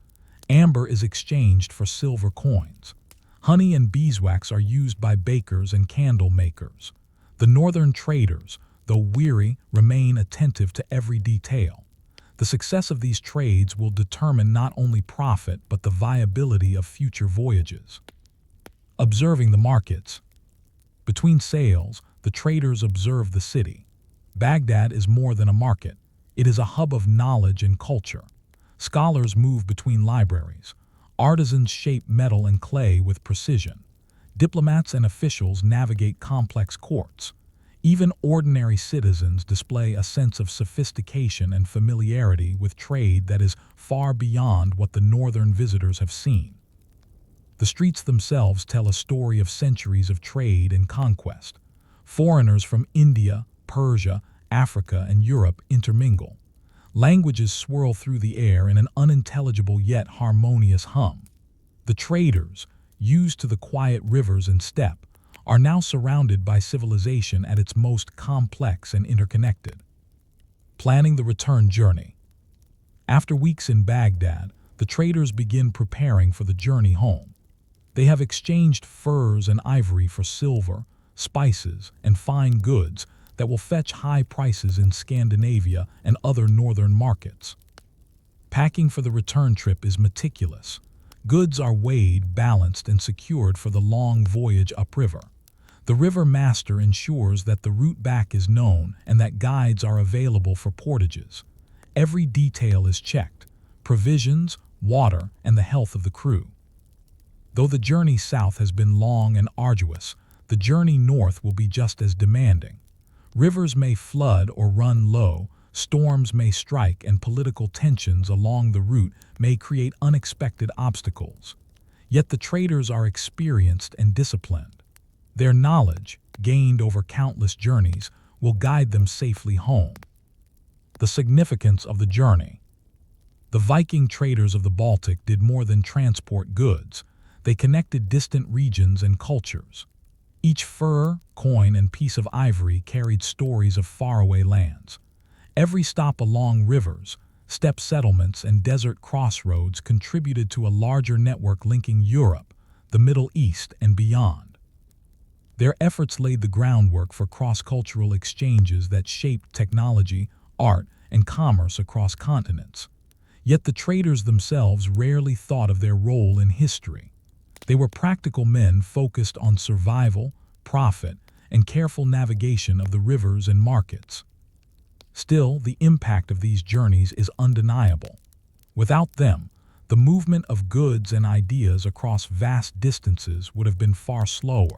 Amber is exchanged for silver coins. Honey and beeswax are used by bakers and candle makers. The northern traders, though weary, remain attentive to every detail. The success of these trades will determine not only profit but the viability of future voyages. Observing the markets. Between sales, the traders observe the city. Baghdad is more than a market. It is a hub of knowledge and culture. Scholars move between libraries. Artisans shape metal and clay with precision. Diplomats and officials navigate complex courts. Even ordinary citizens display a sense of sophistication and familiarity with trade that is far beyond what the northern visitors have seen. The streets themselves tell a story of centuries of trade and conquest. Foreigners from India, Persia, Africa, and Europe intermingle. Languages swirl through the air in an unintelligible yet harmonious hum. The traders, used to the quiet rivers and steppe, are now surrounded by civilization at its most complex and interconnected. Planning the return journey. After weeks in Baghdad, the traders begin preparing for the journey home. They have exchanged furs and ivory for silver, spices, and fine goods that will fetch high prices in Scandinavia and other northern markets. Packing for the return trip is meticulous. Goods are weighed, balanced, and secured for the long voyage upriver. The river master ensures that the route back is known and that guides are available for portages. Every detail is checked: provisions, water, and the health of the crew. Though the journey south has been long and arduous, the journey north will be just as demanding. Rivers may flood or run low, storms may strike, and political tensions along the route may create unexpected obstacles. Yet the traders are experienced and disciplined. Their knowledge, gained over countless journeys, will guide them safely home. The significance of the journey. The Viking traders of the Baltic did more than transport goods. They connected distant regions and cultures. Each fur, coin, and piece of ivory carried stories of faraway lands. Every stop along rivers, steppe settlements, and desert crossroads contributed to a larger network linking Europe, the Middle East, and beyond. Their efforts laid the groundwork for cross-cultural exchanges that shaped technology, art, and commerce across continents. Yet the traders themselves rarely thought of their role in history. They were practical men focused on survival, profit, and careful navigation of the rivers and markets. Still, the impact of these journeys is undeniable. Without them, the movement of goods and ideas across vast distances would have been far slower,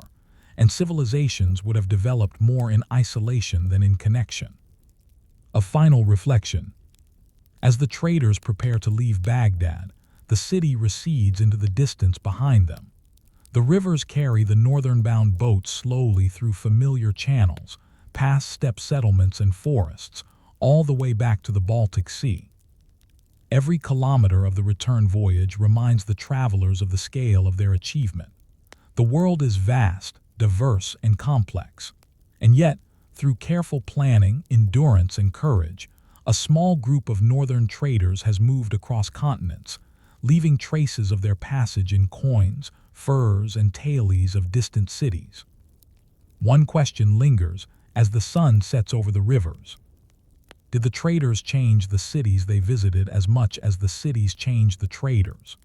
and civilizations would have developed more in isolation than in connection. A final reflection. As the traders prepare to leave Baghdad, the city recedes into the distance behind them. The rivers carry the northern-bound boats slowly through familiar channels, past steppe settlements and forests, all the way back to the Baltic Sea. Every kilometer of the return voyage reminds the travelers of the scale of their achievement. The world is vast, diverse, and complex. And yet, through careful planning, endurance, and courage, a small group of northern traders has moved across continents, leaving traces of their passage in coins, furs, and tailies of distant cities. One question lingers as the sun sets over the rivers. Did the traders change the cities they visited as much as the cities changed the traders?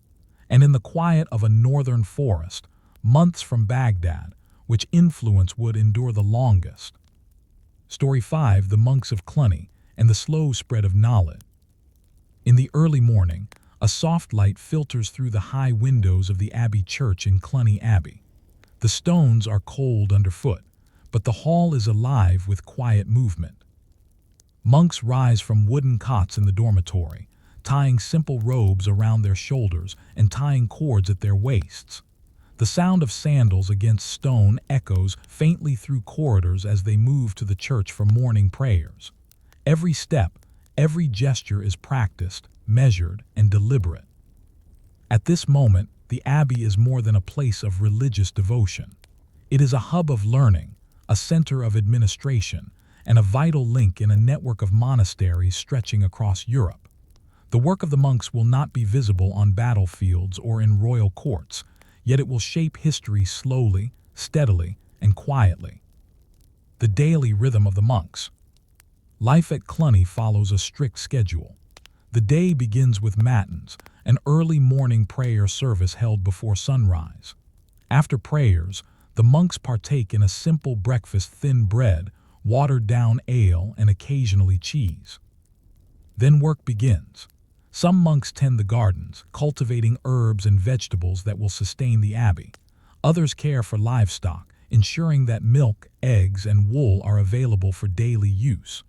And in the quiet of a northern forest, months from Baghdad, which influence would endure the longest? Story 5: The Monks of Cluny and the Slow Spread of Knowledge. In the early morning, a soft light filters through the high windows of the Abbey Church in Cluny Abbey. The stones are cold underfoot, but the hall is alive with quiet movement. Monks rise from wooden cots in the dormitory, tying simple robes around their shoulders and tying cords at their waists. The sound of sandals against stone echoes faintly through corridors as they move to the church for morning prayers. Every step, every gesture is practiced, measured, and deliberate. At this moment, the Abbey is more than a place of religious devotion. It is a hub of learning, a center of administration, and a vital link in a network of monasteries stretching across Europe. The work of the monks will not be visible on battlefields or in royal courts, yet it will shape history slowly, steadily, and quietly. The daily rhythm of the monks. Life at Cluny follows a strict schedule. The day begins with matins, an early morning prayer service held before sunrise. After prayers, the monks partake in a simple breakfast: thin bread, watered-down ale, and occasionally cheese. Then work begins. Some monks tend the gardens, cultivating herbs and vegetables that will sustain the abbey. Others care for livestock, ensuring that milk, eggs, and wool are available for daily use.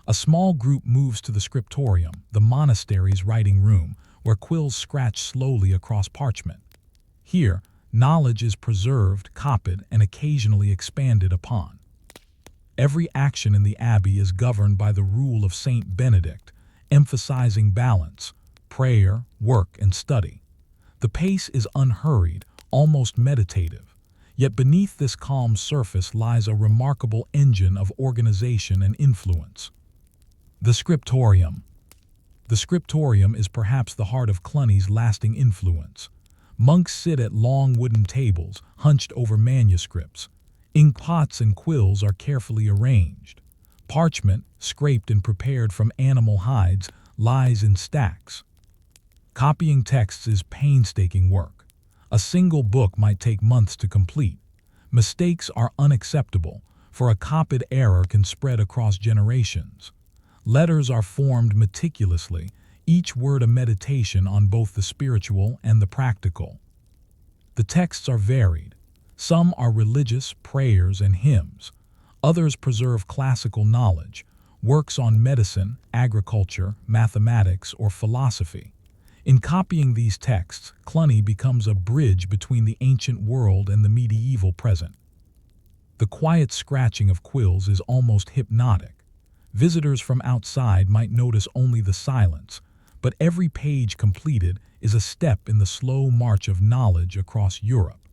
A small group moves to the scriptorium, the monastery's writing room, where quills scratch slowly across parchment. Here, knowledge is preserved, copied, and occasionally expanded upon. Every action in the abbey is governed by the rule of Saint Benedict, emphasizing balance, prayer, work, and study. The pace is unhurried, almost meditative, yet beneath this calm surface lies a remarkable engine of organization and influence. The scriptorium. The scriptorium is perhaps the heart of Cluny's lasting influence. Monks sit at long wooden tables, hunched over manuscripts. Ink pots and quills are carefully arranged. Parchment, scraped and prepared from animal hides, lies in stacks. Copying texts is painstaking work. A single book might take months to complete. Mistakes are unacceptable, for a copied error can spread across generations. Letters are formed meticulously, each word a meditation on both the spiritual and the practical. The texts are varied. Some are religious, prayers, and hymns. Others preserve classical knowledge, works on medicine, agriculture, mathematics, or philosophy. In copying these texts, Cluny becomes a bridge between the ancient world and the medieval present. The quiet scratching of quills is almost hypnotic. Visitors from outside might notice only the silence, but every page completed is a step in the slow march of knowledge across Europe.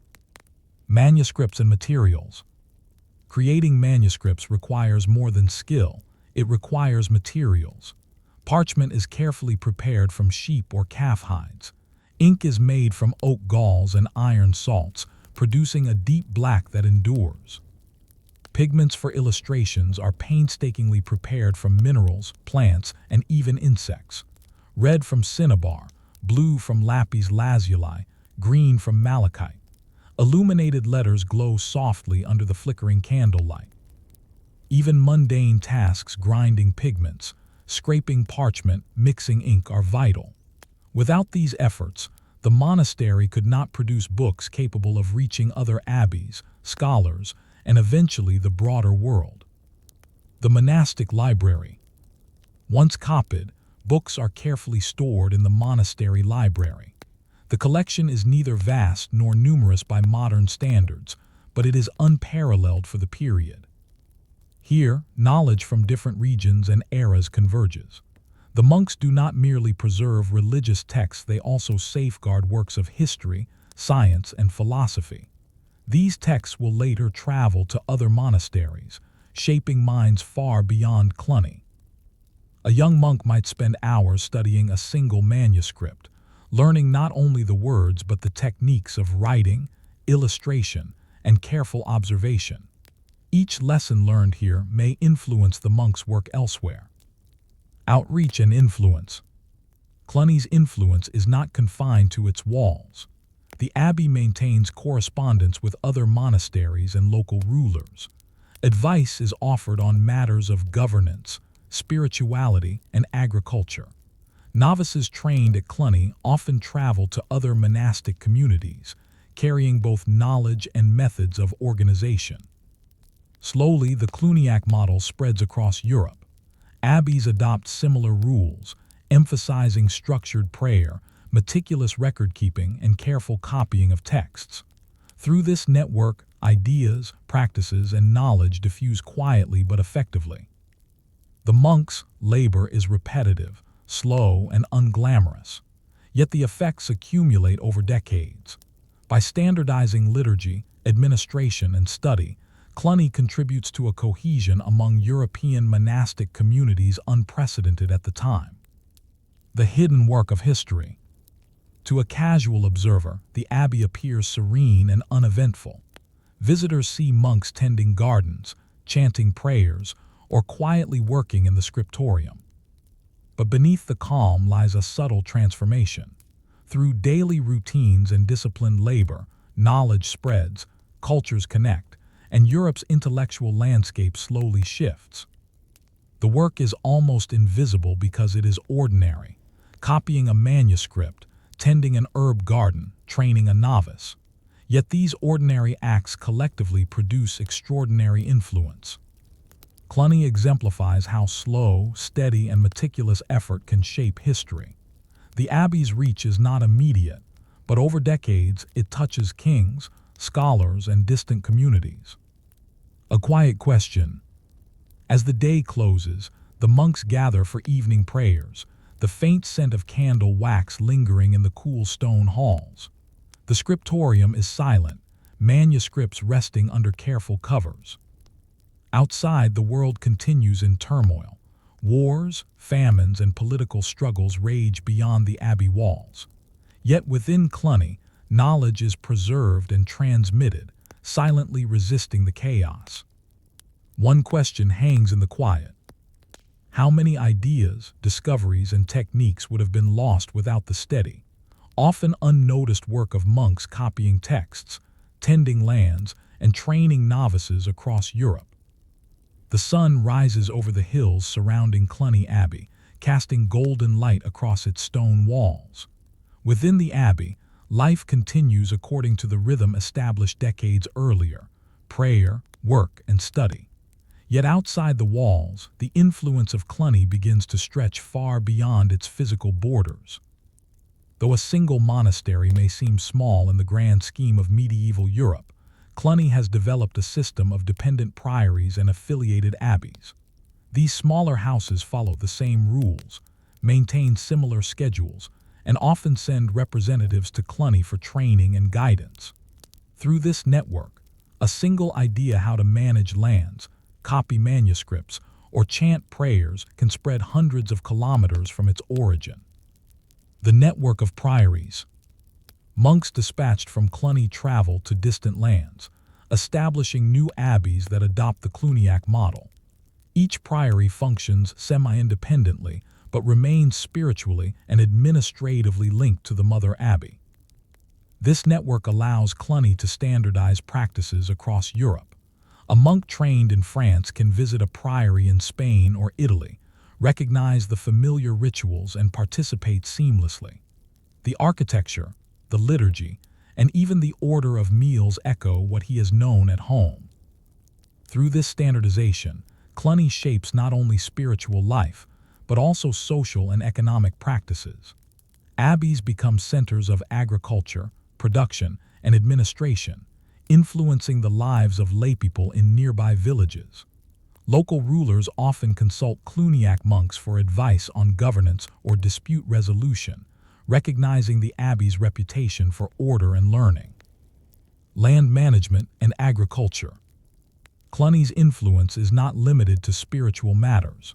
Manuscripts and materials. Creating manuscripts requires more than skill, it requires materials. Parchment is carefully prepared from sheep or calf hides. Ink is made from oak galls and iron salts, producing a deep black that endures. Pigments for illustrations are painstakingly prepared from minerals, plants, and even insects. Red from cinnabar, blue from lapis lazuli, green from malachite. Illuminated letters glow softly under the flickering candlelight. Even mundane tasks, grinding pigments, scraping parchment, mixing ink, are vital. Without these efforts, the monastery could not produce books capable of reaching other abbeys, scholars, and eventually the broader world. The monastic library. Once copied, books are carefully stored in the monastery library. The collection is neither vast nor numerous by modern standards, but it is unparalleled for the period. Here, knowledge from different regions and eras converges. The monks do not merely preserve religious texts, they also safeguard works of history, science, and philosophy. These texts will later travel to other monasteries, shaping minds far beyond Cluny. A young monk might spend hours studying a single manuscript, learning not only the words but the techniques of writing, illustration, and careful observation. Each lesson learned here may influence the monk's work elsewhere. Outreach and influence. Cluny's influence is not confined to its walls. The abbey maintains correspondence with other monasteries and local rulers. Advice is offered on matters of governance, spirituality, and agriculture. Novices trained at Cluny often travel to other monastic communities, carrying both knowledge and methods of organization. Slowly, the Cluniac model spreads across Europe. Abbeys adopt similar rules, emphasizing structured prayer, meticulous record-keeping, and careful copying of texts. Through this network, ideas, practices, and knowledge diffuse quietly but effectively. The monk's labor is repetitive, slow, and unglamorous, yet the effects accumulate over decades. By standardizing liturgy, administration, and study, Cluny contributes to a cohesion among European monastic communities unprecedented at the time. The hidden work of history. To a casual observer, the abbey appears serene and uneventful. Visitors see monks tending gardens, chanting prayers, or quietly working in the scriptorium. But beneath the calm lies a subtle transformation. Through daily routines and disciplined labor, knowledge spreads, cultures connect, and Europe's intellectual landscape slowly shifts. The work is almost invisible because it is ordinary, copying a manuscript, tending an herb garden, training a novice. Yet these ordinary acts collectively produce extraordinary influence. Cluny exemplifies how slow, steady, and meticulous effort can shape history. The abbey's reach is not immediate, but over decades it touches kings, scholars, and distant communities. A quiet question. As the day closes, the monks gather for evening prayers, the faint scent of candle wax lingering in the cool stone halls. The scriptorium is silent, manuscripts resting under careful covers. Outside, the world continues in turmoil. Wars, famines, and political struggles rage beyond the abbey walls. Yet within Cluny, knowledge is preserved and transmitted, silently resisting the chaos. One question hangs in the quiet. How many ideas, discoveries, and techniques would have been lost without the steady, often unnoticed work of monks copying texts, tending lands, and training novices across Europe? The sun rises over the hills surrounding Cluny Abbey, casting golden light across its stone walls. Within the abbey, life continues according to the rhythm established decades earlier: prayer, work, and study. Yet outside the walls, the influence of Cluny begins to stretch far beyond its physical borders. Though a single monastery may seem small in the grand scheme of medieval Europe, Cluny has developed a system of dependent priories and affiliated abbeys. These smaller houses follow the same rules, maintain similar schedules, and often send representatives to Cluny for training and guidance. Through this network, a single idea how to manage lands, copy manuscripts, or chant prayers can spread hundreds of kilometers from its origin. The network of priories. Monks dispatched from Cluny travel to distant lands, establishing new abbeys that adopt the Cluniac model. Each priory functions semi-independently, but remains spiritually and administratively linked to the mother abbey. This network allows Cluny to standardize practices across Europe. A monk trained in France can visit a priory in Spain or Italy, recognize the familiar rituals, and participate seamlessly. The architecture, the liturgy, and even the order of meals echo what he has known at home. Through this standardization, Cluny shapes not only spiritual life, but also social and economic practices. Abbeys become centers of agriculture, production, and administration, influencing the lives of laypeople in nearby villages. Local rulers often consult Cluniac monks for advice on governance or dispute resolution, recognizing the abbey's reputation for order and learning. Land management and agriculture. Cluny's influence is not limited to spiritual matters.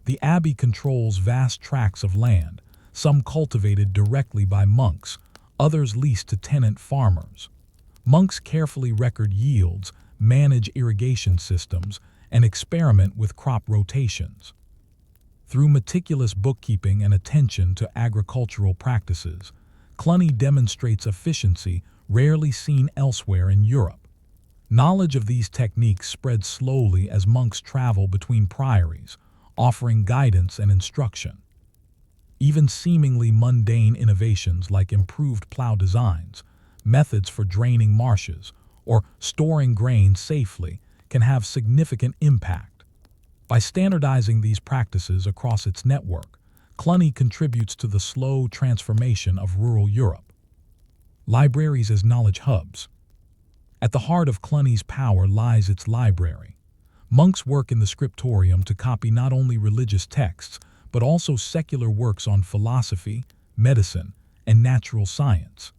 The abbey controls vast tracts of land, some cultivated directly by monks, others leased to tenant farmers. Monks carefully record yields, manage irrigation systems, and experiment with crop rotations. Through meticulous bookkeeping and attention to agricultural practices, Cluny demonstrates efficiency rarely seen elsewhere in Europe. Knowledge of these techniques spreads slowly as monks travel between priories, offering guidance and instruction. Even seemingly mundane innovations like improved plow designs, methods for draining marshes, or storing grain safely can have significant impact. By standardizing these practices across its network, Cluny contributes to the slow transformation of rural Europe. Libraries as knowledge hubs. At the heart of Cluny's power lies its library. Monks work in the scriptorium to copy not only religious texts, but also secular works on philosophy, medicine, and natural science.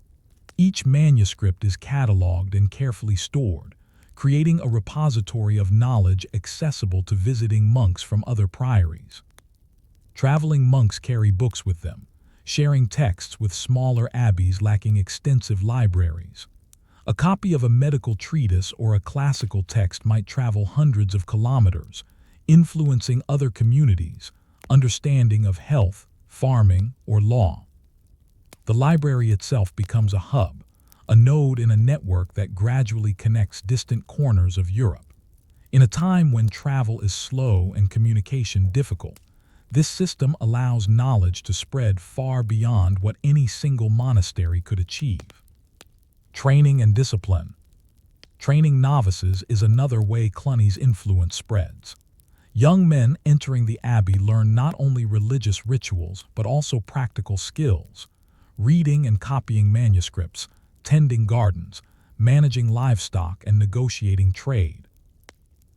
Each manuscript is cataloged and carefully stored, creating a repository of knowledge accessible to visiting monks from other priories. Traveling monks carry books with them, sharing texts with smaller abbeys lacking extensive libraries. A copy of a medical treatise or a classical text might travel hundreds of kilometers, influencing other communities' understanding of health, farming, or law. The library itself becomes a hub, a node in a network that gradually connects distant corners of Europe. In a time when travel is slow and communication difficult, this system allows knowledge to spread far beyond what any single monastery could achieve. Training and discipline. Training novices is another way Cluny's influence spreads. Young men entering the abbey learn not only religious rituals but also practical skills: reading and copying manuscripts, tending gardens, managing livestock, and negotiating trade.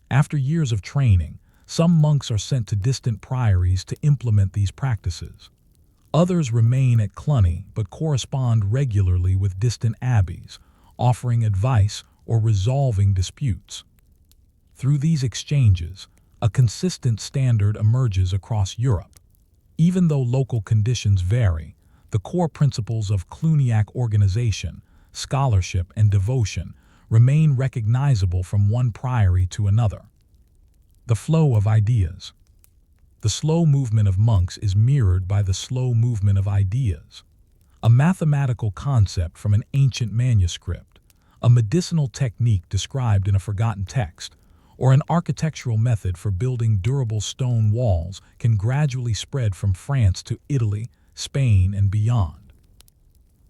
After years of training, some monks are sent to distant priories to implement these practices. Others remain at Cluny but correspond regularly with distant abbeys, offering advice or resolving disputes. Through these exchanges, a consistent standard emerges across Europe. Even though local conditions vary, the core principles of Cluniac organization, scholarship, and devotion remain recognizable from one priory to another. The flow of ideas. The slow movement of monks is mirrored by the slow movement of ideas. A mathematical concept from an ancient manuscript, a medicinal technique described in a forgotten text, or an architectural method for building durable stone walls can gradually spread from France to Italy, Spain, and beyond.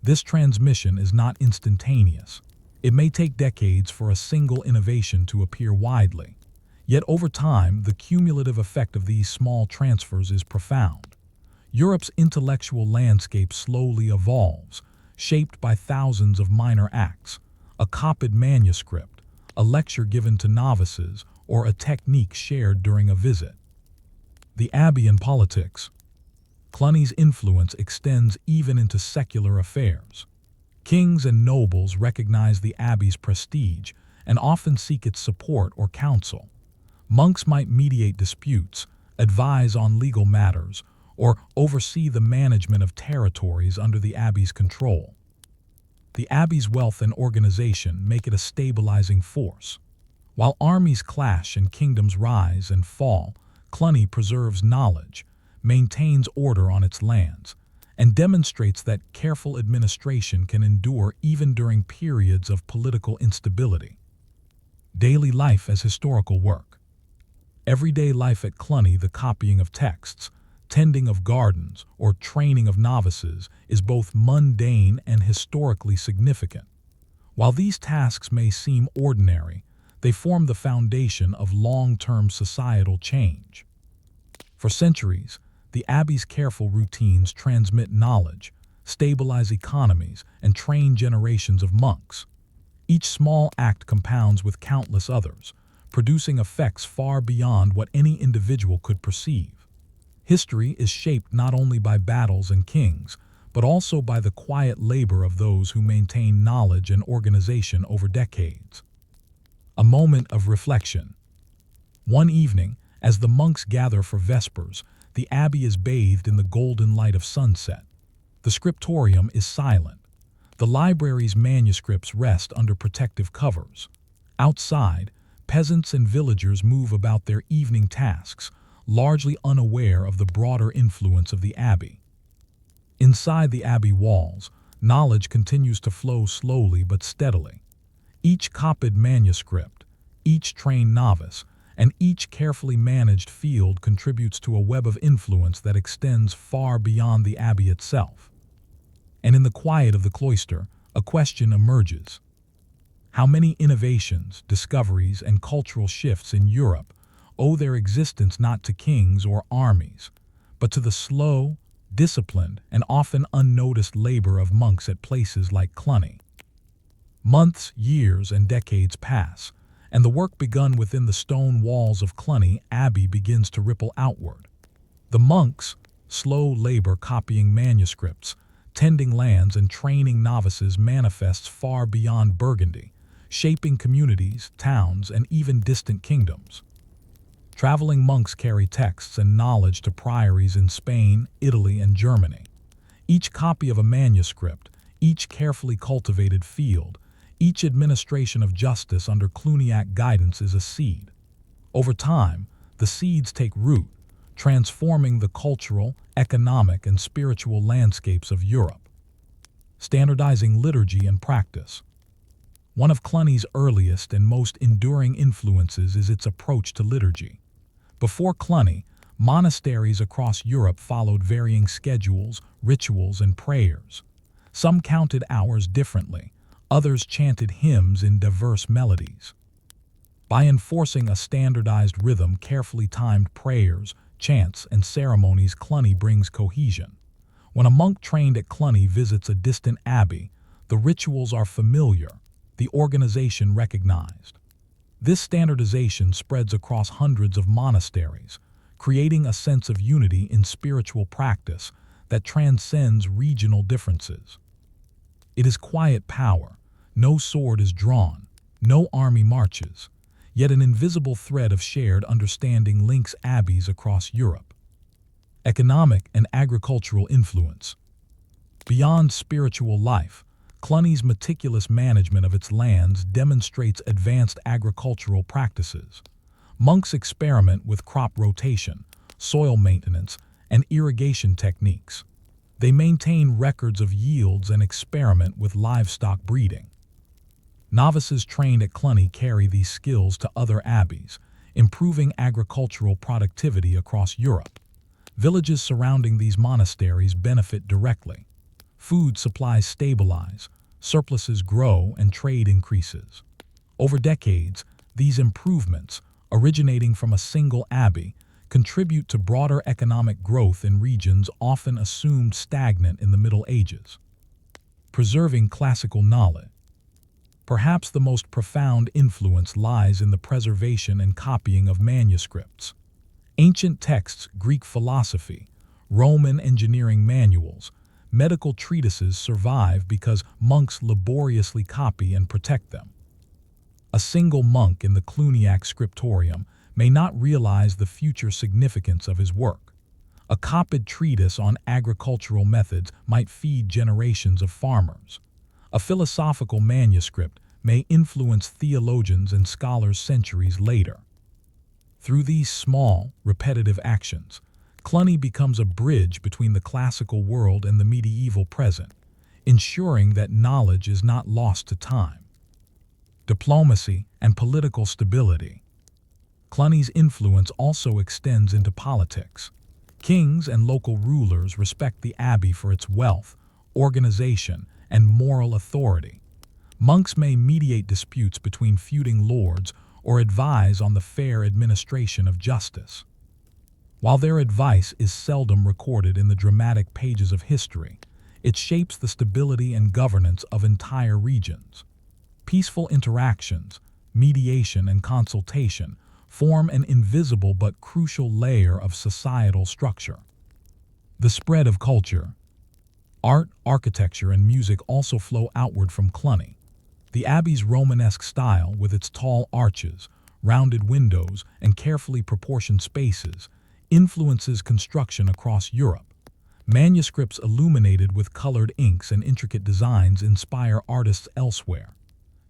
This transmission is not instantaneous. It may take decades for a single innovation to appear widely. Yet over time, the cumulative effect of these small transfers is profound. Europe's intellectual landscape slowly evolves, shaped by thousands of minor acts: a copied manuscript, a lecture given to novices, or a technique shared during a visit. The abbey and politics. Cluny's influence extends even into secular affairs. Kings and nobles recognize the abbey's prestige and often seek its support or counsel. Monks might mediate disputes, advise on legal matters, or oversee the management of territories under the abbey's control. The abbey's wealth and organization make it a stabilizing force. While armies clash and kingdoms rise and fall, Cluny preserves knowledge, maintains order on its lands, and demonstrates that careful administration can endure even during periods of political instability. Daily life as historical work. Everyday life at Cluny, the copying of texts, tending of gardens, or training of novices, is both mundane and historically significant. While these tasks may seem ordinary, they form the foundation of long-term societal change. For centuries, the abbey's careful routines transmit knowledge, stabilize economies, and train generations of monks. Each small act compounds with countless others, producing effects far beyond what any individual could perceive. History is shaped not only by battles and kings, but also by the quiet labor of those who maintain knowledge and organization over decades. A moment of reflection. One evening, as the monks gather for vespers, the abbey is bathed in the golden light of sunset. The scriptorium is silent. The library's manuscripts rest under protective covers. Outside, peasants and villagers move about their evening tasks, largely unaware of the broader influence of the abbey. Inside the abbey walls, knowledge continues to flow slowly but steadily. Each copied manuscript, each trained novice, and each carefully managed field contributes to a web of influence that extends far beyond the abbey itself. And in the quiet of the cloister, a question emerges. How many innovations, discoveries, and cultural shifts in Europe owe their existence not to kings or armies, but to the slow, disciplined, and often unnoticed labor of monks at places like Cluny? Months, years, and decades pass, and the work begun within the stone walls of Cluny Abbey begins to ripple outward. The monks' slow labor copying manuscripts, tending lands, and training novices manifests far beyond Burgundy, shaping communities, towns, and even distant kingdoms. Traveling monks carry texts and knowledge to priories in Spain, Italy, and Germany. Each copy of a manuscript, each carefully cultivated field, each administration of justice under Cluniac guidance is a seed. Over time, the seeds take root, transforming the cultural, economic, and spiritual landscapes of Europe. Standardizing liturgy and practice. One of Cluny's earliest and most enduring influences is its approach to liturgy. Before Cluny, monasteries across Europe followed varying schedules, rituals, and prayers. Some counted hours differently, others chanted hymns in diverse melodies. By enforcing a standardized rhythm, carefully timed prayers, chants, and ceremonies, Cluny brings cohesion. When a monk trained at Cluny visits a distant abbey, the rituals are familiar, the organization recognized. This standardization spreads across hundreds of monasteries, creating a sense of unity in spiritual practice that transcends regional differences. It is quiet power. No sword is drawn, no army marches, yet an invisible thread of shared understanding links abbeys across Europe. Economic and agricultural influence. Beyond spiritual life, Cluny's meticulous management of its lands demonstrates advanced agricultural practices. Monks experiment with crop rotation, soil maintenance, and irrigation techniques. They maintain records of yields and experiment with livestock breeding. Novices trained at Cluny carry these skills to other abbeys, improving agricultural productivity across Europe. Villages surrounding these monasteries benefit directly. Food supplies stabilize, surpluses grow, and trade increases. Over decades, these improvements, originating from a single abbey, contribute to broader economic growth in regions often assumed stagnant in the Middle Ages. Preserving classical knowledge. Perhaps the most profound influence lies in the preservation and copying of manuscripts. Ancient texts, Greek philosophy, Roman engineering manuals, medical treatises survive because monks laboriously copy and protect them. A single monk in the Cluniac scriptorium may not realize the future significance of his work. A copied treatise on agricultural methods might feed generations of farmers. A philosophical manuscript may influence theologians and scholars centuries later. Through these small, repetitive actions, Cluny becomes a bridge between the classical world and the medieval present, ensuring that knowledge is not lost to time. Diplomacy and political stability. Cluny's influence also extends into politics. Kings and local rulers respect the abbey for its wealth, organization, and moral authority. Monks may mediate disputes between feuding lords or advise on the fair administration of justice. While their advice is seldom recorded in the dramatic pages of history, it shapes the stability and governance of entire regions. Peaceful interactions, mediation, and consultation form an invisible but crucial layer of societal structure. The spread of culture. Art, architecture, and music also flow outward from Cluny. The abbey's Romanesque style, with its tall arches, rounded windows, and carefully proportioned spaces, influences construction across Europe. Manuscripts illuminated with colored inks and intricate designs inspire artists elsewhere.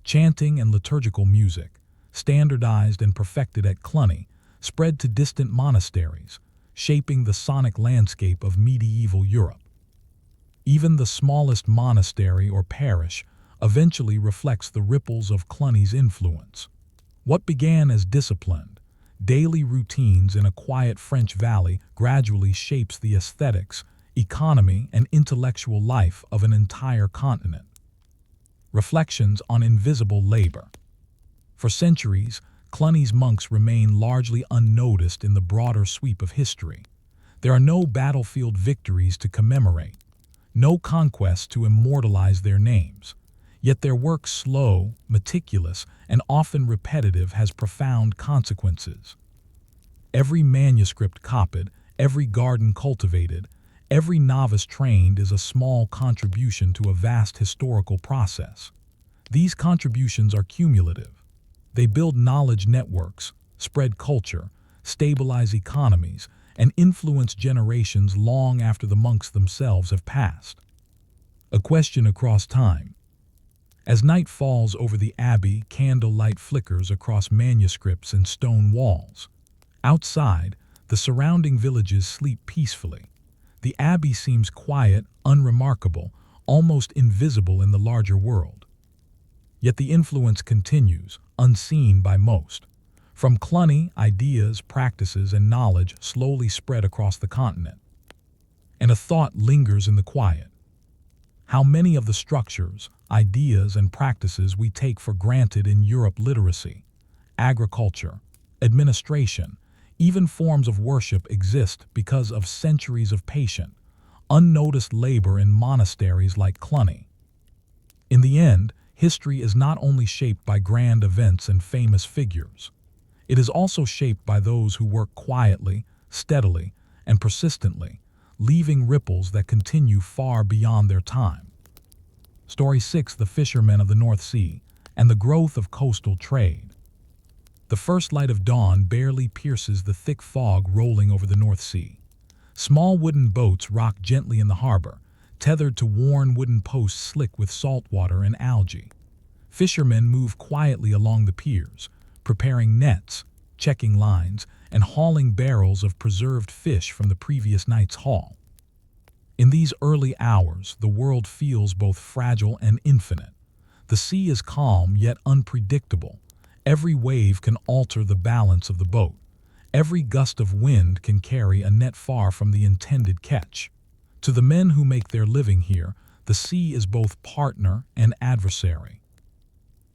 Chanting and liturgical music, standardized and perfected at Cluny, spread to distant monasteries, shaping the sonic landscape of medieval Europe. Even the smallest monastery or parish eventually reflects the ripples of Cluny's influence. What began as disciplined, daily routines in a quiet French valley gradually shapes the aesthetics, economy, and intellectual life of an entire continent. Reflections on invisible labor. For centuries, Cluny's monks remain largely unnoticed in the broader sweep of history. There are no battlefield victories to commemorate, no conquests to immortalize their names. Yet their work, slow, meticulous, and often repetitive, has profound consequences. Every manuscript copied, every garden cultivated, every novice trained is a small contribution to a vast historical process. These contributions are cumulative. They build knowledge networks, spread culture, stabilize economies, and influence generations long after the monks themselves have passed. A question across time. As night falls over the abbey, candlelight flickers across manuscripts and stone walls. Outside, the surrounding villages sleep peacefully. The abbey seems quiet, unremarkable, almost invisible in the larger world. Yet the influence continues, unseen by most. From Cluny, ideas, practices, and knowledge slowly spread across the continent. And a thought lingers in the quiet. How many of the structures, ideas, and practices we take for granted in Europe, literacy, agriculture, administration, even forms of worship, exist because of centuries of patient, unnoticed labor in monasteries like Cluny. In the end, history is not only shaped by grand events and famous figures. It is also shaped by those who work quietly, steadily, and persistently, leaving ripples that continue far beyond their time. Story 6: The Fishermen of the North Sea and the Growth of Coastal Trade. The first light of dawn barely pierces the thick fog rolling over the North Sea. Small wooden boats rock gently in the harbor, tethered to worn wooden posts slick with salt water and algae. Fishermen move quietly along the piers, preparing nets, checking lines, and hauling barrels of preserved fish from the previous night's haul. In these early hours, the world feels both fragile and infinite. The sea is calm yet unpredictable. Every wave can alter the balance of the boat. Every gust of wind can carry a net far from the intended catch. To the men who make their living here, the sea is both partner and adversary.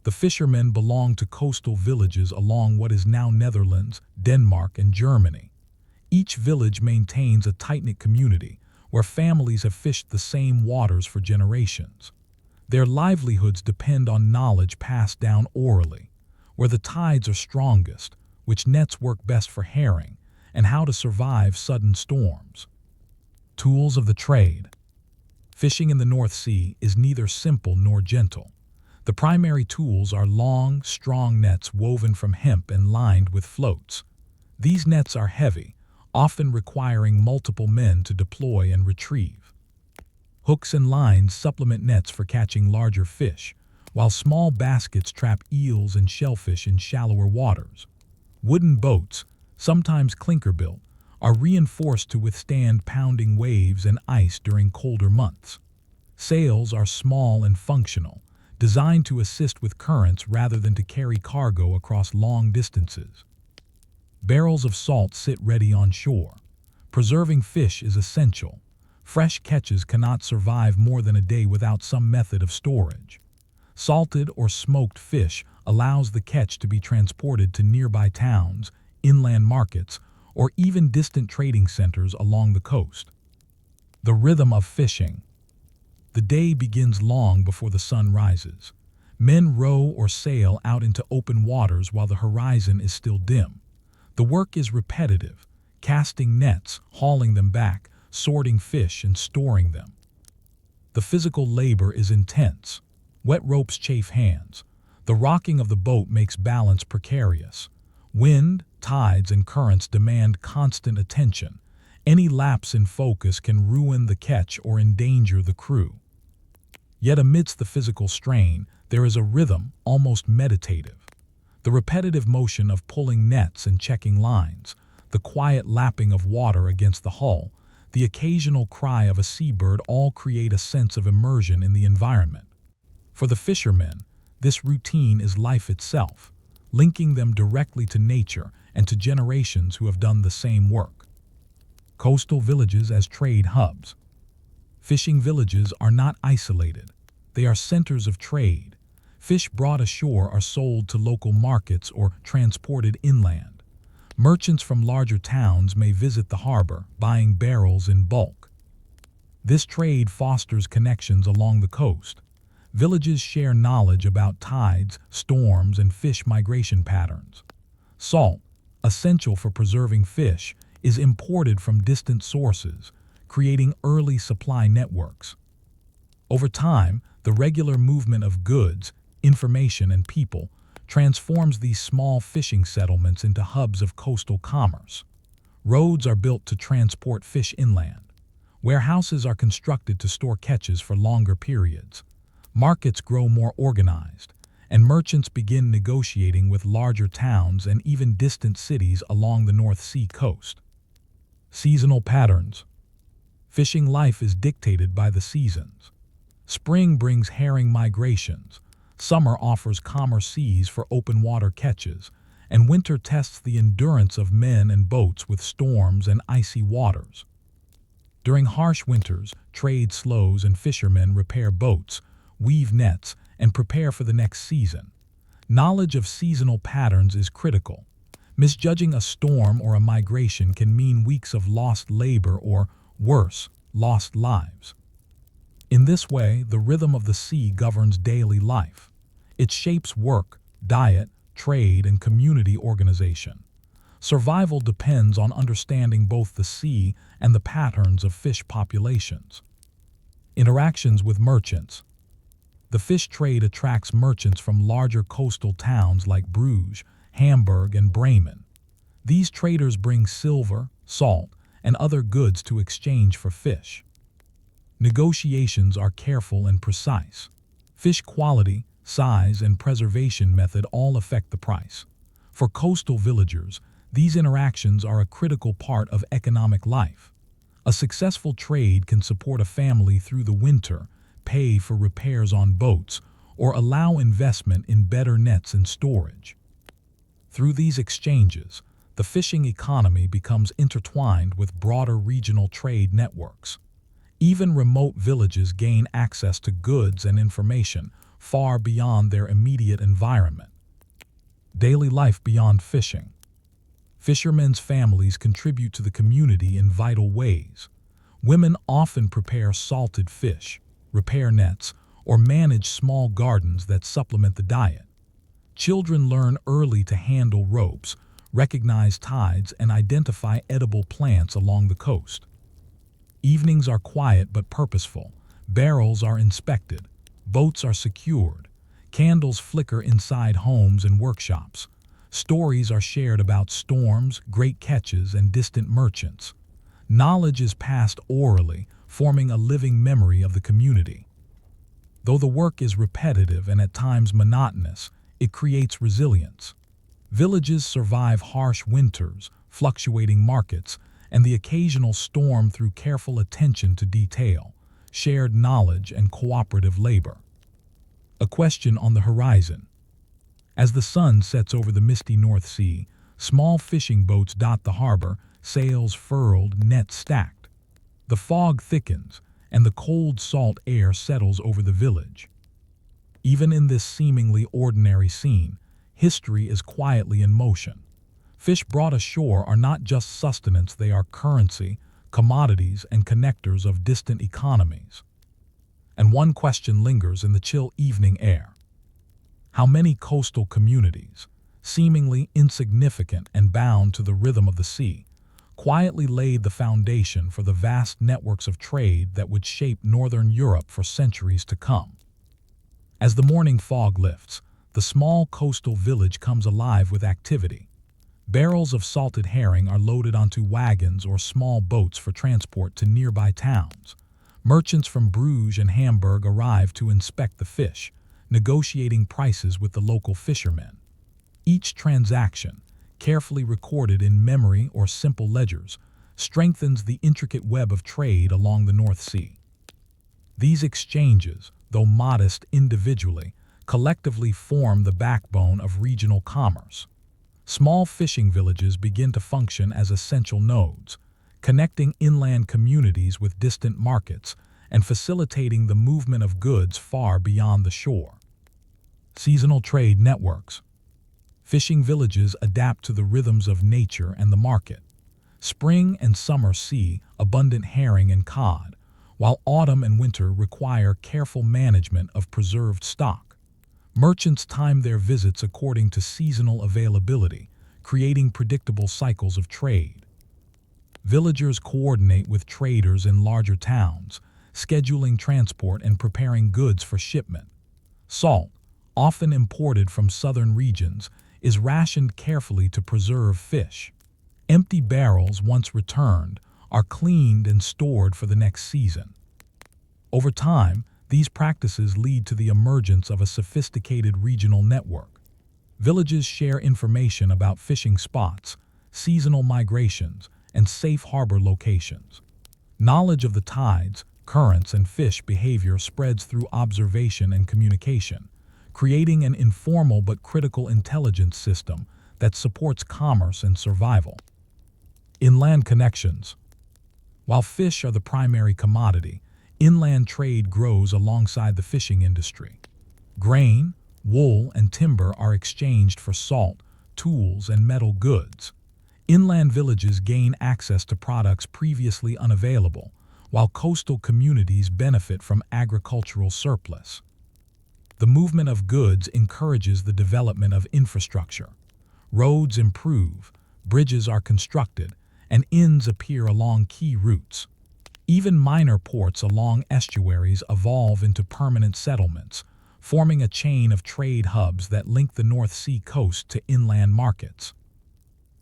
The fishermen belong to coastal villages along what is now Netherlands, Denmark, and Germany. Each village maintains a tight-knit community where families have fished the same waters for generations. Their livelihoods depend on knowledge passed down orally, where the tides are strongest, which nets work best for herring, and how to survive sudden storms. Tools of the trade. Fishing in the North Sea is neither simple nor gentle. The primary tools are long, strong nets woven from hemp and lined with floats. These nets are heavy, often requiring multiple men to deploy and retrieve. Hooks and lines supplement nets for catching larger fish, while small baskets trap eels and shellfish in shallower waters. Wooden boats, sometimes clinker-built, are reinforced to withstand pounding waves and ice during colder months. Sails are small and functional, designed to assist with currents rather than to carry cargo across long distances. Barrels of salt sit ready on shore. Preserving fish is essential. Fresh catches cannot survive more than a day without some method of storage. Salted or smoked fish allows the catch to be transported to nearby towns, inland markets, or even distant trading centers along the coast. The rhythm of fishing. The day begins long before the sun rises. Men row or sail out into open waters while the horizon is still dim. The work is repetitive, casting nets, hauling them back, sorting fish, and storing them. The physical labor is intense. Wet ropes chafe hands. The rocking of the boat makes balance precarious. Wind, tides, and currents demand constant attention. Any lapse in focus can ruin the catch or endanger the crew. Yet amidst the physical strain, there is a rhythm, almost meditative. The repetitive motion of pulling nets and checking lines, the quiet lapping of water against the hull, the occasional cry of a seabird all create a sense of immersion in the environment. For the fishermen, this routine is life itself, linking them directly to nature and to generations who have done the same work. Coastal villages as trade hubs. Fishing villages are not isolated. They are centers of trade. Fish brought ashore are sold to local markets or transported inland. Merchants from larger towns may visit the harbor, buying barrels in bulk. This trade fosters connections along the coast. Villages share knowledge about tides, storms, and fish migration patterns. Salt, essential for preserving fish, is imported from distant sources, creating early supply networks. Over time, the regular movement of goods, information, and people, transforms these small fishing settlements into hubs of coastal commerce. Roads are built to transport fish inland. Warehouses are constructed to store catches for longer periods. Markets grow more organized, and merchants begin negotiating with larger towns and even distant cities along the North Sea coast. Seasonal patterns. Fishing life is dictated by the seasons. Spring brings herring migrations, summer offers calmer seas for open water catches, and winter tests the endurance of men and boats with storms and icy waters. During harsh winters, trade slows and fishermen repair boats, weave nets, and prepare for the next season. Knowledge of seasonal patterns is critical. Misjudging a storm or a migration can mean weeks of lost labor or, worse, lost lives. In this way, the rhythm of the sea governs daily life. It shapes work, diet, trade, and community organization. Survival depends on understanding both the sea and the patterns of fish populations. Interactions with merchants. The fish trade attracts merchants from larger coastal towns like Bruges, Hamburg, and Bremen. These traders bring silver, salt, and other goods to exchange for fish. Negotiations are careful and precise. Fish quality, size, and preservation method all affect the price. For coastal villagers, these interactions are a critical part of economic life. A successful trade can support a family through the winter, pay for repairs on boats, or allow investment in better nets and storage. Through these exchanges, the fishing economy becomes intertwined with broader regional trade networks. Even remote villages gain access to goods and information far beyond their immediate environment. Daily life beyond fishing. Fishermen's families contribute to the community in vital ways. Women often prepare salted fish, repair nets, or manage small gardens that supplement the diet. Children learn early to handle ropes, recognize tides, and identify edible plants along the coast. Evenings are quiet but purposeful. Barrels are inspected. Boats are secured. Candles flicker inside homes and workshops. Stories are shared about storms, great catches, and distant merchants. Knowledge is passed orally, forming a living memory of the community. Though the work is repetitive and at times monotonous, it creates resilience. Villages survive harsh winters, fluctuating markets, and the occasional storm through careful attention to detail, shared knowledge, and cooperative labor. A question on the horizon. As the sun sets over the misty North Sea, small fishing boats dot the harbor, sails furled, nets stacked. The fog thickens, and the cold, salt air settles over the village. Even in this seemingly ordinary scene, history is quietly in motion. Fish brought ashore are not just sustenance, they are currency, commodities, and connectors of distant economies. And one question lingers in the chill evening air. How many coastal communities, seemingly insignificant and bound to the rhythm of the sea, quietly laid the foundation for the vast networks of trade that would shape northern Europe for centuries to come? As the morning fog lifts, the small coastal village comes alive with activity. Barrels of salted herring are loaded onto wagons or small boats for transport to nearby towns. Merchants from Bruges and Hamburg arrive to inspect the fish, negotiating prices with the local fishermen. Each transaction, carefully recorded in memory or simple ledgers, strengthens the intricate web of trade along the North Sea. These exchanges, though modest individually, collectively form the backbone of regional commerce. Small fishing villages begin to function as essential nodes, connecting inland communities with distant markets and facilitating the movement of goods far beyond the shore. Seasonal trade networks. Fishing villages adapt to the rhythms of nature and the market. Spring and summer see abundant herring and cod, while autumn and winter require careful management of preserved stock. Merchants time their visits according to seasonal availability, creating predictable cycles of trade. Villagers coordinate with traders in larger towns, scheduling transport and preparing goods for shipment. Salt, often imported from southern regions, is rationed carefully to preserve fish. Empty barrels, once returned, are cleaned and stored for the next season. Over time, these practices lead to the emergence of a sophisticated regional network. Villages share information about fishing spots, seasonal migrations, and safe harbor locations. Knowledge of the tides, currents, and fish behavior spreads through observation and communication, creating an informal but critical intelligence system that supports commerce and survival. Inland connections. While fish are the primary commodity, inland trade grows alongside the fishing industry. Grain, wool, and timber are exchanged for salt, tools, and metal goods. Inland villages gain access to products previously unavailable, while coastal communities benefit from agricultural surplus. The movement of goods encourages the development of infrastructure. Roads improve, bridges are constructed, and inns appear along key routes. Even minor ports along estuaries evolve into permanent settlements, forming a chain of trade hubs that link the North Sea coast to inland markets.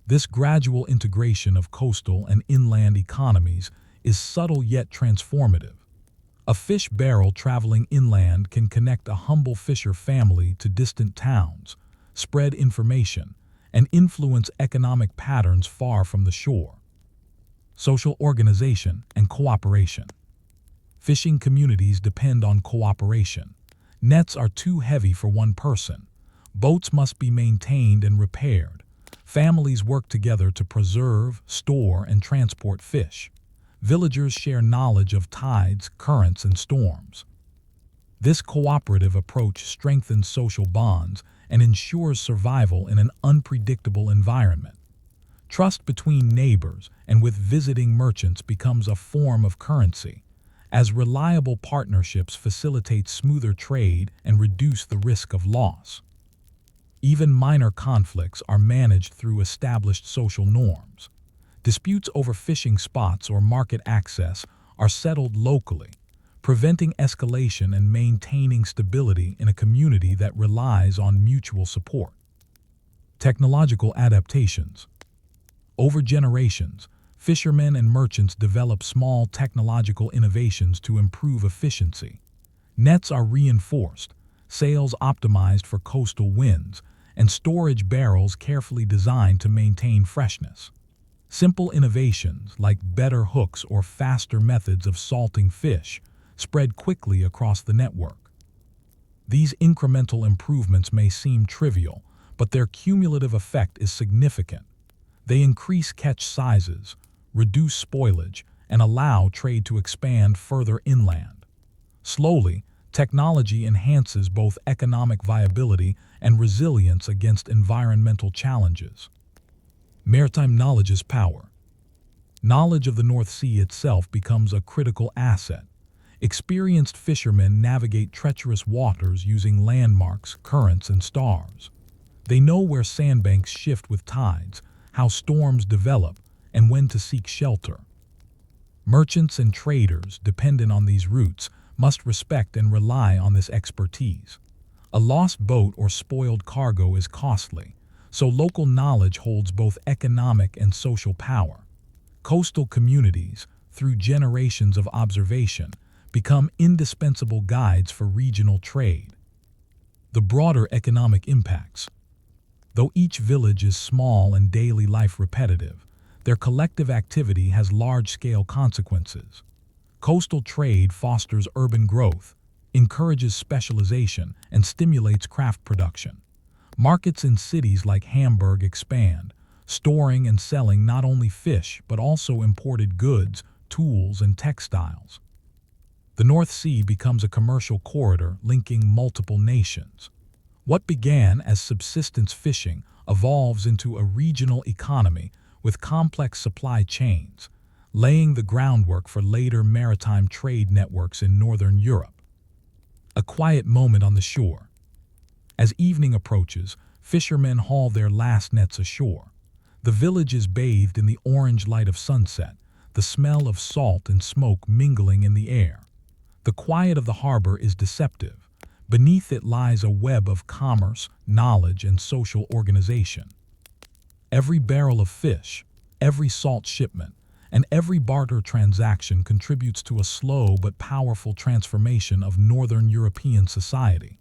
This gradual integration of coastal and inland economies is subtle yet transformative. A fish barrel traveling inland can connect a humble fisher family to distant towns, spread information, and influence economic patterns far from the shore. Social organization and cooperation. Fishing communities depend on cooperation. Nets are too heavy for one person. Boats must be maintained and repaired. Families work together to preserve, store, and transport fish. Villagers share knowledge of tides, currents, and storms. This cooperative approach strengthens social bonds and ensures survival in an unpredictable environment. Trust between neighbors and with visiting merchants becomes a form of currency, as reliable partnerships facilitate smoother trade and reduce the risk of loss. Even minor conflicts are managed through established social norms. Disputes over fishing spots or market access are settled locally, preventing escalation and maintaining stability in a community that relies on mutual support. Technological adaptations. Over generations, fishermen and merchants develop small technological innovations to improve efficiency. Nets are reinforced, sails optimized for coastal winds, and storage barrels carefully designed to maintain freshness. Simple innovations like better hooks or faster methods of salting fish spread quickly across the network. These incremental improvements may seem trivial, but their cumulative effect is significant. They increase catch sizes, reduce spoilage, and allow trade to expand further inland. Slowly, technology enhances both economic viability and resilience against environmental challenges. Maritime knowledge is power. Knowledge of the North Sea itself becomes a critical asset. Experienced fishermen navigate treacherous waters using landmarks, currents, and stars. They know where sandbanks shift with tides, how storms develop, and when to seek shelter. Merchants and traders, dependent on these routes, must respect and rely on this expertise. A lost boat or spoiled cargo is costly, so local knowledge holds both economic and social power. Coastal communities, through generations of observation, become indispensable guides for regional trade. The broader economic impacts. Though each village is small and daily life repetitive, their collective activity has large-scale consequences. Coastal trade fosters urban growth, encourages specialization, and stimulates craft production. Markets in cities like Hamburg expand, storing and selling not only fish but also imported goods, tools, and textiles. The North Sea becomes a commercial corridor linking multiple nations. What began as subsistence fishing evolves into a regional economy with complex supply chains, laying the groundwork for later maritime trade networks in northern Europe. A quiet moment on the shore. As evening approaches, fishermen haul their last nets ashore. The village is bathed in the orange light of sunset, the smell of salt and smoke mingling in the air. The quiet of the harbor is deceptive. Beneath it lies a web of commerce, knowledge, and social organization. Every barrel of fish, every salt shipment, and every barter transaction contributes to a slow but powerful transformation of Northern European society.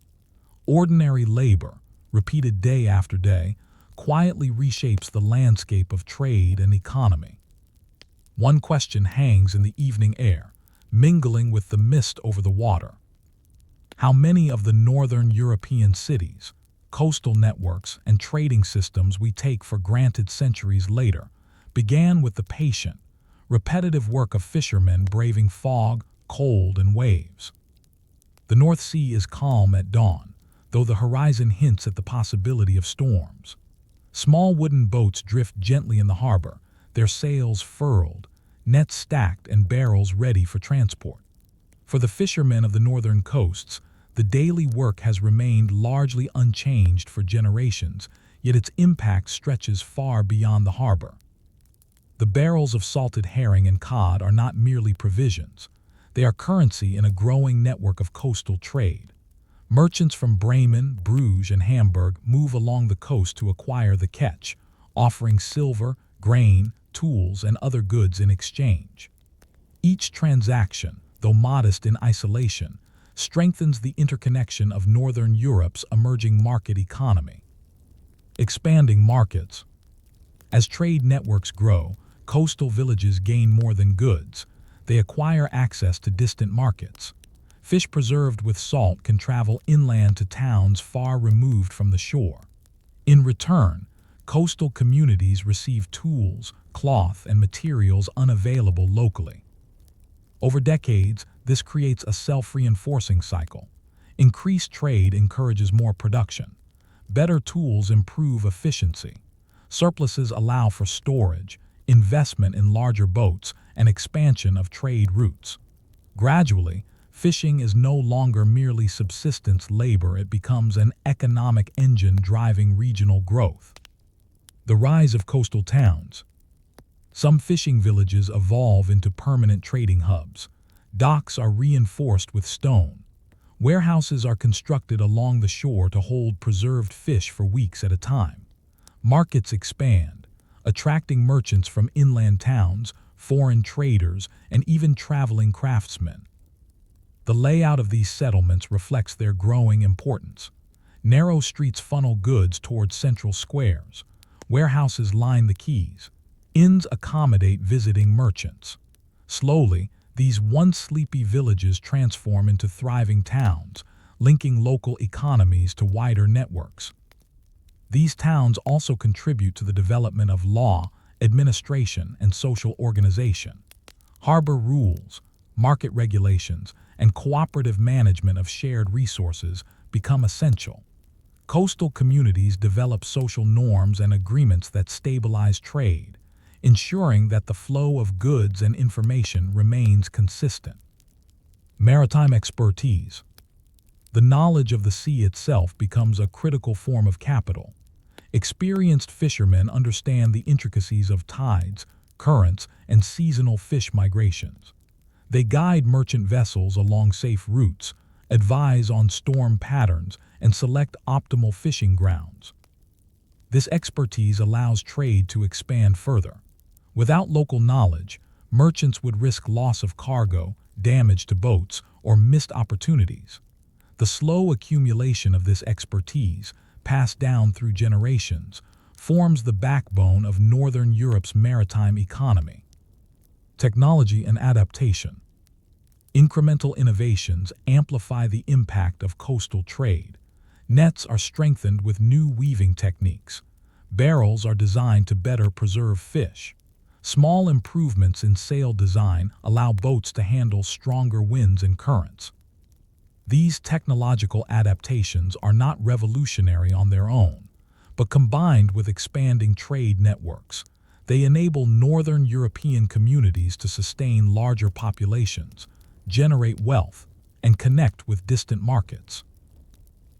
Ordinary labor, repeated day after day, quietly reshapes the landscape of trade and economy. One question hangs in the evening air, mingling with the mist over the water. How many of the Northern European cities, coastal networks, and trading systems we take for granted centuries later began with the patient, repetitive work of fishermen braving fog, cold, and waves? The North Sea is calm at dawn, though the horizon hints at the possibility of storms. Small wooden boats drift gently in the harbor, their sails furled, nets stacked, and barrels ready for transport. For the fishermen of the northern coasts, the daily work has remained largely unchanged for generations, yet its impact stretches far beyond the harbor. The barrels of salted herring and cod are not merely provisions. They are currency in a growing network of coastal trade. Merchants from Bremen, Bruges, and Hamburg move along the coast to acquire the catch, offering silver, grain, tools, and other goods in exchange. Each transaction, though modest in isolation, strengthens the interconnection of Northern Europe's emerging market economy. Expanding markets. As trade networks grow, coastal villages gain more than goods. They acquire access to distant markets. Fish preserved with salt can travel inland to towns far removed from the shore. In return, coastal communities receive tools, cloth, and materials unavailable locally. Over decades, this creates a self-reinforcing cycle. Increased trade encourages more production. Better tools improve efficiency. Surpluses allow for storage, investment in larger boats, and expansion of trade routes. Gradually, fishing is no longer merely subsistence labor, it becomes an economic engine driving regional growth. The rise of coastal towns. Some fishing villages evolve into permanent trading hubs. Docks are reinforced with stone. Warehouses are constructed along the shore to hold preserved fish for weeks at a time. Markets expand, attracting merchants from inland towns, foreign traders, and even traveling craftsmen. The layout of these settlements reflects their growing importance. Narrow streets funnel goods towards central squares. Warehouses line the quays. Inns accommodate visiting merchants. Slowly, these once sleepy villages transform into thriving towns, linking local economies to wider networks. These towns also contribute to the development of law, administration, and social organization. Harbor rules, market regulations, and cooperative management of shared resources become essential. Coastal communities develop social norms and agreements that stabilize trade, ensuring that the flow of goods and information remains consistent. Maritime expertise. The knowledge of the sea itself becomes a critical form of capital. Experienced fishermen understand the intricacies of tides, currents, and seasonal fish migrations. They guide merchant vessels along safe routes, advise on storm patterns, and select optimal fishing grounds. This expertise allows trade to expand further. Without local knowledge, merchants would risk loss of cargo, damage to boats, or missed opportunities. The slow accumulation of this expertise, passed down through generations, forms the backbone of Northern Europe's maritime economy. Technology and adaptation. Incremental innovations amplify the impact of coastal trade. Nets are strengthened with new weaving techniques. Barrels are designed to better preserve fish. Small improvements in sail design allow boats to handle stronger winds and currents. These technological adaptations are not revolutionary on their own, but combined with expanding trade networks, they enable Northern European communities to sustain larger populations, generate wealth, and connect with distant markets.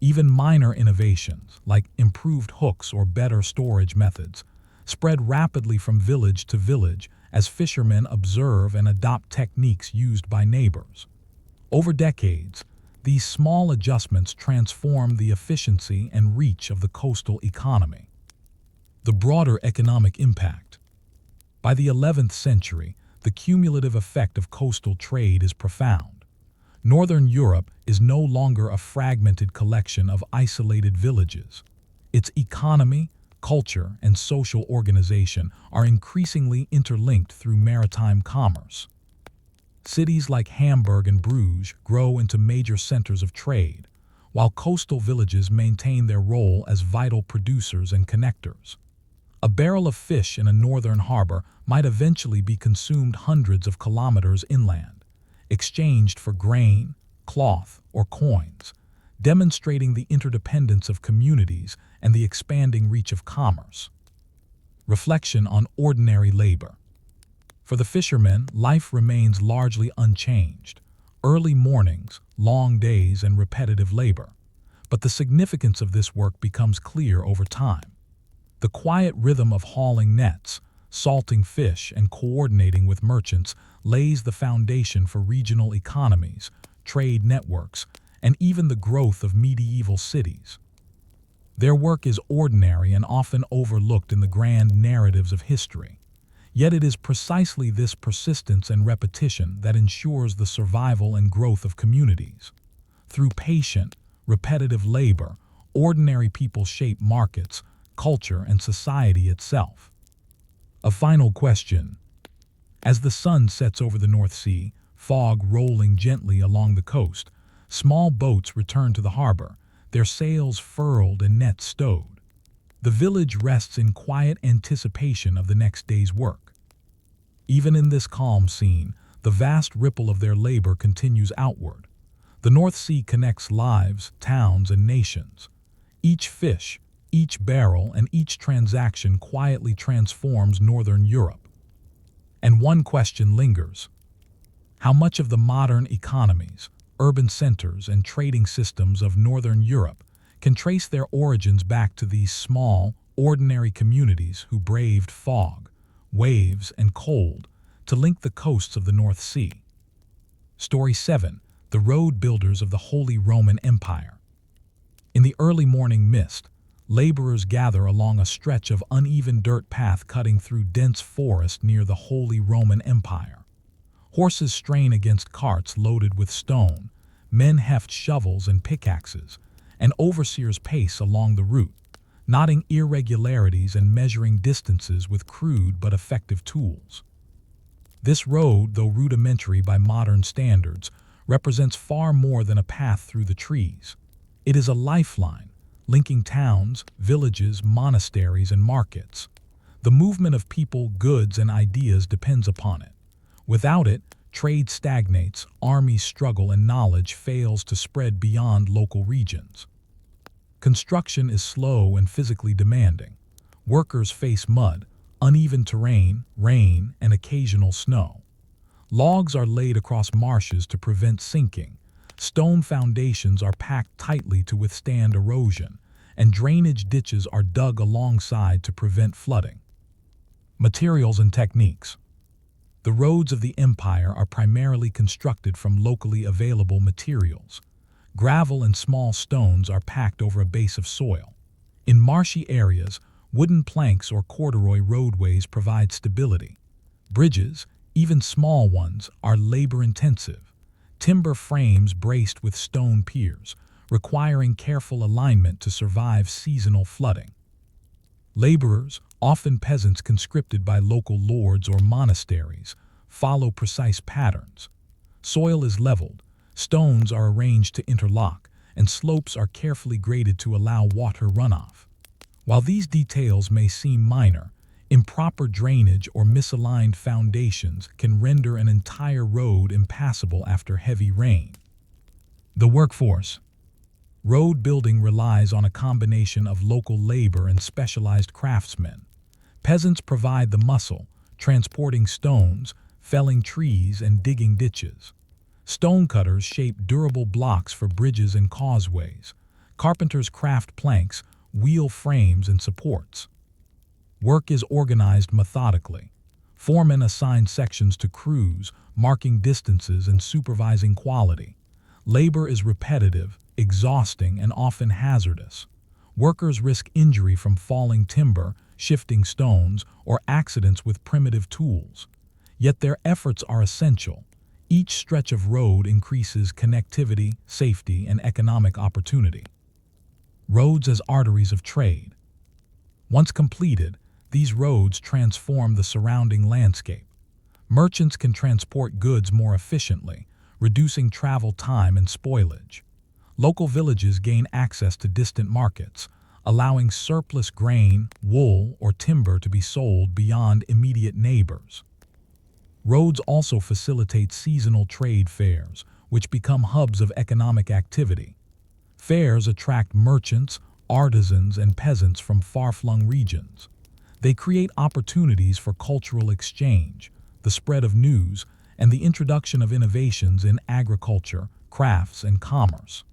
Even minor innovations, like improved hooks or better storage methods, spread rapidly from village to village as fishermen observe and adopt techniques used by neighbors. Over decades, These small adjustments transform the efficiency and reach of the coastal economy. The broader economic impact. By the 11th century, the cumulative effect of coastal trade is profound. Northern Europe is no longer a fragmented collection of isolated villages. Its economy, culture, and social organization are increasingly interlinked through maritime commerce. Cities like Hamburg and Bruges grow into major centers of trade, while coastal villages maintain their role as vital producers and connectors. A barrel of fish in a northern harbor might eventually be consumed hundreds of kilometers inland, exchanged for grain, cloth, or coins, demonstrating the interdependence of communities and the expanding reach of commerce. Reflection on ordinary labor. For the fishermen, life remains largely unchanged. Early mornings, long days, and repetitive labor. But the significance of this work becomes clear over time. The quiet rhythm of hauling nets, salting fish, and coordinating with merchants lays the foundation for regional economies, trade networks, and even the growth of medieval cities. Their work is ordinary and often overlooked in the grand narratives of history. Yet it is precisely this persistence and repetition that ensures the survival and growth of communities. Through patient, repetitive labor, ordinary people shape markets, culture, and society itself. A final question. As the sun sets over the North Sea, fog rolling gently along the coast, small boats return to the harbor, their sails furled and nets stowed. The village rests in quiet anticipation of the next day's work. Even in this calm scene, the vast ripple of their labor continues outward. The North Sea connects lives, towns, and nations. Each fish, each barrel, and each transaction quietly transforms Northern Europe. And one question lingers. How much of the modern economies, urban centers, and trading systems of Northern Europe can trace their origins back to these small, ordinary communities who braved fog, waves, and cold to link the coasts of the North Sea? Story 7. The Road Builders of the Holy Roman Empire. In the early morning mist, laborers gather along a stretch of uneven dirt path cutting through dense forest near the Holy Roman Empire. Horses strain against carts loaded with stone, men heft shovels and pickaxes, and overseers pace along the route, noting irregularities and measuring distances with crude but effective tools. This road, though rudimentary by modern standards, represents far more than a path through the trees. It is a lifeline, linking towns, villages, monasteries, and markets. The movement of people, goods, and ideas depends upon it. Without it, trade stagnates, armies struggle, and knowledge fails to spread beyond local regions. Construction is slow and physically demanding. Workers face mud, uneven terrain, rain, and occasional snow. Logs are laid across marshes to prevent sinking. Stone foundations are packed tightly to withstand erosion, and drainage ditches are dug alongside to prevent flooding. Materials and techniques. The roads of the empire are primarily constructed from locally available materials. Gravel and small stones are packed over a base of soil. In marshy areas, wooden planks or corduroy roadways provide stability. Bridges, even small ones, are labor-intensive. Timber frames braced with stone piers, requiring careful alignment to survive seasonal flooding. Laborers, often peasants conscripted by local lords or monasteries, follow precise patterns. Soil is leveled, stones are arranged to interlock, and slopes are carefully graded to allow water runoff. While these details may seem minor, improper drainage or misaligned foundations can render an entire road impassable after heavy rain. The workforce. Road building relies on a combination of local labor and specialized craftsmen. Peasants provide the muscle, transporting stones, felling trees, and digging ditches. Stonecutters shape durable blocks for bridges and causeways. Carpenters craft planks, wheel frames, and supports. Work is organized methodically. Foremen assign sections to crews, marking distances and supervising quality. Labor is repetitive, exhausting, and often hazardous. Workers risk injury from falling timber, shifting stones, or accidents with primitive tools. Yet their efforts are essential. Each stretch of road increases connectivity, safety, and economic opportunity. Roads as arteries of trade. Once completed, these roads transform the surrounding landscape. Merchants can transport goods more efficiently, reducing travel time and spoilage. Local villages gain access to distant markets, allowing surplus grain, wool, or timber to be sold beyond immediate neighbors. Roads also facilitate seasonal trade fairs, which become hubs of economic activity. Fairs attract merchants, artisans, and peasants from far-flung regions. They create opportunities for cultural exchange, the spread of news, and the introduction of innovations in agriculture, crafts, and commerce.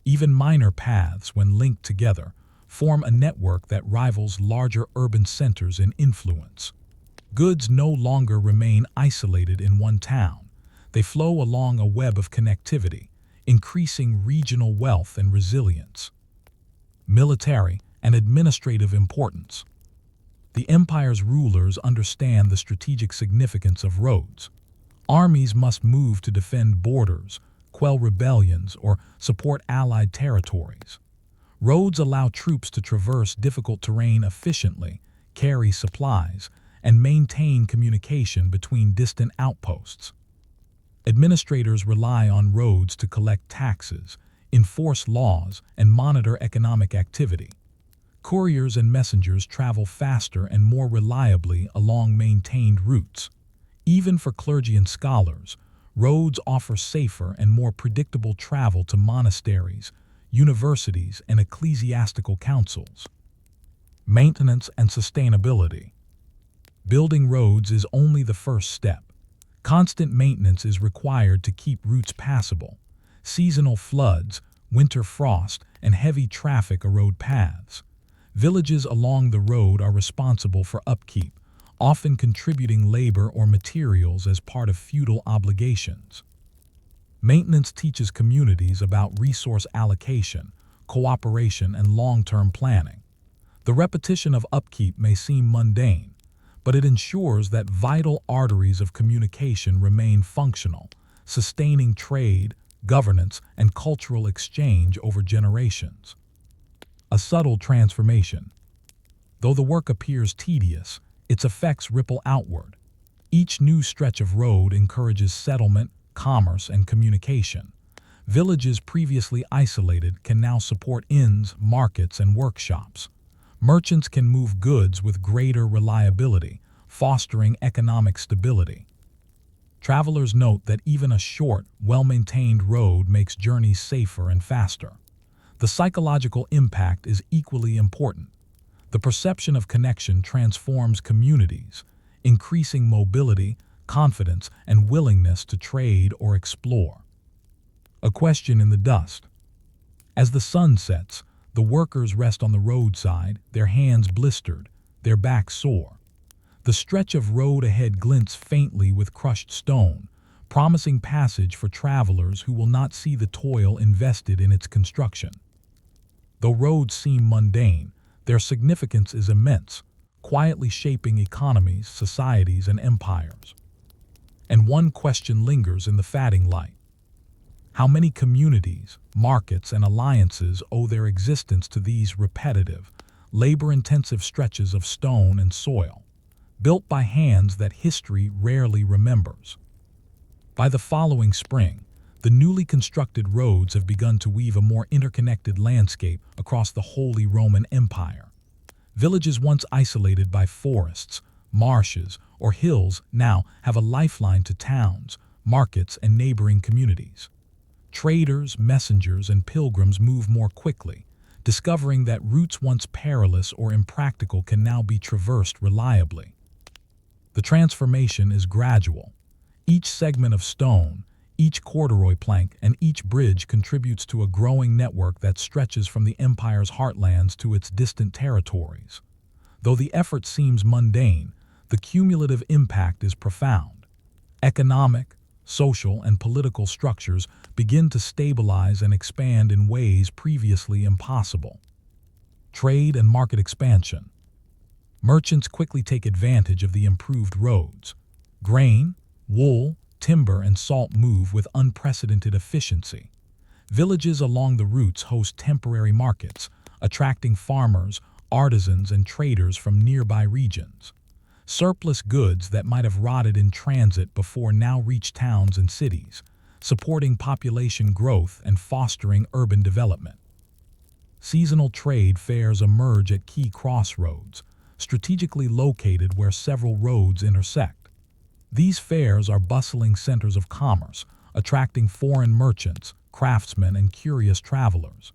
Even minor paths, when linked together, form a network that rivals larger urban centers in influence. Goods no longer remain isolated in one town. They flow along a web of connectivity, increasing regional wealth and resilience. Military and administrative importance. The empire's rulers understand the strategic significance of roads. Armies must move to defend borders, quell rebellions, or support allied territories. Roads allow troops to traverse difficult terrain efficiently, carry supplies, and maintain communication between distant outposts. Administrators rely on roads to collect taxes, enforce laws, and monitor economic activity. Couriers and messengers travel faster and more reliably along maintained routes. Even for clergy and scholars, roads offer safer and more predictable travel to monasteries, universities, and ecclesiastical councils. Maintenance and sustainability. Building roads is only the first step. Constant maintenance is required to keep routes passable. Seasonal floods, winter frost, and heavy traffic erode paths. Villages along the road are responsible for upkeep, often contributing labor or materials as part of feudal obligations. Maintenance teaches communities about resource allocation, cooperation, and long-term planning. The repetition of upkeep may seem mundane, but it ensures that vital arteries of communication remain functional, sustaining trade, governance, and cultural exchange over generations. A subtle transformation. Though the work appears tedious, its effects ripple outward. Each new stretch of road encourages settlement, commerce, and communication. Villages previously isolated can now support inns, markets, and workshops. Merchants can move goods with greater reliability, fostering economic stability. Travelers note that even a short, well-maintained road makes journeys safer and faster. The psychological impact is equally important. The perception of connection transforms communities, increasing mobility, confidence, and willingness to trade or explore. A question in the dust. As the sun sets, the workers rest on the roadside, their hands blistered, their backs sore. The stretch of road ahead glints faintly with crushed stone, promising passage for travelers who will not see the toil invested in its construction. Though roads seem mundane, their significance is immense, quietly shaping economies, societies, and empires. And one question lingers in the fading light. How many communities, markets, and alliances owe their existence to these repetitive, labor-intensive stretches of stone and soil, built by hands that history rarely remembers? By the following spring, the newly constructed roads have begun to weave a more interconnected landscape across the Holy Roman Empire. Villages once isolated by forests, marshes, or hills now have a lifeline to towns, markets, and neighboring communities. Traders, messengers, and pilgrims move more quickly, discovering that routes once perilous or impractical can now be traversed reliably. The transformation is gradual. Each segment of stone, each corduroy plank, and each bridge contributes to a growing network that stretches from the empire's heartlands to its distant territories. Though the effort seems mundane, the cumulative impact is profound. Economic, social, and political structures begin to stabilize and expand in ways previously impossible. Trade and market expansion. Merchants quickly take advantage of the improved roads. Grain, wool, timber, and salt move with unprecedented efficiency. Villages along the routes host temporary markets, attracting farmers, artisans, and traders from nearby regions. Surplus goods that might have rotted in transit before now reach towns and cities, supporting population growth and fostering urban development. Seasonal trade fairs emerge at key crossroads, strategically located where several roads intersect. These fairs are bustling centers of commerce, attracting foreign merchants, craftsmen, and curious travelers.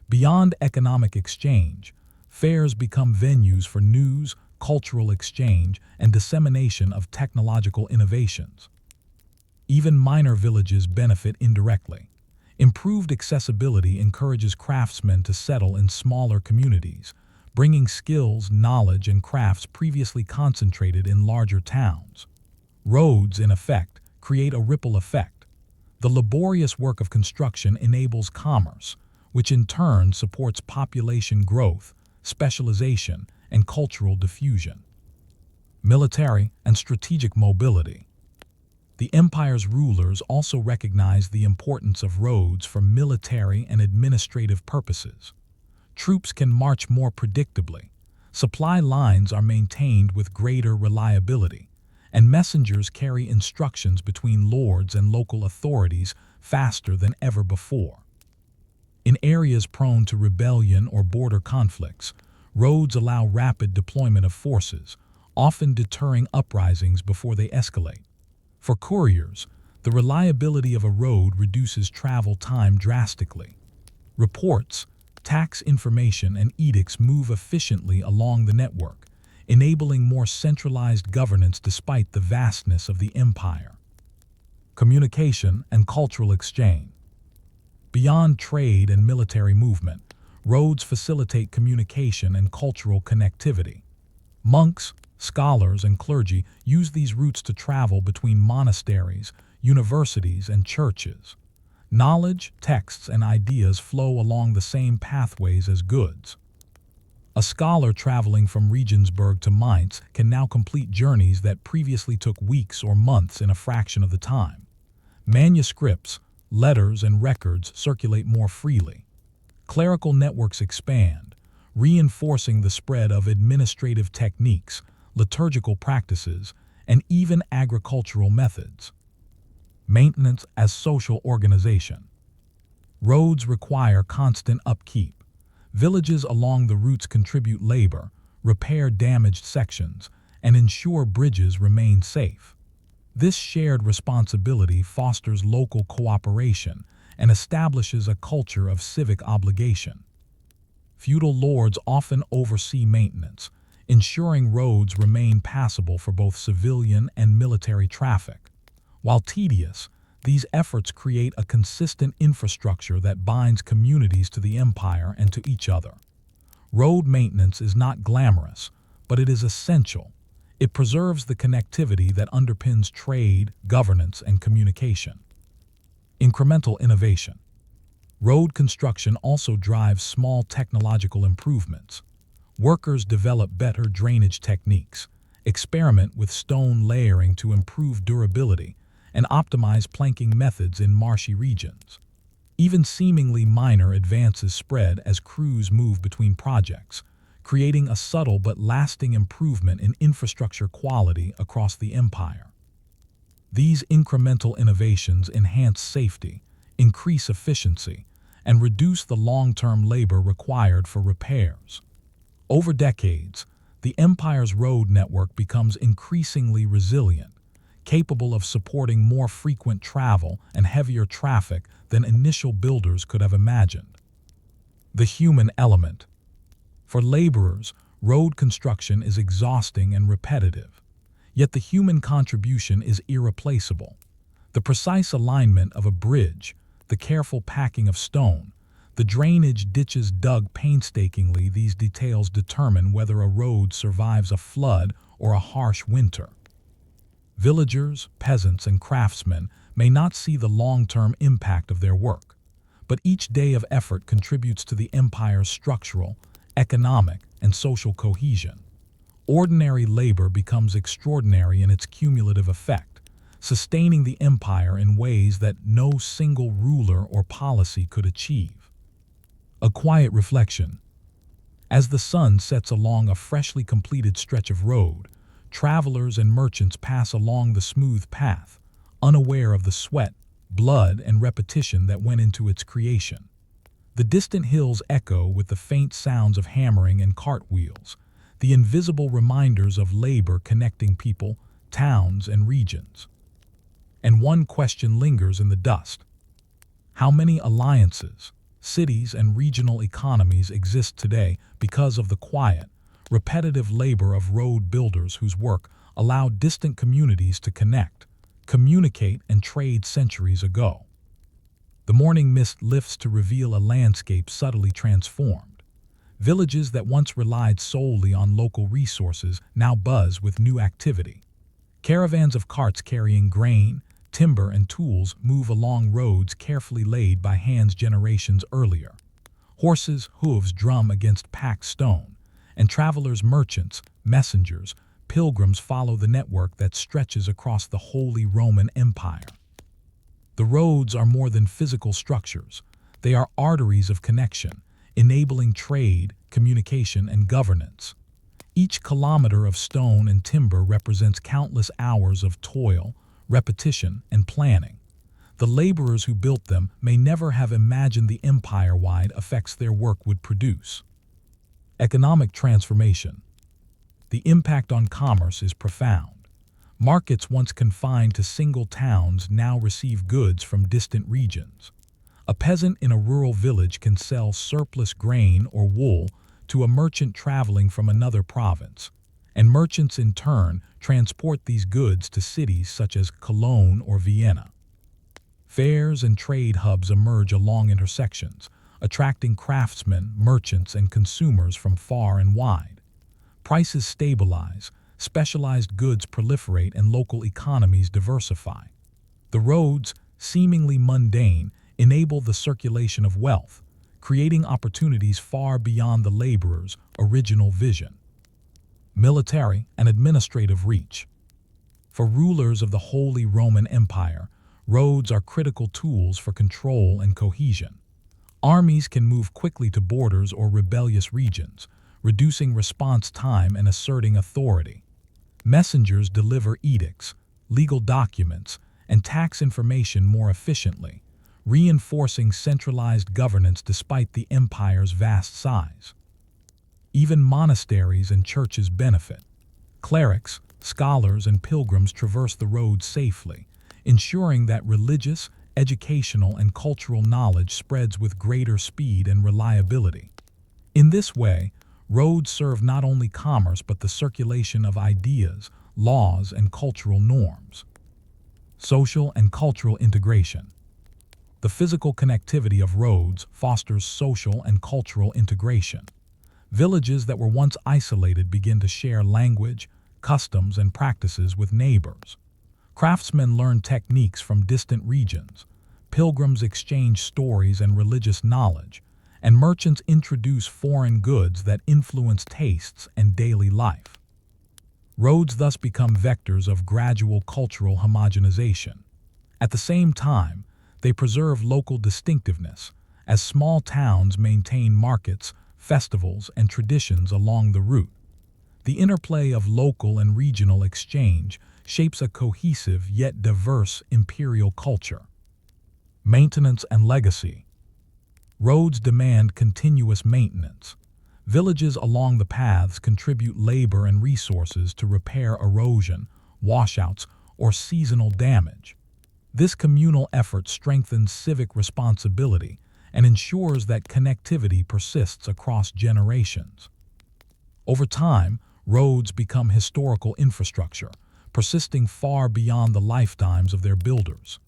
Beyond economic exchange, fairs become venues for news, cultural exchange, and dissemination of technological innovations. Even minor villages benefit indirectly. Improved accessibility encourages craftsmen to settle in smaller communities, bringing skills, knowledge, and crafts previously concentrated in larger towns. Roads, in effect, create a ripple effect. The laborious work of construction enables commerce, which in turn supports population growth, specialization, and cultural diffusion. Military and strategic mobility. The empire's rulers also recognized the importance of roads for military and administrative purposes. Troops can march more predictably, supply lines are maintained with greater reliability, and messengers carry instructions between lords and local authorities faster than ever before. In areas prone to rebellion or border conflicts, roads allow rapid deployment of forces, often deterring uprisings before they escalate. For couriers, the reliability of a road reduces travel time drastically. Reports, tax information, and edicts move efficiently along the network, enabling more centralized governance despite the vastness of the empire. Communication and cultural exchange. Beyond trade and military movement, roads facilitate communication and cultural connectivity. Monks, scholars, and clergy use these routes to travel between monasteries, universities, and churches. Knowledge, texts, and ideas flow along the same pathways as goods. A scholar traveling from Regensburg to Mainz can now complete journeys that previously took weeks or months in a fraction of the time. Manuscripts, letters, and records circulate more freely. Clerical networks expand, reinforcing the spread of administrative techniques, liturgical practices, and even agricultural methods. Maintenance as social organization. Roads require constant upkeep. Villages along the routes contribute labor, repair damaged sections, and ensure bridges remain safe. This shared responsibility fosters local cooperation and establishes a culture of civic obligation. Feudal lords often oversee maintenance, ensuring roads remain passable for both civilian and military traffic. While tedious, these efforts create a consistent infrastructure that binds communities to the empire and to each other. Road maintenance is not glamorous, but it is essential. It preserves the connectivity that underpins trade, governance, and communication. Incremental innovation. Road construction also drives small technological improvements. Workers develop better drainage techniques, experiment with stone layering to improve durability, and optimize planking methods in marshy regions. Even seemingly minor advances spread as crews move between projects, creating a subtle but lasting improvement in infrastructure quality across the empire. These incremental innovations enhance safety, increase efficiency, and reduce the long-term labor required for repairs. Over decades, the empire's road network becomes increasingly resilient, capable of supporting more frequent travel and heavier traffic than initial builders could have imagined. The human element. For laborers, road construction is exhausting and repetitive, yet the human contribution is irreplaceable. The precise alignment of a bridge, the careful packing of stone, the drainage ditches dug painstakingly, these details determine whether a road survives a flood or a harsh winter. Villagers, peasants, and craftsmen may not see the long-term impact of their work, but each day of effort contributes to the empire's structural, economic, and social cohesion. Ordinary labor becomes extraordinary in its cumulative effect, sustaining the empire in ways that no single ruler or policy could achieve. A quiet reflection. As the sun sets along a freshly completed stretch of road, travelers and merchants pass along the smooth path, unaware of the sweat, blood, and repetition that went into its creation. The distant hills echo with the faint sounds of hammering and cartwheels, the invisible reminders of labor connecting people, towns, and regions. And one question lingers in the dust. How many alliances, cities, and regional economies exist today because of the quiet, repetitive labor of road builders whose work allowed distant communities to connect, communicate, and trade centuries ago? The morning mist lifts to reveal a landscape subtly transformed. Villages that once relied solely on local resources now buzz with new activity. Caravans of carts carrying grain, timber, and tools move along roads carefully laid by hands generations earlier. Horses' hooves drum against packed stone, and travelers, merchants, messengers, pilgrims follow the network that stretches across the Holy Roman Empire. The roads are more than physical structures. They are arteries of connection, enabling trade, communication, and governance. Each kilometer of stone and timber represents countless hours of toil, repetition, and planning. The laborers who built them may never have imagined the empire-wide effects their work would produce. Economic transformation. The impact on commerce is profound. Markets once confined to single towns now receive goods from distant regions. A peasant in a rural village can sell surplus grain or wool to a merchant traveling from another province, and merchants in turn transport these goods to cities such as Cologne or Vienna. Fairs and trade hubs emerge along intersections, attracting craftsmen, merchants, and consumers from far and wide. Prices stabilize, specialized goods proliferate, and local economies diversify. The roads, seemingly mundane, enable the circulation of wealth, creating opportunities far beyond the laborer's original vision. Military and administrative reach. For rulers of the Holy Roman Empire, roads are critical tools for control and cohesion. Armies can move quickly to borders or rebellious regions, reducing response time and asserting authority. Messengers deliver edicts, legal documents, and tax information more efficiently, reinforcing centralized governance despite the empire's vast size. Even monasteries and churches benefit. Clerics, scholars, and pilgrims traverse the roads safely, ensuring that religious, educational, and cultural knowledge spreads with greater speed and reliability. In this way, roads serve not only commerce but the circulation of ideas, laws, and cultural norms. Social and cultural integration. The physical connectivity of roads fosters social and cultural integration. Villages that were once isolated begin to share language, customs, and practices with neighbors. Craftsmen learn techniques from distant regions. Pilgrims exchange stories and religious knowledge, and merchants introduce foreign goods that influence tastes and daily life. Roads thus become vectors of gradual cultural homogenization. At the same time, they preserve local distinctiveness, as small towns maintain markets, festivals, and traditions along the route. The interplay of local and regional exchange shapes a cohesive yet diverse imperial culture. Maintenance and legacy. Roads demand continuous maintenance. Villages along the paths contribute labor and resources to repair erosion, washouts, or seasonal damage. This communal effort strengthens civic responsibility and ensures that connectivity persists across generations. Over time, roads become historical infrastructure, persisting far beyond the lifetimes of their builders.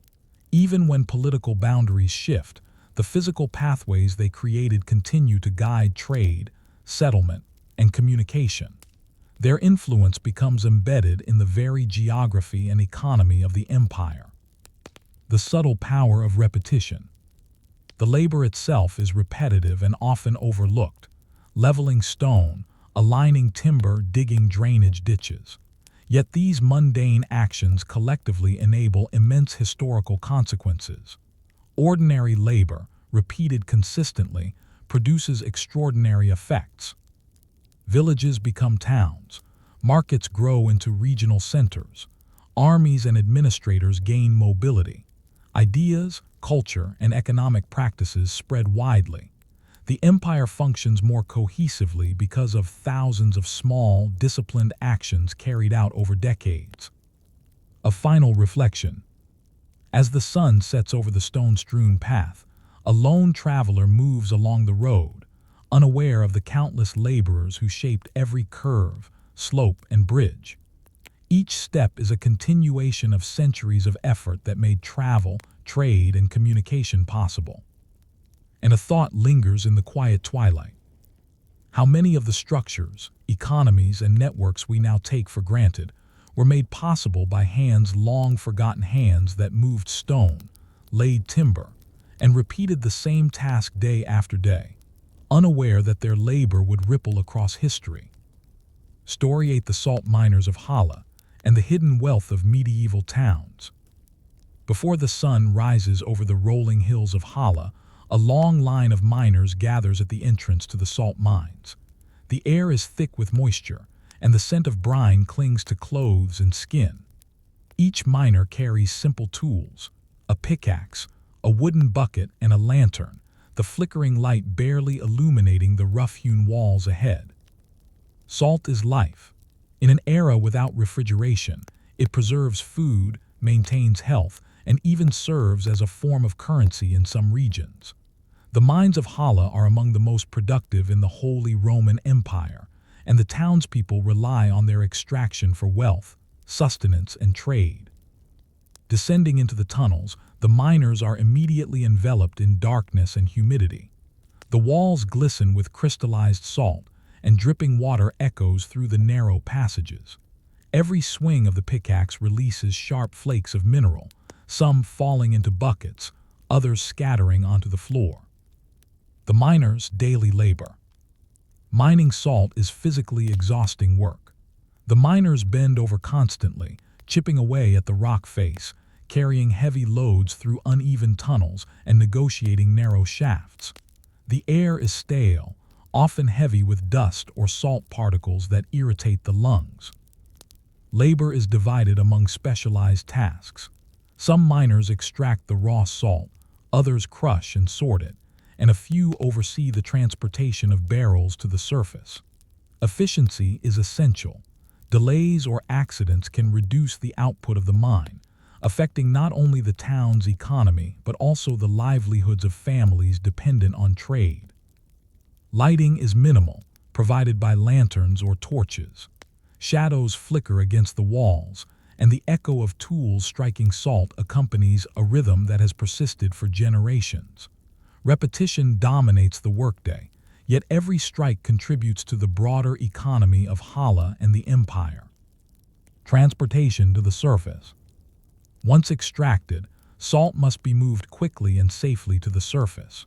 Even when political boundaries shift, the physical pathways they created continue to guide trade, settlement, and communication. Their influence becomes embedded in the very geography and economy of the empire. the subtle power of repetition. The labor itself is repetitive and often overlooked, leveling stone, aligning timber, digging drainage ditches. Yet these mundane actions collectively enable immense historical consequences. Ordinary labor, repeated consistently, produces extraordinary effects. Villages become towns, markets grow into regional centers, armies and administrators gain mobility, ideas, culture, and economic practices spread widely. The empire functions more cohesively because of thousands of small, disciplined actions carried out over decades. A final reflection. As the sun sets over the stone-strewn path, a lone traveler moves along the road, unaware of the countless laborers who shaped every curve, slope, and bridge. Each step is a continuation of centuries of effort that made travel, trade, and communication possible. And a thought lingers in the quiet twilight. How many of the structures, economies, and networks we now take for granted were made possible by long-forgotten hands that moved stone, laid timber, and repeated the same task day after day, unaware that their labor would ripple across history. Story 8: The Salt Miners of Hala and the Hidden Wealth of Medieval Towns. Before the sun rises over the rolling hills of Hala, a long line of miners gathers at the entrance to the salt mines. The air is thick with moisture, and the scent of brine clings to clothes and skin. Each miner carries simple tools: a pickaxe, a wooden bucket, and a lantern, the flickering light barely illuminating the rough-hewn walls ahead. Salt is life. In an era without refrigeration, it preserves food, maintains health, and even serves as a form of currency in some regions. The mines of Hala are among the most productive in the Holy Roman Empire, and the townspeople rely on their extraction for wealth, sustenance, and trade. Descending into the tunnels, the miners are immediately enveloped in darkness and humidity. The walls glisten with crystallized salt, and dripping water echoes through the narrow passages. Every swing of the pickaxe releases sharp flakes of mineral, some falling into buckets, others scattering onto the floor. The miners' daily labor. Mining salt is physically exhausting work. The miners bend over constantly, chipping away at the rock face, carrying heavy loads through uneven tunnels and negotiating narrow shafts. The air is stale, often heavy with dust or salt particles that irritate the lungs. Labor is divided among specialized tasks. Some miners extract the raw salt, others crush and sort it, and a few oversee the transportation of barrels to the surface. Efficiency is essential. Delays or accidents can reduce the output of the mine, affecting not only the town's economy but also the livelihoods of families dependent on trade. Lighting is minimal, provided by lanterns or torches. Shadows flicker against the walls, and the echo of tools striking salt accompanies a rhythm that has persisted for generations. Repetition dominates the workday, yet every strike contributes to the broader economy of Hala and the empire. Transportation to the surface. Once extracted, salt must be moved quickly and safely to the surface.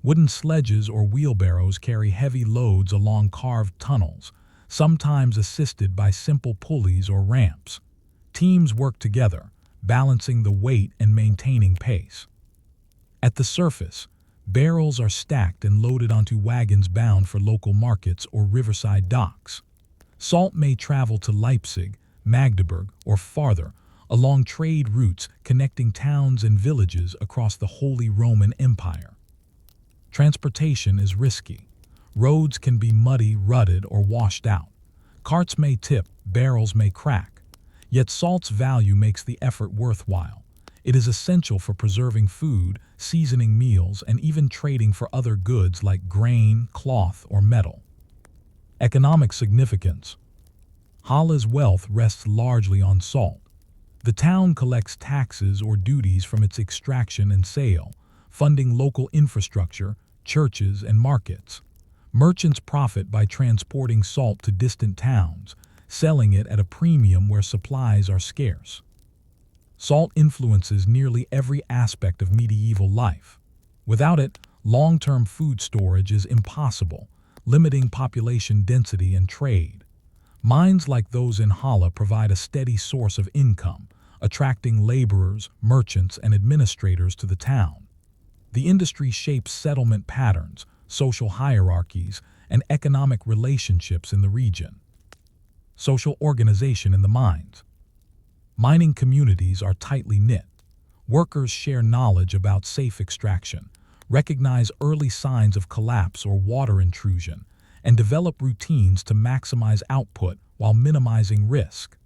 Wooden sledges or wheelbarrows carry heavy loads along carved tunnels, sometimes assisted by simple pulleys or ramps. Teams work together, balancing the weight and maintaining pace. At the surface, barrels are stacked and loaded onto wagons bound for local markets or riverside docks. Salt may travel to Leipzig, Magdeburg, or farther, along trade routes connecting towns and villages across the Holy Roman Empire. Transportation is risky. Roads can be muddy, rutted, or washed out. Carts may tip, barrels may crack. Yet salt's value makes the effort worthwhile. It is essential for preserving food, seasoning meals, and even trading for other goods like grain, cloth, or metal. Economic significance. Hala's wealth rests largely on salt. The town collects taxes or duties from its extraction and sale, funding local infrastructure, churches, and markets. Merchants profit by transporting salt to distant towns, selling it at a premium where supplies are scarce. Salt influences nearly every aspect of medieval life. Without it, long-term food storage is impossible, limiting population density and trade. Mines like those in Hala provide a steady source of income, attracting laborers, merchants, and administrators to the town. The industry shapes settlement patterns, social hierarchies, and economic relationships in the region. Social organization in the mines. Mining communities are tightly knit. Workers share knowledge about safe extraction, recognize early signs of collapse or water intrusion, and develop routines to maximize output while minimizing risk.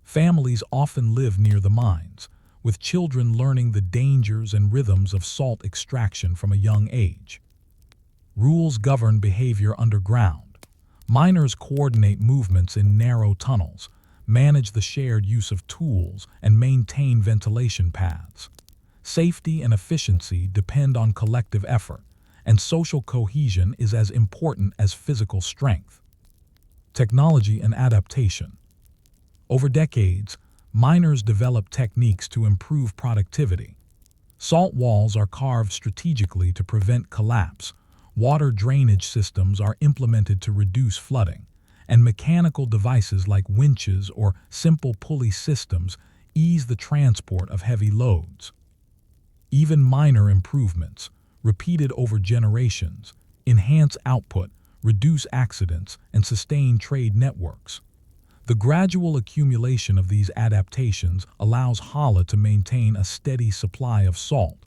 Families often live near the mines, with children learning the dangers and rhythms of salt extraction from a young age. Rules govern behavior underground. Miners coordinate movements in narrow tunnels, manage the shared use of tools, and maintain ventilation paths. Safety and efficiency depend on collective effort, and social cohesion is as important as physical strength. Technology and adaptation. Over decades, miners developed techniques to improve productivity. Salt walls are carved strategically to prevent collapse, water drainage systems are implemented to reduce flooding, and mechanical devices like winches or simple pulley systems ease the transport of heavy loads. Even minor improvements, repeated over generations, enhance output, reduce accidents, and sustain trade networks. The gradual accumulation of these adaptations allows Hala to maintain a steady supply of salt,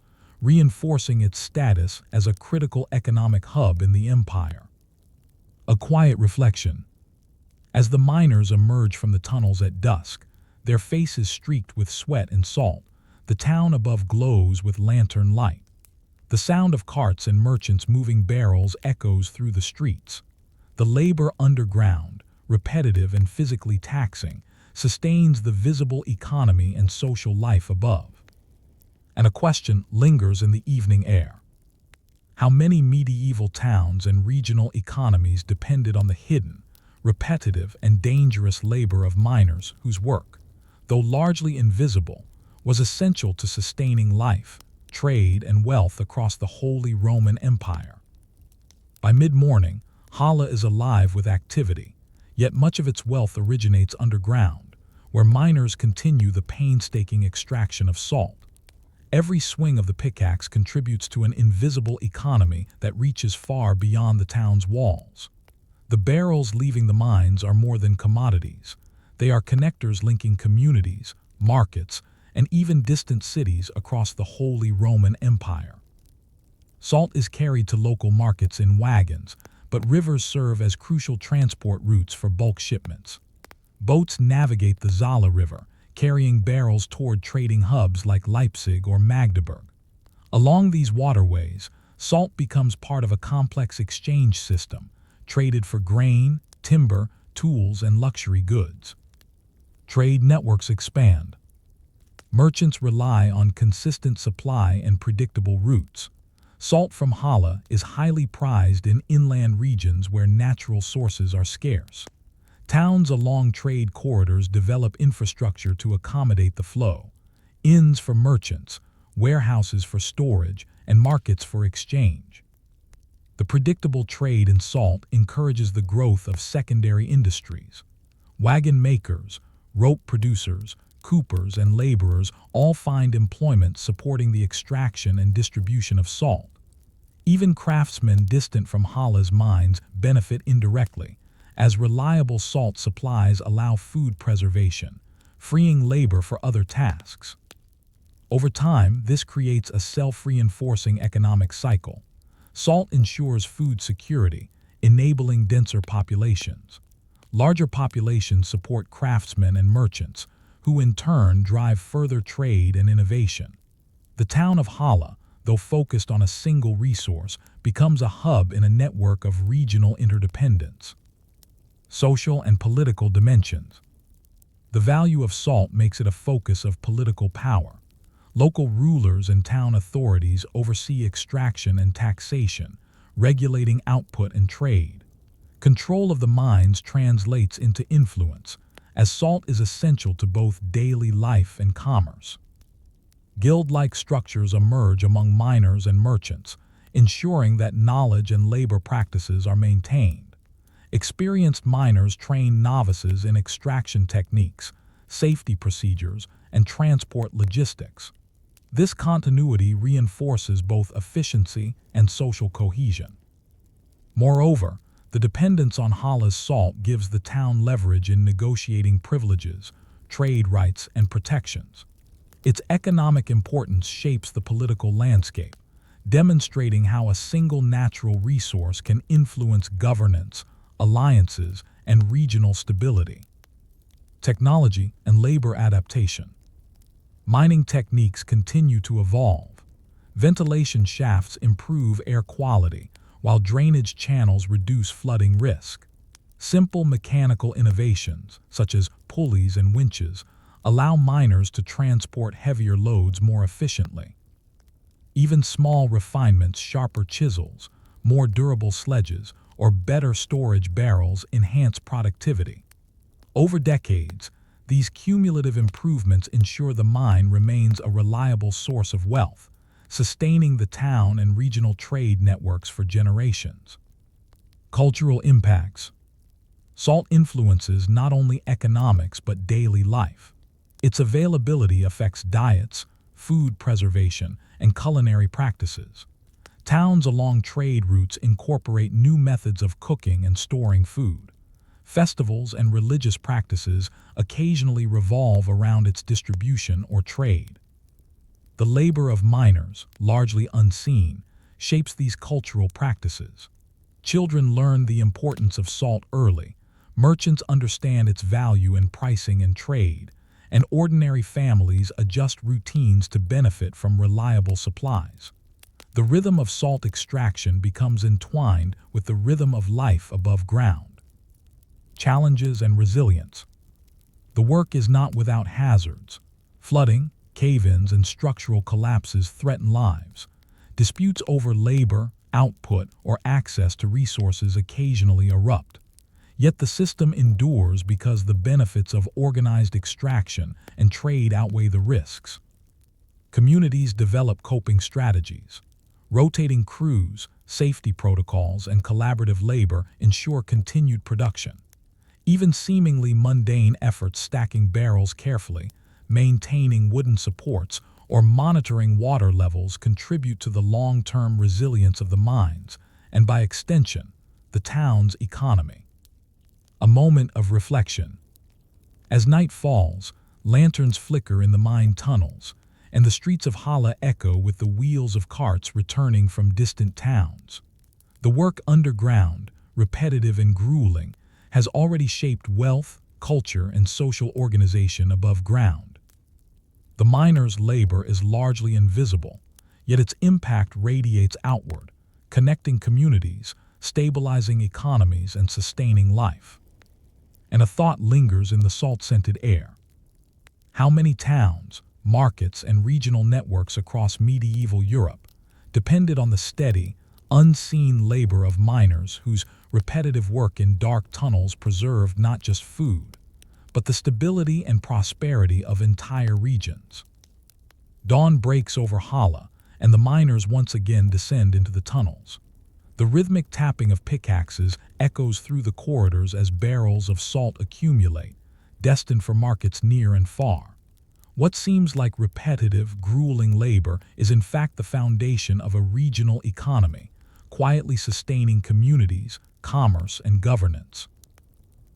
reinforcing its status as a critical economic hub in the empire. A quiet reflection. As the miners emerge from the tunnels at dusk, their faces streaked with sweat and salt, the town above glows with lantern light. The sound of carts and merchants moving barrels echoes through the streets. The labor underground, repetitive and physically taxing, sustains the visible economy and social life above. And a question lingers in the evening air. How many medieval towns and regional economies depended on the hidden, repetitive, and dangerous labor of miners whose work, though largely invisible, was essential to sustaining life, trade, and wealth across the Holy Roman Empire? By mid-morning, Hala is alive with activity, yet much of its wealth originates underground, where miners continue the painstaking extraction of salt. Every swing of the pickaxe contributes to an invisible economy that reaches far beyond the town's walls. The barrels leaving the mines are more than commodities. They are connectors linking communities, markets, and even distant cities across the Holy Roman Empire. Salt is carried to local markets in wagons, but rivers serve as crucial transport routes for bulk shipments. Boats navigate the Zala River, carrying barrels toward trading hubs like Leipzig or Magdeburg. Along these waterways, salt becomes part of a complex exchange system, traded for grain, timber, tools, and luxury goods. Trade networks expand. Merchants rely on consistent supply and predictable routes. Salt from Hala is highly prized in inland regions where natural sources are scarce. Towns along trade corridors develop infrastructure to accommodate the flow: inns for merchants, warehouses for storage, and markets for exchange. The predictable trade in salt encourages the growth of secondary industries. Wagon makers, rope producers, coopers, and laborers all find employment supporting the extraction and distribution of salt. Even craftsmen distant from Hala's mines benefit indirectly, as reliable salt supplies allow food preservation, freeing labor for other tasks. Over time, this creates a self-reinforcing economic cycle. Salt ensures food security, enabling denser populations. Larger populations support craftsmen and merchants, who in turn drive further trade and innovation. The town of Hala, though focused on a single resource, becomes a hub in a network of regional interdependence. Social and political dimensions. The value of salt makes it a focus of political power. Local rulers and town authorities oversee extraction and taxation, regulating output and trade. Control of the mines translates into influence, as salt is essential to both daily life and commerce. Guild-like structures emerge among miners and merchants, ensuring that knowledge and labor practices are maintained. Experienced miners train novices in extraction techniques, safety procedures, and transport logistics. This continuity reinforces both efficiency and social cohesion. Moreover, the dependence on Hala's salt gives the town leverage in negotiating privileges, trade rights, and protections. Its economic importance shapes the political landscape, demonstrating how a single natural resource can influence governance, alliances, and regional stability. Technology and labor adaptation. Mining techniques continue to evolve. Ventilation shafts improve air quality, while drainage channels reduce flooding risk. Simple mechanical innovations, such as pulleys and winches, allow miners to transport heavier loads more efficiently. Even small refinements, sharper chisels, more durable sledges, or better storage barrels enhance productivity. Over decades, these cumulative improvements ensure the mine remains a reliable source of wealth, sustaining the town and regional trade networks for generations. Cultural impacts. Salt influences not only economics but daily life. Its availability affects diets, food preservation, and culinary practices. Towns along trade routes incorporate new methods of cooking and storing food. Festivals and religious practices occasionally revolve around its distribution or trade. The labor of miners, largely unseen, shapes these cultural practices. Children learn the importance of salt early, merchants understand its value in pricing and trade, and ordinary families adjust routines to benefit from reliable supplies. The rhythm of salt extraction becomes entwined with the rhythm of life above ground. Challenges and resilience. The work is not without hazards. Flooding, cave-ins, and structural collapses threaten lives. Disputes over labor, output, or access to resources occasionally erupt. Yet the system endures because the benefits of organized extraction and trade outweigh the risks. Communities develop coping strategies. Rotating crews, safety protocols, and collaborative labor ensure continued production. Even seemingly mundane efforts, stacking barrels carefully, maintaining wooden supports, or monitoring water levels, contribute to the long-term resilience of the mines, and by extension, the town's economy. A moment of reflection. As night falls, lanterns flicker in the mine tunnels, and the streets of Hala echo with the wheels of carts returning from distant towns. The work underground, repetitive and grueling, has already shaped wealth, culture, and social organization above ground. The miner's labor is largely invisible, yet its impact radiates outward, connecting communities, stabilizing economies, and sustaining life. And a thought lingers in the salt-scented air. How many towns, markets, and regional networks across medieval Europe depended on the steady, unseen labor of miners whose repetitive work in dark tunnels preserved not just food, but the stability and prosperity of entire regions. Dawn breaks over Hala, and the miners once again descend into the tunnels. The rhythmic tapping of pickaxes echoes through the corridors as barrels of salt accumulate, destined for markets near and far. What seems like repetitive, grueling labor is in fact the foundation of a regional economy, quietly sustaining communities, commerce, and governance.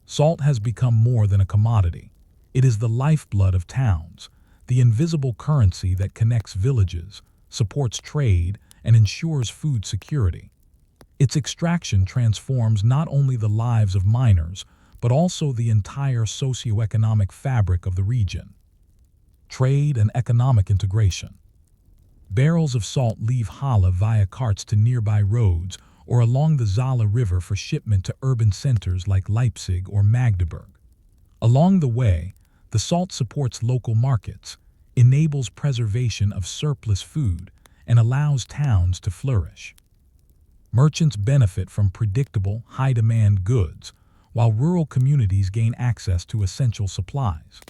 Salt has become more than a commodity. It is the lifeblood of towns, the invisible currency that connects villages, supports trade, and ensures food security. Its extraction transforms not only the lives of miners, but also the entire socio-economic fabric of the region. Trade and economic integration. Barrels of salt leave Hala via carts to nearby roads or along the Zala River for shipment to urban centers like Leipzig or Magdeburg. Along the way, the salt supports local markets, enables preservation of surplus food, and allows towns to flourish. Merchants benefit from predictable, high-demand goods, while rural communities gain access to essential supplies.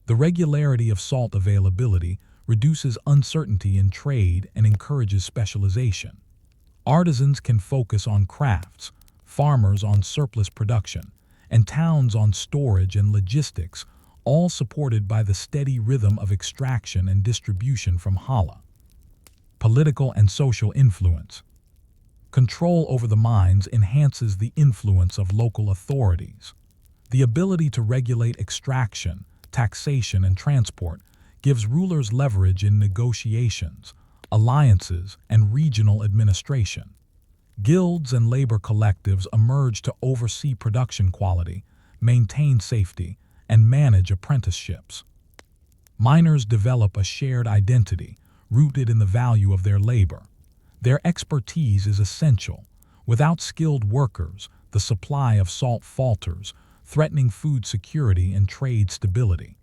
The regularity of salt availability reduces uncertainty in trade and encourages specialization. Artisans can focus on crafts, farmers on surplus production, and towns on storage and logistics, all supported by the steady rhythm of extraction and distribution from Hala. Political and social influence. Control over the mines enhances the influence of local authorities. The ability to regulate extraction, taxation, and transport gives rulers leverage in negotiations, alliances, and regional administration. Guilds and labor collectives emerge to oversee production quality, maintain safety, and manage apprenticeships. Miners develop a shared identity rooted in the value of their labor. Their expertise is essential. Without skilled workers, the supply of salt falters, threatening food security and trade stability.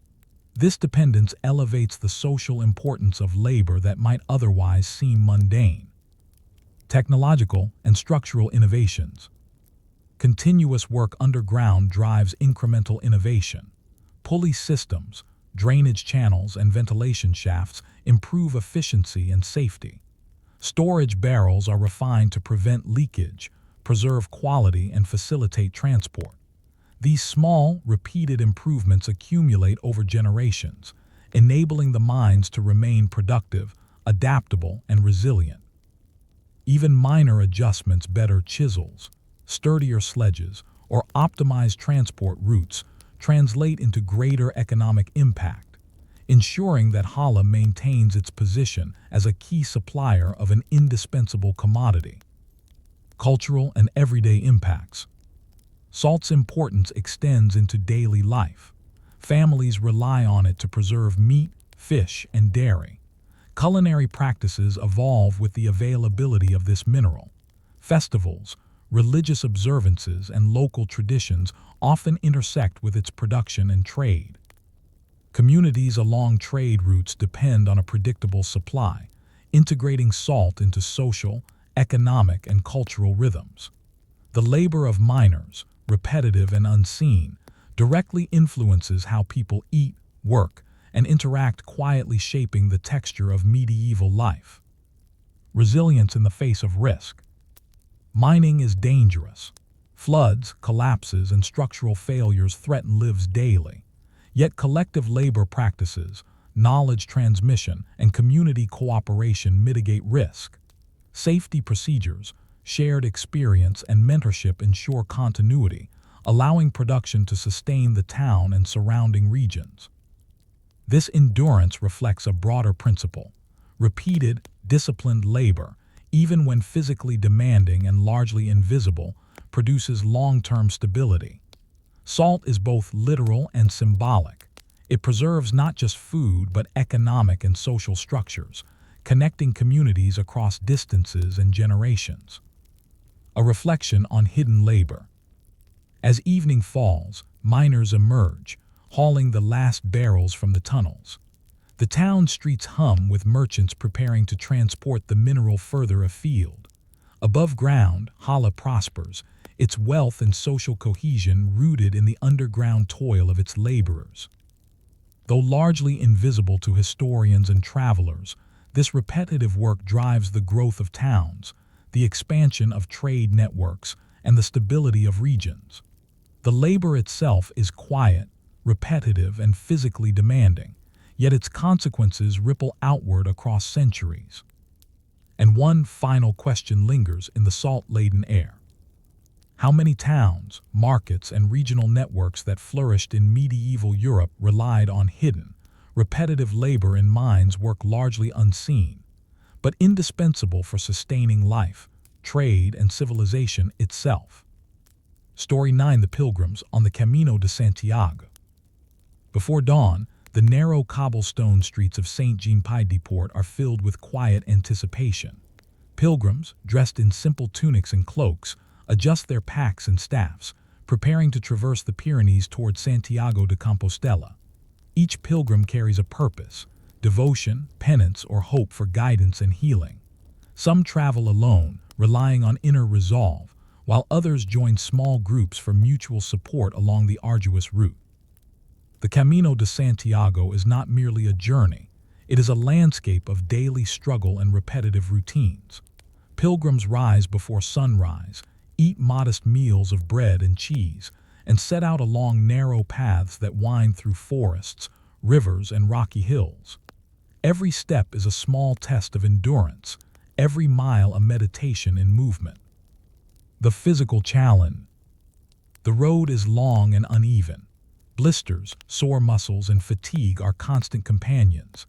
This dependence elevates the social importance of labor that might otherwise seem mundane. Technological and structural innovations. Continuous work underground drives incremental innovation. Pulley systems, drainage channels, and ventilation shafts improve efficiency and safety. Storage barrels are refined to prevent leakage, preserve quality, and facilitate transport. These small, repeated improvements accumulate over generations, enabling the mines to remain productive, adaptable, and resilient. Even minor adjustments, better chisels, sturdier sledges, or optimized transport routes translate into greater economic impact, ensuring that Hala maintains its position as a key supplier of an indispensable commodity. Cultural and everyday impacts. Salt's importance extends into daily life. Families rely on it to preserve meat, fish, and dairy. Culinary practices evolve with the availability of this mineral. Festivals, religious observances, and local traditions often intersect with its production and trade. Communities along trade routes depend on a predictable supply, integrating salt into social, economic, and cultural rhythms. The labor of miners, repetitive and unseen, directly influences how people eat, work, and interact, quietly shaping the texture of medieval life. Resilience in the face of risk. Mining is dangerous. Floods, collapses, and structural failures threaten lives daily. Yet collective labor practices, knowledge transmission, and community cooperation mitigate risk. Safety procedures, shared experience, and mentorship ensure continuity, allowing production to sustain the town and surrounding regions. This endurance reflects a broader principle. Repeated, disciplined labor, even when physically demanding and largely invisible, produces long-term stability. Salt is both literal and symbolic. It preserves not just food but economic and social structures, connecting communities across distances and generations. A reflection on hidden labor. As evening falls, miners emerge, hauling the last barrels from the tunnels. The town streets hum with merchants preparing to transport the mineral further afield. Above ground, Hala prospers, its wealth and social cohesion rooted in the underground toil of its laborers. Though largely invisible to historians and travelers, this repetitive work drives the growth of towns, the expansion of trade networks, and the stability of regions. The labor itself is quiet, repetitive, and physically demanding, yet its consequences ripple outward across centuries. And one final question lingers in the salt-laden air. How many towns, markets, and regional networks that flourished in medieval Europe relied on hidden, repetitive labor in mines work largely unseen, but indispensable for sustaining life, trade, and civilization itself? Story 9: The Pilgrims on the Camino de Santiago. Before dawn, the narrow cobblestone streets of Saint-Jean-Pied-de-Port are filled with quiet anticipation. Pilgrims, dressed in simple tunics and cloaks, adjust their packs and staffs, preparing to traverse the Pyrenees toward Santiago de Compostela. Each pilgrim carries a purpose: devotion, penance, or hope for guidance and healing. Some travel alone, relying on inner resolve, while others join small groups for mutual support along the arduous route. The Camino de Santiago is not merely a journey, It is a landscape of daily struggle and repetitive routines. Pilgrims rise before sunrise, eat modest meals of bread and cheese, and set out along narrow paths that wind through forests, rivers, and rocky hills. Every step is a small test of endurance, every mile a meditation in movement. The physical challenge. The road is long and uneven. Blisters, sore muscles, and fatigue are constant companions.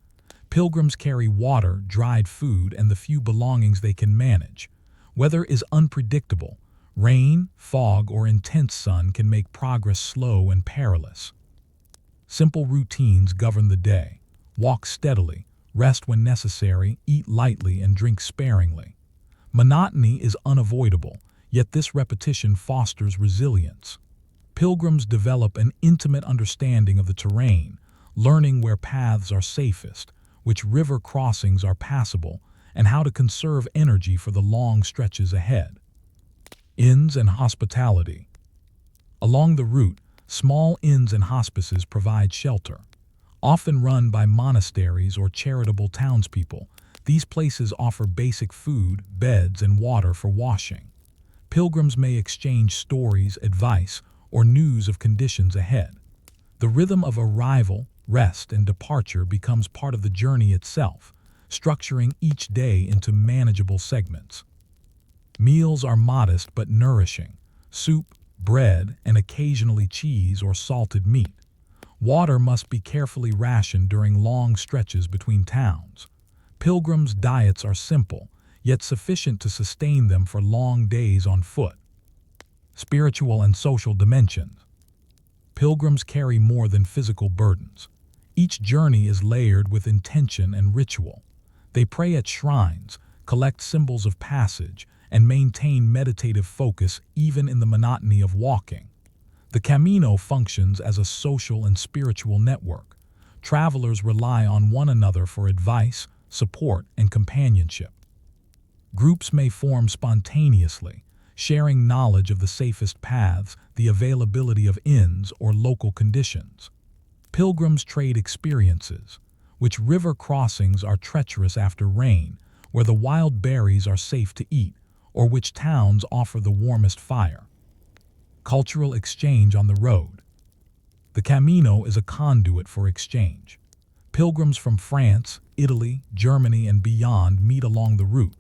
Pilgrims carry water, dried food, and the few belongings they can manage. Weather is unpredictable. Rain, fog, or intense sun can make progress slow and perilous. Simple routines govern the day. Walk steadily, rest when necessary, eat lightly, and drink sparingly. Monotony is unavoidable, yet this repetition fosters resilience. Pilgrims develop an intimate understanding of the terrain, learning where paths are safest, which river crossings are passable, and how to conserve energy for the long stretches ahead. Inns and hospitality. Along the route, small inns and hospices provide shelter. Often run by monasteries or charitable townspeople, these places offer basic food, beds, and water for washing. Pilgrims may exchange stories, advice, or news of conditions ahead. The rhythm of arrival, rest, and departure becomes part of the journey itself, structuring each day into manageable segments. Meals are modest but nourishing: soup, bread, and occasionally cheese or salted meat. Water must be carefully rationed during long stretches between towns. Pilgrims' diets are simple, yet sufficient to sustain them for long days on foot. Spiritual and social dimensions. Pilgrims carry more than physical burdens. Each journey is layered with intention and ritual. They pray at shrines, collect symbols of passage, and maintain meditative focus even in the monotony of walking. The Camino functions as a social and spiritual network. Travelers rely on one another for advice, support, and companionship. Groups may form spontaneously, sharing knowledge of the safest paths, the availability of inns, or local conditions. Pilgrims trade experiences, which river crossings are treacherous after rain, where the wild berries are safe to eat, or which towns offer the warmest fire. Cultural exchange on the road. The Camino is a conduit for exchange. Pilgrims from France, Italy, Germany, and beyond meet along the route.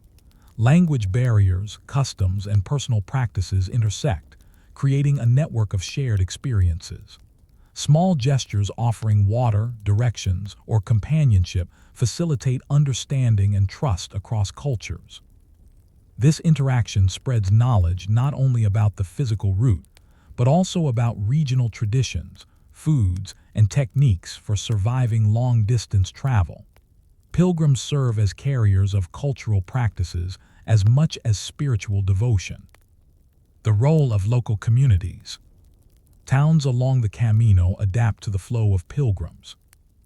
Language barriers, customs, and personal practices intersect, creating a network of shared experiences. Small gestures offering water, directions, or companionship facilitate understanding and trust across cultures. This interaction spreads knowledge not only about the physical route, but also about regional traditions, foods, and techniques for surviving long-distance travel. Pilgrims serve as carriers of cultural practices as much as spiritual devotion. The role of local communities. Towns along the Camino adapt to the flow of pilgrims.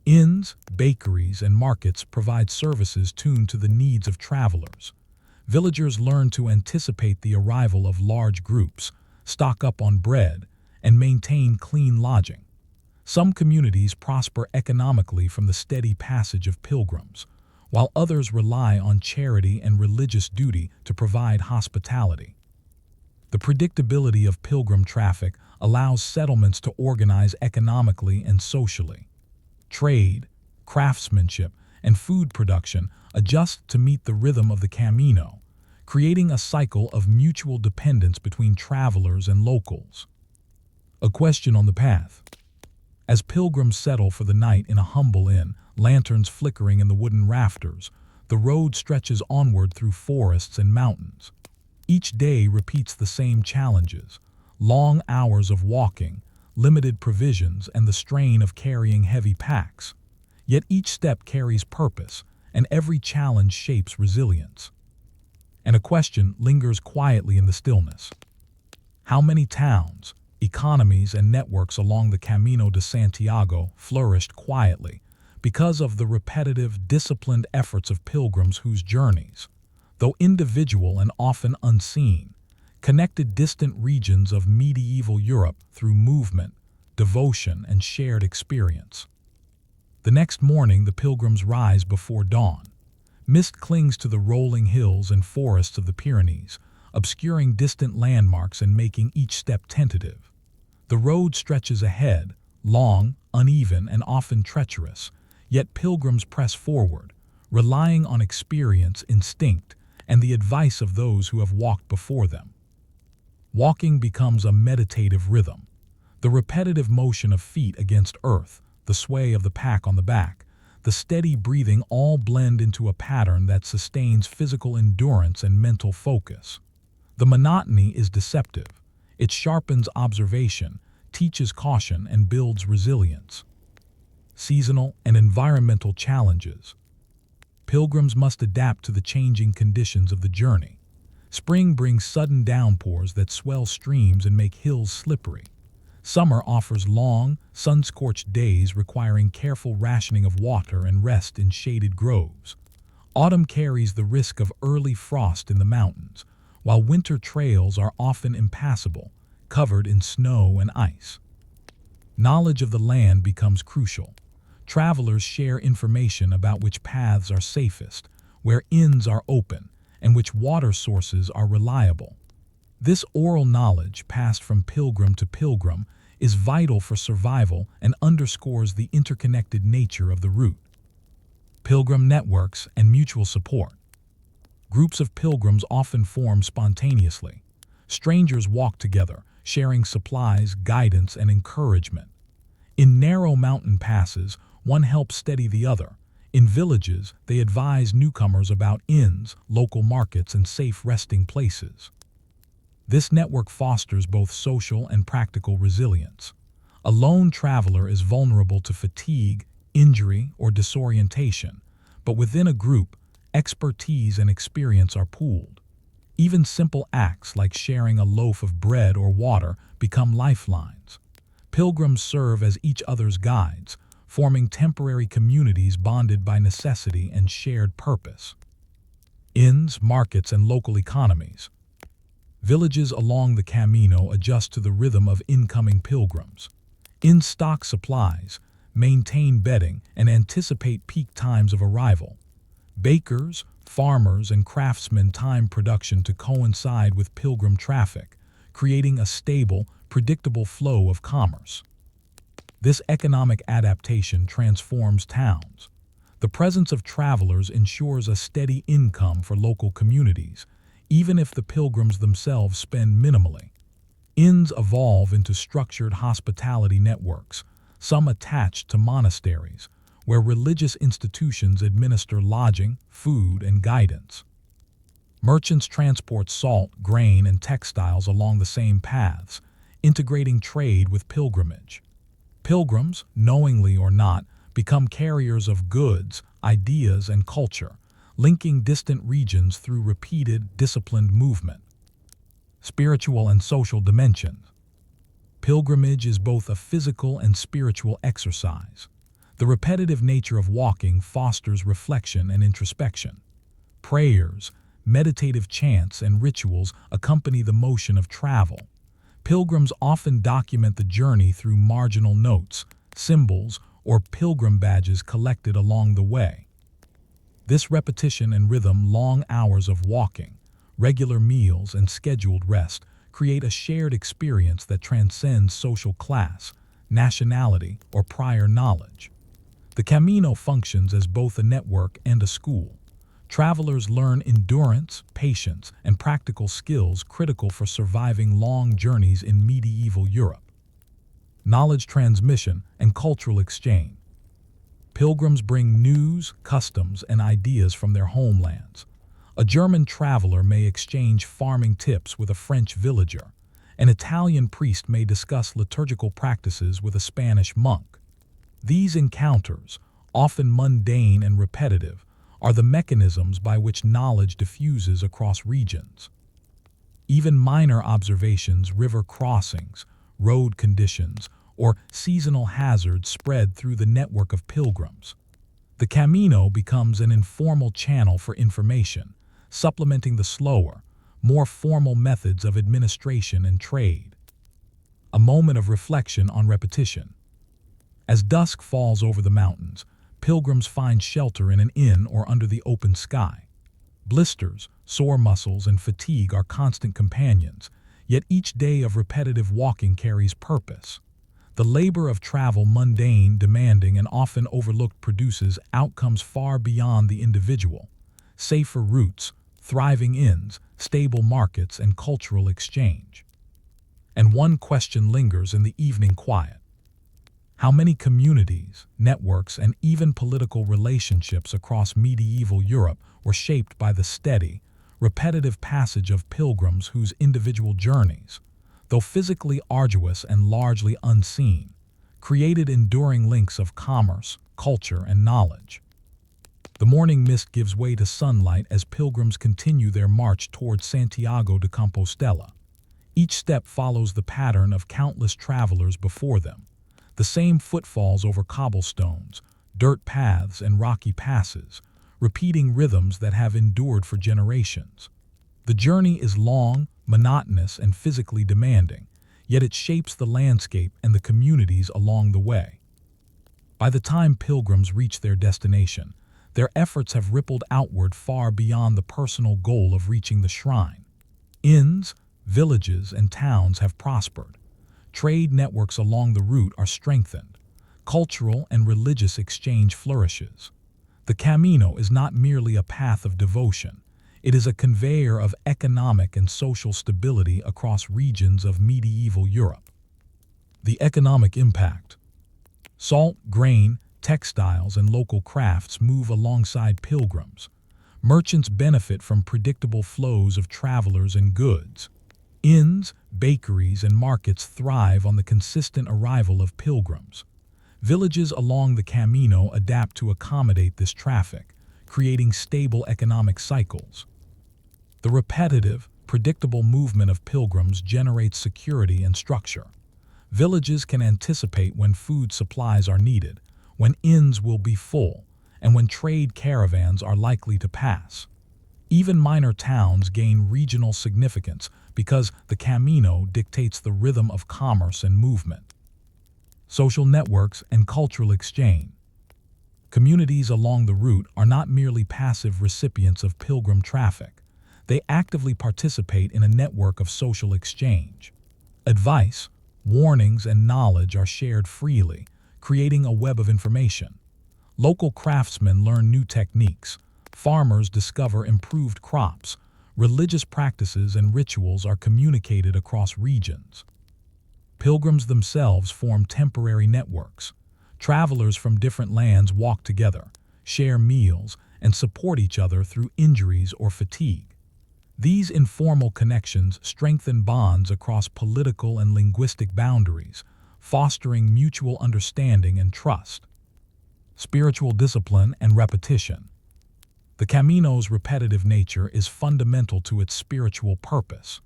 Inns, bakeries, and markets provide services tuned to the needs of travelers. Villagers learn to anticipate the arrival of large groups, stock up on bread, and maintain clean lodging. Some communities prosper economically from the steady passage of pilgrims, while others rely on charity and religious duty to provide hospitality. The predictability of pilgrim traffic allows settlements to organize economically and socially. Trade, craftsmanship, and food production adjust to meet the rhythm of the Camino, creating a cycle of mutual dependence between travelers and locals. A question on the path. As pilgrims settle for the night in a humble inn, lanterns flickering in the wooden rafters, the road stretches onward through forests and mountains. Each day repeats the same challenges: long hours of walking, limited provisions, and the strain of carrying heavy packs. Yet each step carries purpose, and every challenge shapes resilience. And a question lingers quietly in the stillness. How many towns, economies, and networks along the Camino de Santiago flourished quietly because of the repetitive, disciplined efforts of pilgrims whose journeys, though individual and often unseen, connected distant regions of medieval Europe through movement, devotion, and shared experience? The next morning, the pilgrims rise before dawn. Mist clings to the rolling hills and forests of the Pyrenees, obscuring distant landmarks and making each step tentative. The road stretches ahead, long, uneven, and often treacherous, yet pilgrims press forward, relying on experience, instinct, and the advice of those who have walked before them. Walking becomes a meditative rhythm. The repetitive motion of feet against earth, the sway of the pack on the back, the steady breathing all blend into a pattern that sustains physical endurance and mental focus. The monotony is deceptive. It sharpens observation, teaches caution, and builds resilience. Seasonal and environmental challenges. Pilgrims must adapt to the changing conditions of the journey. Spring brings sudden downpours that swell streams and make hills slippery. Summer offers long, sun-scorched days requiring careful rationing of water and rest in shaded groves. Autumn carries the risk of early frost in the mountains, while winter trails are often impassable, covered in snow and ice. Knowledge of the land becomes crucial. Travelers share information about which paths are safest, where inns are open, and which water sources are reliable. This oral knowledge, passed from pilgrim to pilgrim, is vital for survival and underscores the interconnected nature of the route. Pilgrim networks and mutual support. Groups of pilgrims often form spontaneously. Strangers walk together, sharing supplies, guidance, and encouragement. In narrow mountain passes, one helps steady the other. In villages, they advise newcomers about inns, local markets, and safe resting places. This network fosters both social and practical resilience. A lone traveler is vulnerable to fatigue, injury, or disorientation, but within a group, expertise and experience are pooled. Even simple acts like sharing a loaf of bread or water become lifelines. Pilgrims serve as each other's guides, forming temporary communities bonded by necessity and shared purpose. Inns, markets, and local economies. Villages along the Camino adjust to the rhythm of incoming pilgrims. Inns stock supplies, maintain bedding, and anticipate peak times of arrival. Bakers, farmers, and craftsmen time production to coincide with pilgrim traffic, creating a stable, predictable flow of commerce. This economic adaptation transforms towns. The presence of travelers ensures a steady income for local communities, even if the pilgrims themselves spend minimally. Inns evolve into structured hospitality networks, some attached to monasteries, where religious institutions administer lodging, food, and guidance. Merchants transport salt, grain, and textiles along the same paths, integrating trade with pilgrimage. Pilgrims, knowingly or not, become carriers of goods, ideas, and culture, linking distant regions through repeated, disciplined movement. Spiritual and social dimensions. Pilgrimage is both a physical and spiritual exercise. The repetitive nature of walking fosters reflection and introspection. Prayers, meditative chants, and rituals accompany the motion of travel. Pilgrims often document the journey through marginal notes, symbols, or pilgrim badges collected along the way. This repetition and rhythm, long hours of walking, regular meals, and scheduled rest, create a shared experience that transcends social class, nationality, or prior knowledge. The Camino functions as both a network and a school. Travelers learn endurance, patience, and practical skills critical for surviving long journeys in medieval Europe. Knowledge transmission and cultural exchange. Pilgrims bring news, customs, and ideas from their homelands. A German traveler may exchange farming tips with a French villager. An Italian priest may discuss liturgical practices with a Spanish monk. These encounters, often mundane and repetitive, are the mechanisms by which knowledge diffuses across regions. Even minor observations, river crossings, road conditions, or seasonal hazards spread through the network of pilgrims. The Camino becomes an informal channel for information, supplementing the slower, more formal methods of administration and trade. A moment of reflection on repetition. As dusk falls over the mountains, pilgrims find shelter in an inn or under the open sky. Blisters, sore muscles, and fatigue are constant companions, yet each day of repetitive walking carries purpose. The labor of travel, mundane, demanding, and often overlooked, produces outcomes far beyond the individual. Safer routes, thriving inns, stable markets, and cultural exchange. And one question lingers in the evening quiet. How many communities, networks, and even political relationships across medieval Europe were shaped by the steady, repetitive passage of pilgrims whose individual journeys, though physically arduous and largely unseen, created enduring links of commerce, culture, and knowledge? The morning mist gives way to sunlight as pilgrims continue their march toward Santiago de Compostela. Each step follows the pattern of countless travelers before them. The same footfalls over cobblestones, dirt paths, and rocky passes, repeating rhythms that have endured for generations. The journey is long, monotonous, and physically demanding, yet it shapes the landscape and the communities along the way. By the time pilgrims reach their destination, their efforts have rippled outward far beyond the personal goal of reaching the shrine. Inns, villages, and towns have prospered. Trade networks along the route are strengthened. Cultural and religious exchange flourishes. The Camino is not merely a path of devotion. It is a conveyor of economic and social stability across regions of medieval Europe. The economic impact. Salt, grain, textiles, and local crafts move alongside pilgrims. Merchants benefit from predictable flows of travelers and goods. Inns, bakeries, and markets thrive on the consistent arrival of pilgrims. Villages along the Camino adapt to accommodate this traffic, creating stable economic cycles. The repetitive, predictable movement of pilgrims generates security and structure. Villages can anticipate when food supplies are needed, when inns will be full, and when trade caravans are likely to pass. Even minor towns gain regional significance because the Camino dictates the rhythm of commerce and movement. Social networks and cultural exchange. Communities along the route are not merely passive recipients of pilgrim traffic. They actively participate in a network of social exchange. Advice, warnings, and knowledge are shared freely, creating a web of information. Local craftsmen learn new techniques. Farmers discover improved crops. Religious practices and rituals are communicated across regions. Pilgrims themselves form temporary networks. Travelers from different lands walk together, share meals, and support each other through injuries or fatigue. These informal connections strengthen bonds across political and linguistic boundaries, fostering mutual understanding and trust. Spiritual discipline and repetition. The Camino's repetitive nature is fundamental to its spiritual purpose.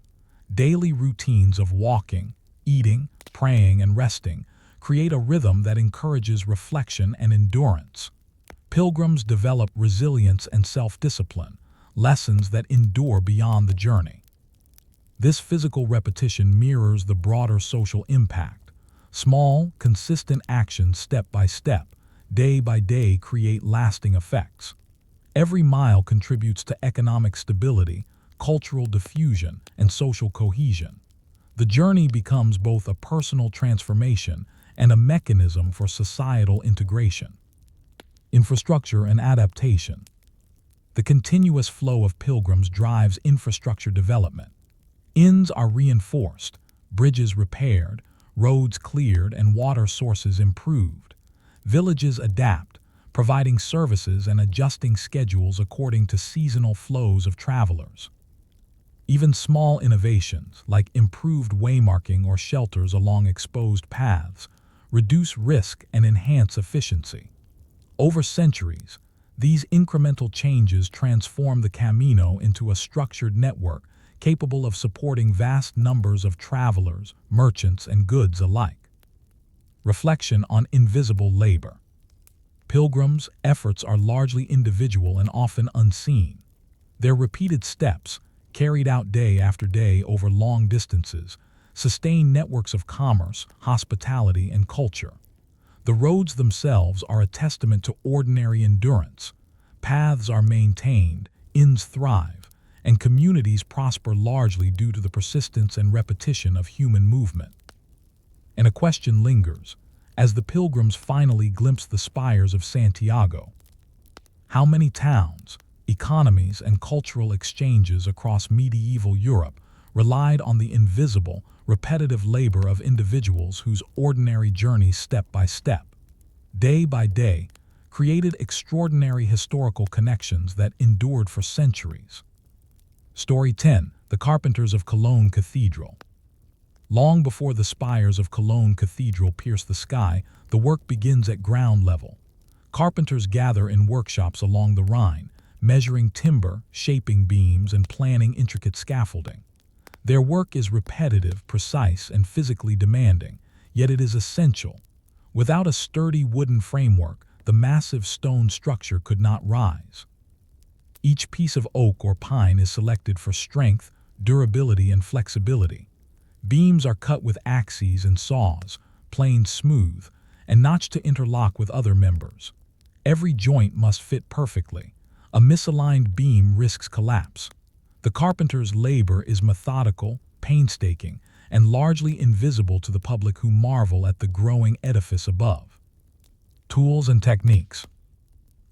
Daily routines of walking, eating, praying, and resting create a rhythm that encourages reflection and endurance. Pilgrims develop resilience and self-discipline, lessons that endure beyond the journey. This physical repetition mirrors the broader social impact. Small, consistent actions step by step, day by day create lasting effects. Every mile contributes to economic stability, cultural diffusion, and social cohesion. The journey becomes both a personal transformation and a mechanism for societal integration. Infrastructure and adaptation. The continuous flow of pilgrims drives infrastructure development. Inns are reinforced, bridges repaired, roads cleared, and water sources improved. Villages adapt, providing services and adjusting schedules according to seasonal flows of travelers. Even small innovations, like improved waymarking or shelters along exposed paths, reduce risk and enhance efficiency. Over centuries, these incremental changes transform the Camino into a structured network capable of supporting vast numbers of travelers, merchants, and goods alike. Reflection on invisible labor. Pilgrims' efforts are largely individual and often unseen. Their repeated steps, carried out day after day over long distances, sustain networks of commerce, hospitality, and culture. The roads themselves are a testament to ordinary endurance. Paths are maintained, inns thrive, and communities prosper largely due to the persistence and repetition of human movement. And a question lingers, as the pilgrims finally glimpse the spires of Santiago. How many towns, economies, and cultural exchanges across medieval Europe relied on the invisible, repetitive labor of individuals whose ordinary journeys step by step, day by day, created extraordinary historical connections that endured for centuries. Story 10. The Carpenters of Cologne Cathedral. Long before the spires of Cologne Cathedral pierce the sky, the work begins at ground level. Carpenters gather in workshops along the Rhine, measuring timber, shaping beams, and planning intricate scaffolding. Their work is repetitive, precise, and physically demanding, yet it is essential. Without a sturdy wooden framework, the massive stone structure could not rise. Each piece of oak or pine is selected for strength, durability, and flexibility. Beams are cut with axes and saws, planed smooth, and notched to interlock with other members. Every joint must fit perfectly. A misaligned beam risks collapse. The carpenter's labor is methodical, painstaking, and largely invisible to the public who marvel at the growing edifice above. Tools and techniques.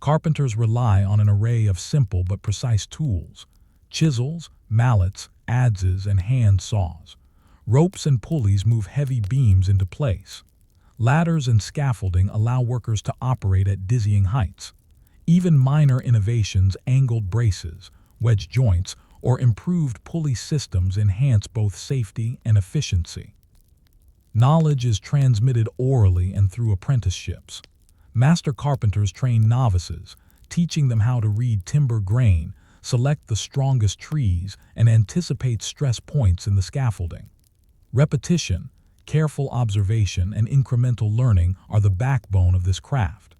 Carpenters rely on an array of simple but precise tools: chisels, mallets, adzes, and hand saws. Ropes and pulleys move heavy beams into place. Ladders and scaffolding allow workers to operate at dizzying heights. Even minor innovations, angled braces, wedge joints, or improved pulley systems enhance both safety and efficiency. Knowledge is transmitted orally and through apprenticeships. Master carpenters train novices, teaching them how to read timber grain, select the strongest trees, and anticipate stress points in the scaffolding. Repetition, careful observation, and incremental learning are the backbone of this craft.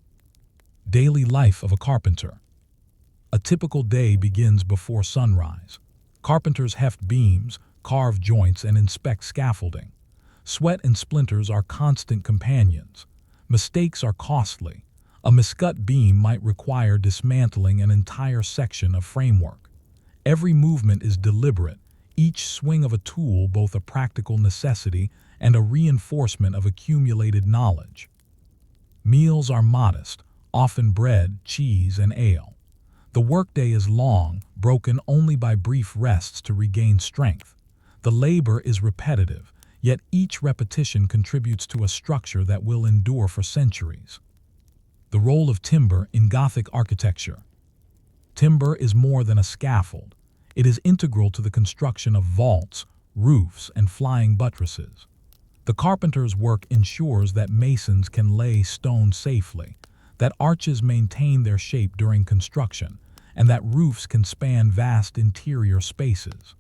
Daily life of a carpenter. A typical day begins before sunrise. Carpenters heft beams, carve joints, and inspect scaffolding. Sweat and splinters are constant companions. Mistakes are costly. A miscut beam might require dismantling an entire section of framework. Every movement is deliberate, each swing of a tool both a practical necessity and a reinforcement of accumulated knowledge. Meals are modest, often bread, cheese, and ale. The workday is long, broken only by brief rests to regain strength. The labor is repetitive, yet each repetition contributes to a structure that will endure for centuries. The role of timber in Gothic architecture. Timber is more than a scaffold. It is integral to the construction of vaults, roofs, and flying buttresses. The carpenter's work ensures that masons can lay stone safely, that arches maintain their shape during construction, and that roofs can span vast interior spaces.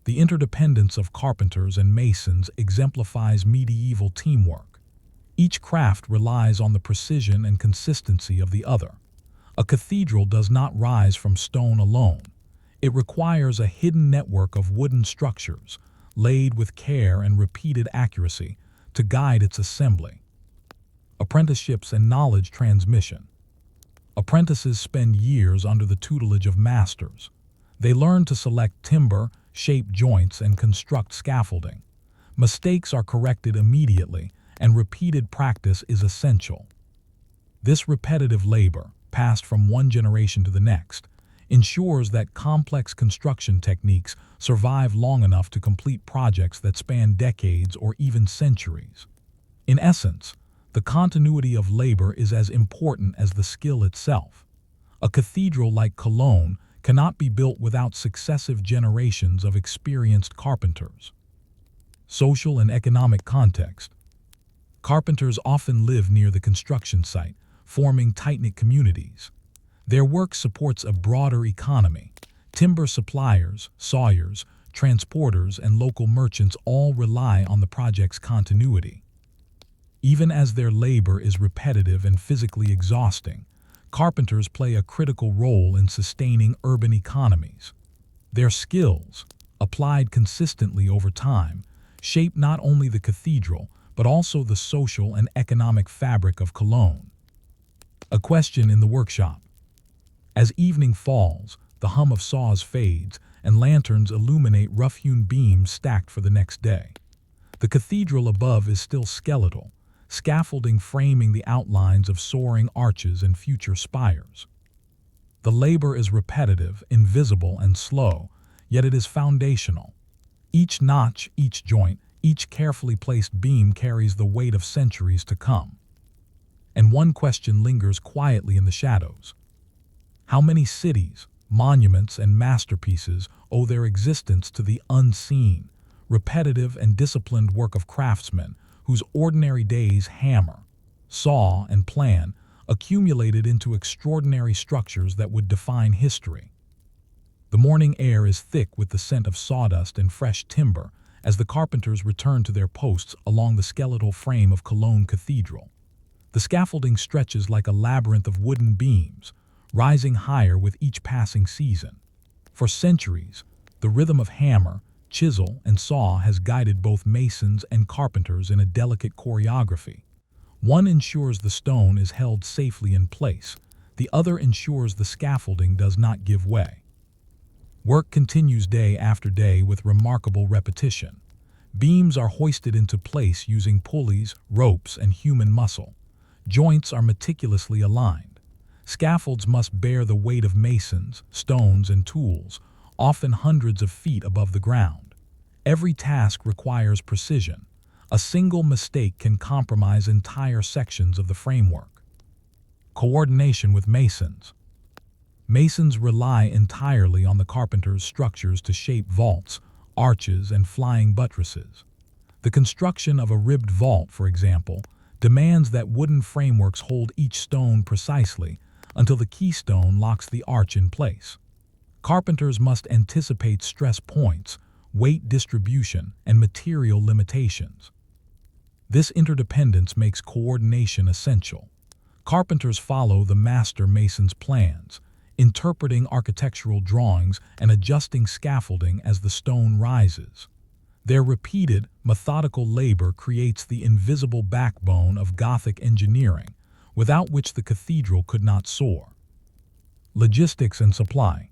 The interdependence of carpenters and masons exemplifies medieval teamwork. Each craft relies on the precision and consistency of the other. A cathedral does not rise from stone alone. It requires a hidden network of wooden structures, laid with care and repeated accuracy, to guide its assembly. Apprenticeships and knowledge transmission. Apprentices spend years under the tutelage of masters. They learn to select timber, shape joints, and construct scaffolding. Mistakes are corrected immediately, and repeated practice is essential. This repetitive labor, passed from one generation to the next, ensures that complex construction techniques survive long enough to complete projects that span decades or even centuries. In essence, the continuity of labor is as important as the skill itself. A cathedral like Cologne cannot be built without successive generations of experienced carpenters. Social and economic context. Carpenters often live near the construction site, forming tight-knit communities. Their work supports a broader economy. Timber suppliers, sawyers, transporters, and local merchants all rely on the project's continuity. Even as their labor is repetitive and physically exhausting, carpenters play a critical role in sustaining urban economies. Their skills, applied consistently over time, shape not only the cathedral, but also the social and economic fabric of Cologne. A question in the workshop. As evening falls, the hum of saws fades, and lanterns illuminate rough-hewn beams stacked for the next day. The cathedral above is still skeletal, scaffolding framing the outlines of soaring arches and future spires. The labor is repetitive, invisible, and slow, yet it is foundational. Each notch, each joint, each carefully placed beam carries the weight of centuries to come. And one question lingers quietly in the shadows. How many cities, monuments, and masterpieces owe their existence to the unseen, repetitive and disciplined work of craftsmen whose ordinary days hammer, saw, and plan accumulated into extraordinary structures that would define history? The morning air is thick with the scent of sawdust and fresh timber as the carpenters return to their posts along the skeletal frame of Cologne Cathedral. The scaffolding stretches like a labyrinth of wooden beams, rising higher with each passing season. For centuries, the rhythm of hammer, chisel, and saw has guided both masons and carpenters in a delicate choreography. One ensures the stone is held safely in place, the other ensures the scaffolding does not give way. Work continues day after day with remarkable repetition. Beams are hoisted into place using pulleys, ropes, and human muscle. Joints are meticulously aligned. Scaffolds must bear the weight of masons, stones, and tools, often hundreds of feet above the ground. Every task requires precision. A single mistake can compromise entire sections of the framework. Coordination with masons. Masons rely entirely on the carpenter's structures to shape vaults, arches, and flying buttresses. The construction of a ribbed vault, for example, demands that wooden frameworks hold each stone precisely until the keystone locks the arch in place. Carpenters must anticipate stress points, weight distribution, and material limitations. This interdependence makes coordination essential. Carpenters follow the master mason's plans, interpreting architectural drawings and adjusting scaffolding as the stone rises. Their repeated, methodical labor creates the invisible backbone of Gothic engineering, without which the cathedral could not soar. Logistics and supply.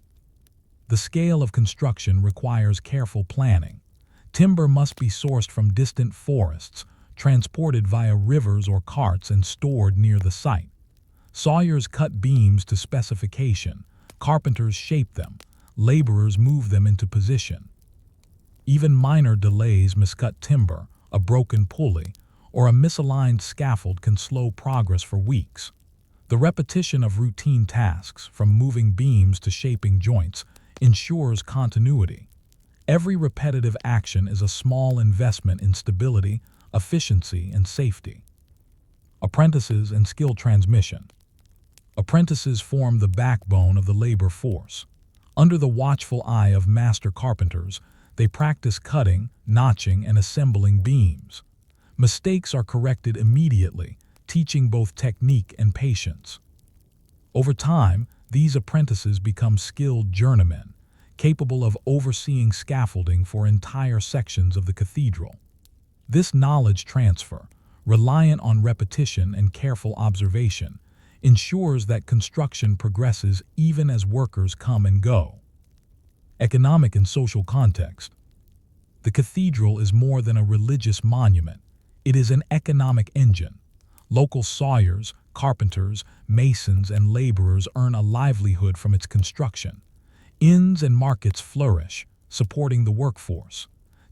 The scale of construction requires careful planning. Timber must be sourced from distant forests, transported via rivers or carts, and stored near the site. Sawyers cut beams to specification, carpenters shape them, laborers move them into position. Even minor delays, miscut timber, a broken pulley, or a misaligned scaffold can slow progress for weeks. The repetition of routine tasks, from moving beams to shaping joints, ensures continuity. Every repetitive action is a small investment in stability, efficiency, and safety. Apprentices and skill transmission. Apprentices form the backbone of the labor force. Under the watchful eye of master carpenters, they practice cutting, notching, and assembling beams. Mistakes are corrected immediately, teaching both technique and patience. Over time, these apprentices become skilled journeymen, capable of overseeing scaffolding for entire sections of the cathedral. This knowledge transfer, reliant on repetition and careful observation, ensures that construction progresses even as workers come and go. Economic and social context. The cathedral is more than a religious monument. It is an economic engine. Local sawyers, carpenters, masons, and laborers earn a livelihood from its construction. Inns and markets flourish, supporting the workforce.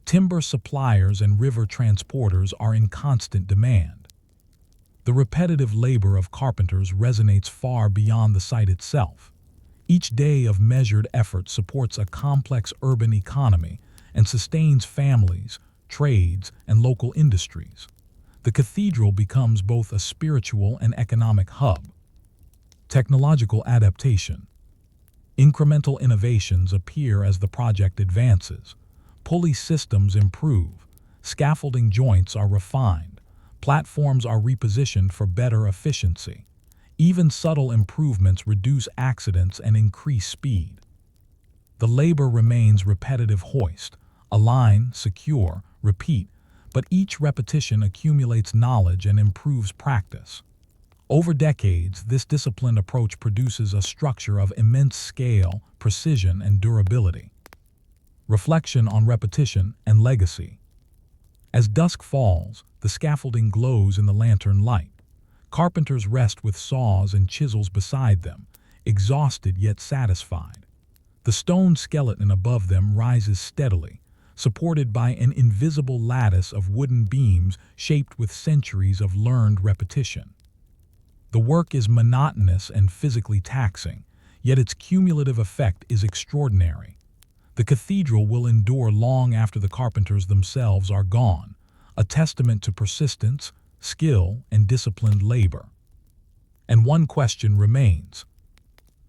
Timber suppliers and river transporters are in constant demand. The repetitive labor of carpenters resonates far beyond the site itself. Each day of measured effort supports a complex urban economy and sustains families, trades, and local industries. The cathedral becomes both a spiritual and economic hub. Technological adaptation. Incremental innovations appear as the project advances. Pulley systems improve, scaffolding joints are refined, platforms are repositioned for better efficiency. Even subtle improvements reduce accidents and increase speed. The labor remains repetitive: hoist, align, secure, repeat, but each repetition accumulates knowledge and improves practice. Over decades, this disciplined approach produces a structure of immense scale, precision, and durability. Reflection on repetition and legacy. As dusk falls, the scaffolding glows in the lantern light. Carpenters rest with saws and chisels beside them, exhausted yet satisfied. The stone skeleton above them rises steadily, supported by an invisible lattice of wooden beams shaped with centuries of learned repetition. The work is monotonous and physically taxing, yet its cumulative effect is extraordinary. The cathedral will endure long after the carpenters themselves are gone, a testament to persistence, skill, and disciplined labor. And one question remains: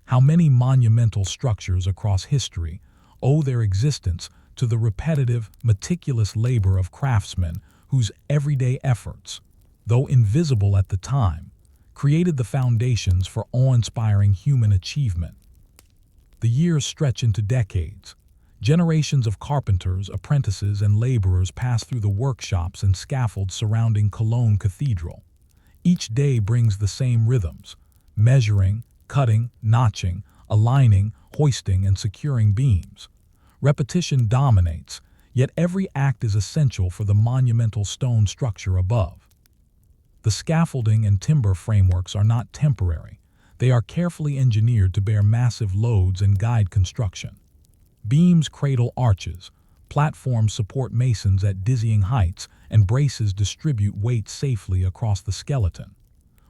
how many monumental structures across history owe their existence to the repetitive, meticulous labor of craftsmen whose everyday efforts, though invisible at the time, created the foundations for awe-inspiring human achievement? The years stretch into decades. Generations of carpenters, apprentices, and laborers pass through the workshops and scaffolds surrounding Cologne Cathedral. Each day brings the same rhythms: measuring, cutting, notching, aligning, hoisting, and securing beams. Repetition dominates, yet every act is essential for the monumental stone structure above. The scaffolding and timber frameworks are not temporary. They are carefully engineered to bear massive loads and guide construction. Beams cradle arches, platforms support masons at dizzying heights, and braces distribute weight safely across the skeleton.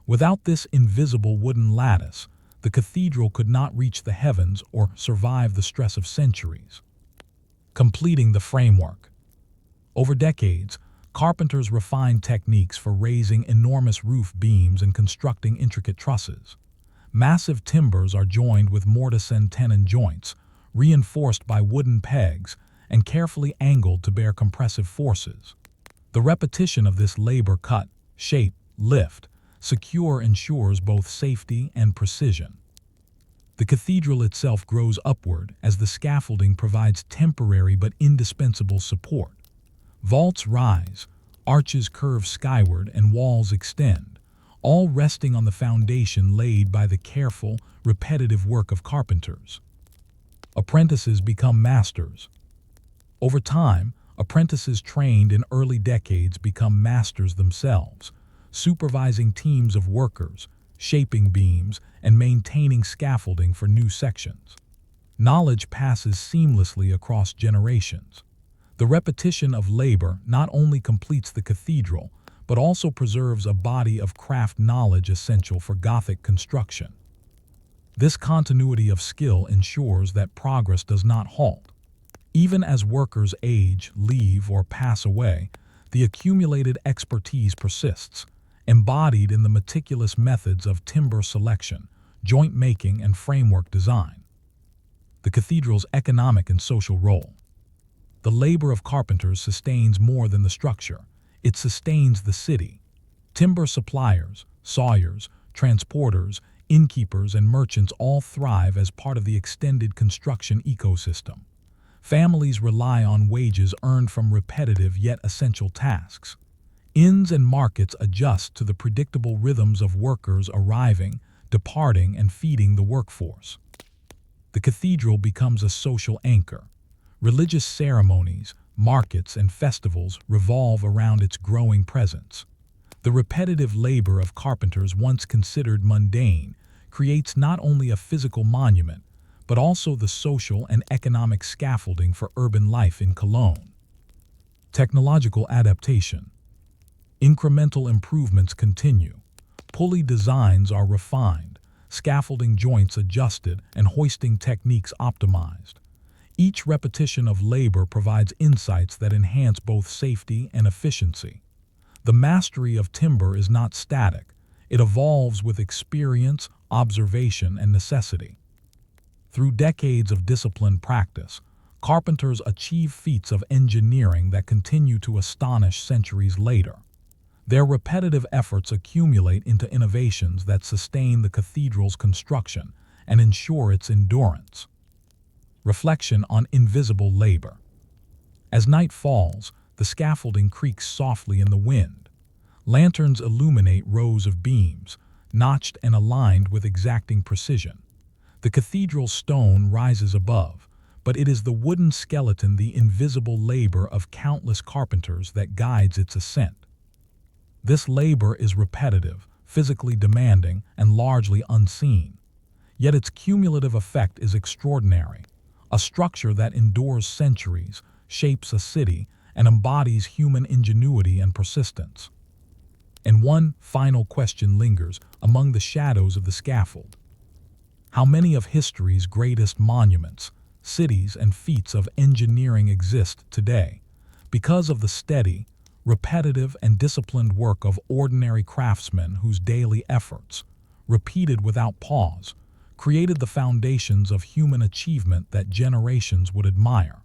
Without this invisible wooden lattice, the cathedral could not reach the heavens or survive the stress of centuries. Completing the framework. Over decades, carpenters refined techniques for raising enormous roof beams and constructing intricate trusses. Massive timbers are joined with mortise and tenon joints, reinforced by wooden pegs and carefully angled to bear compressive forces. The repetition of this labor cut, shape, lift, secure ensures both safety and precision. The cathedral itself grows upward as the scaffolding provides temporary but indispensable support. Vaults rise, arches curve skyward, and walls extend, all resting on the foundation laid by the careful, repetitive work of carpenters. Apprentices become masters. Over time, apprentices trained in early decades become masters themselves, supervising teams of workers, shaping beams, and maintaining scaffolding for new sections. Knowledge passes seamlessly across generations. The repetition of labor not only completes the cathedral, but also preserves a body of craft knowledge essential for Gothic construction. This continuity of skill ensures that progress does not halt. Even as workers age, leave, or pass away, the accumulated expertise persists, embodied in the meticulous methods of timber selection, joint making, and framework design. The cathedral's economic and social role. The labor of carpenters sustains more than the structure. It sustains the city. Timber suppliers, sawyers, transporters, innkeepers, and merchants all thrive as part of the extended construction ecosystem. Families rely on wages earned from repetitive yet essential tasks. Inns and markets adjust to the predictable rhythms of workers arriving, departing, and feeding the workforce. The cathedral becomes a social anchor. Religious ceremonies, markets, and festivals revolve around its growing presence. The repetitive labor of carpenters, once considered mundane, creates not only a physical monument, but also the social and economic scaffolding for urban life in Cologne. Technological adaptation. Incremental improvements continue. Pulley designs are refined, scaffolding joints adjusted, and hoisting techniques optimized. Each repetition of labor provides insights that enhance both safety and efficiency. The mastery of timber is not static. It evolves with experience, observation, and necessity. Through decades of disciplined practice, carpenters achieve feats of engineering that continue to astonish centuries later. Their repetitive efforts accumulate into innovations that sustain the cathedral's construction and ensure its endurance. Reflection on invisible labor. As night falls, the scaffolding creaks softly in the wind. Lanterns illuminate rows of beams, notched and aligned with exacting precision. The cathedral stone rises above, but it is the wooden skeleton, the invisible labor of countless carpenters, that guides its ascent. This labor is repetitive, physically demanding, and largely unseen. Yet its cumulative effect is extraordinary. A structure that endures centuries, shapes a city, and embodies human ingenuity and persistence. And one final question lingers among the shadows of the scaffold. How many of history's greatest monuments, cities, and feats of engineering exist today because of the steady, repetitive, and disciplined work of ordinary craftsmen whose daily efforts, repeated without pause, created the foundations of human achievement that generations would admire?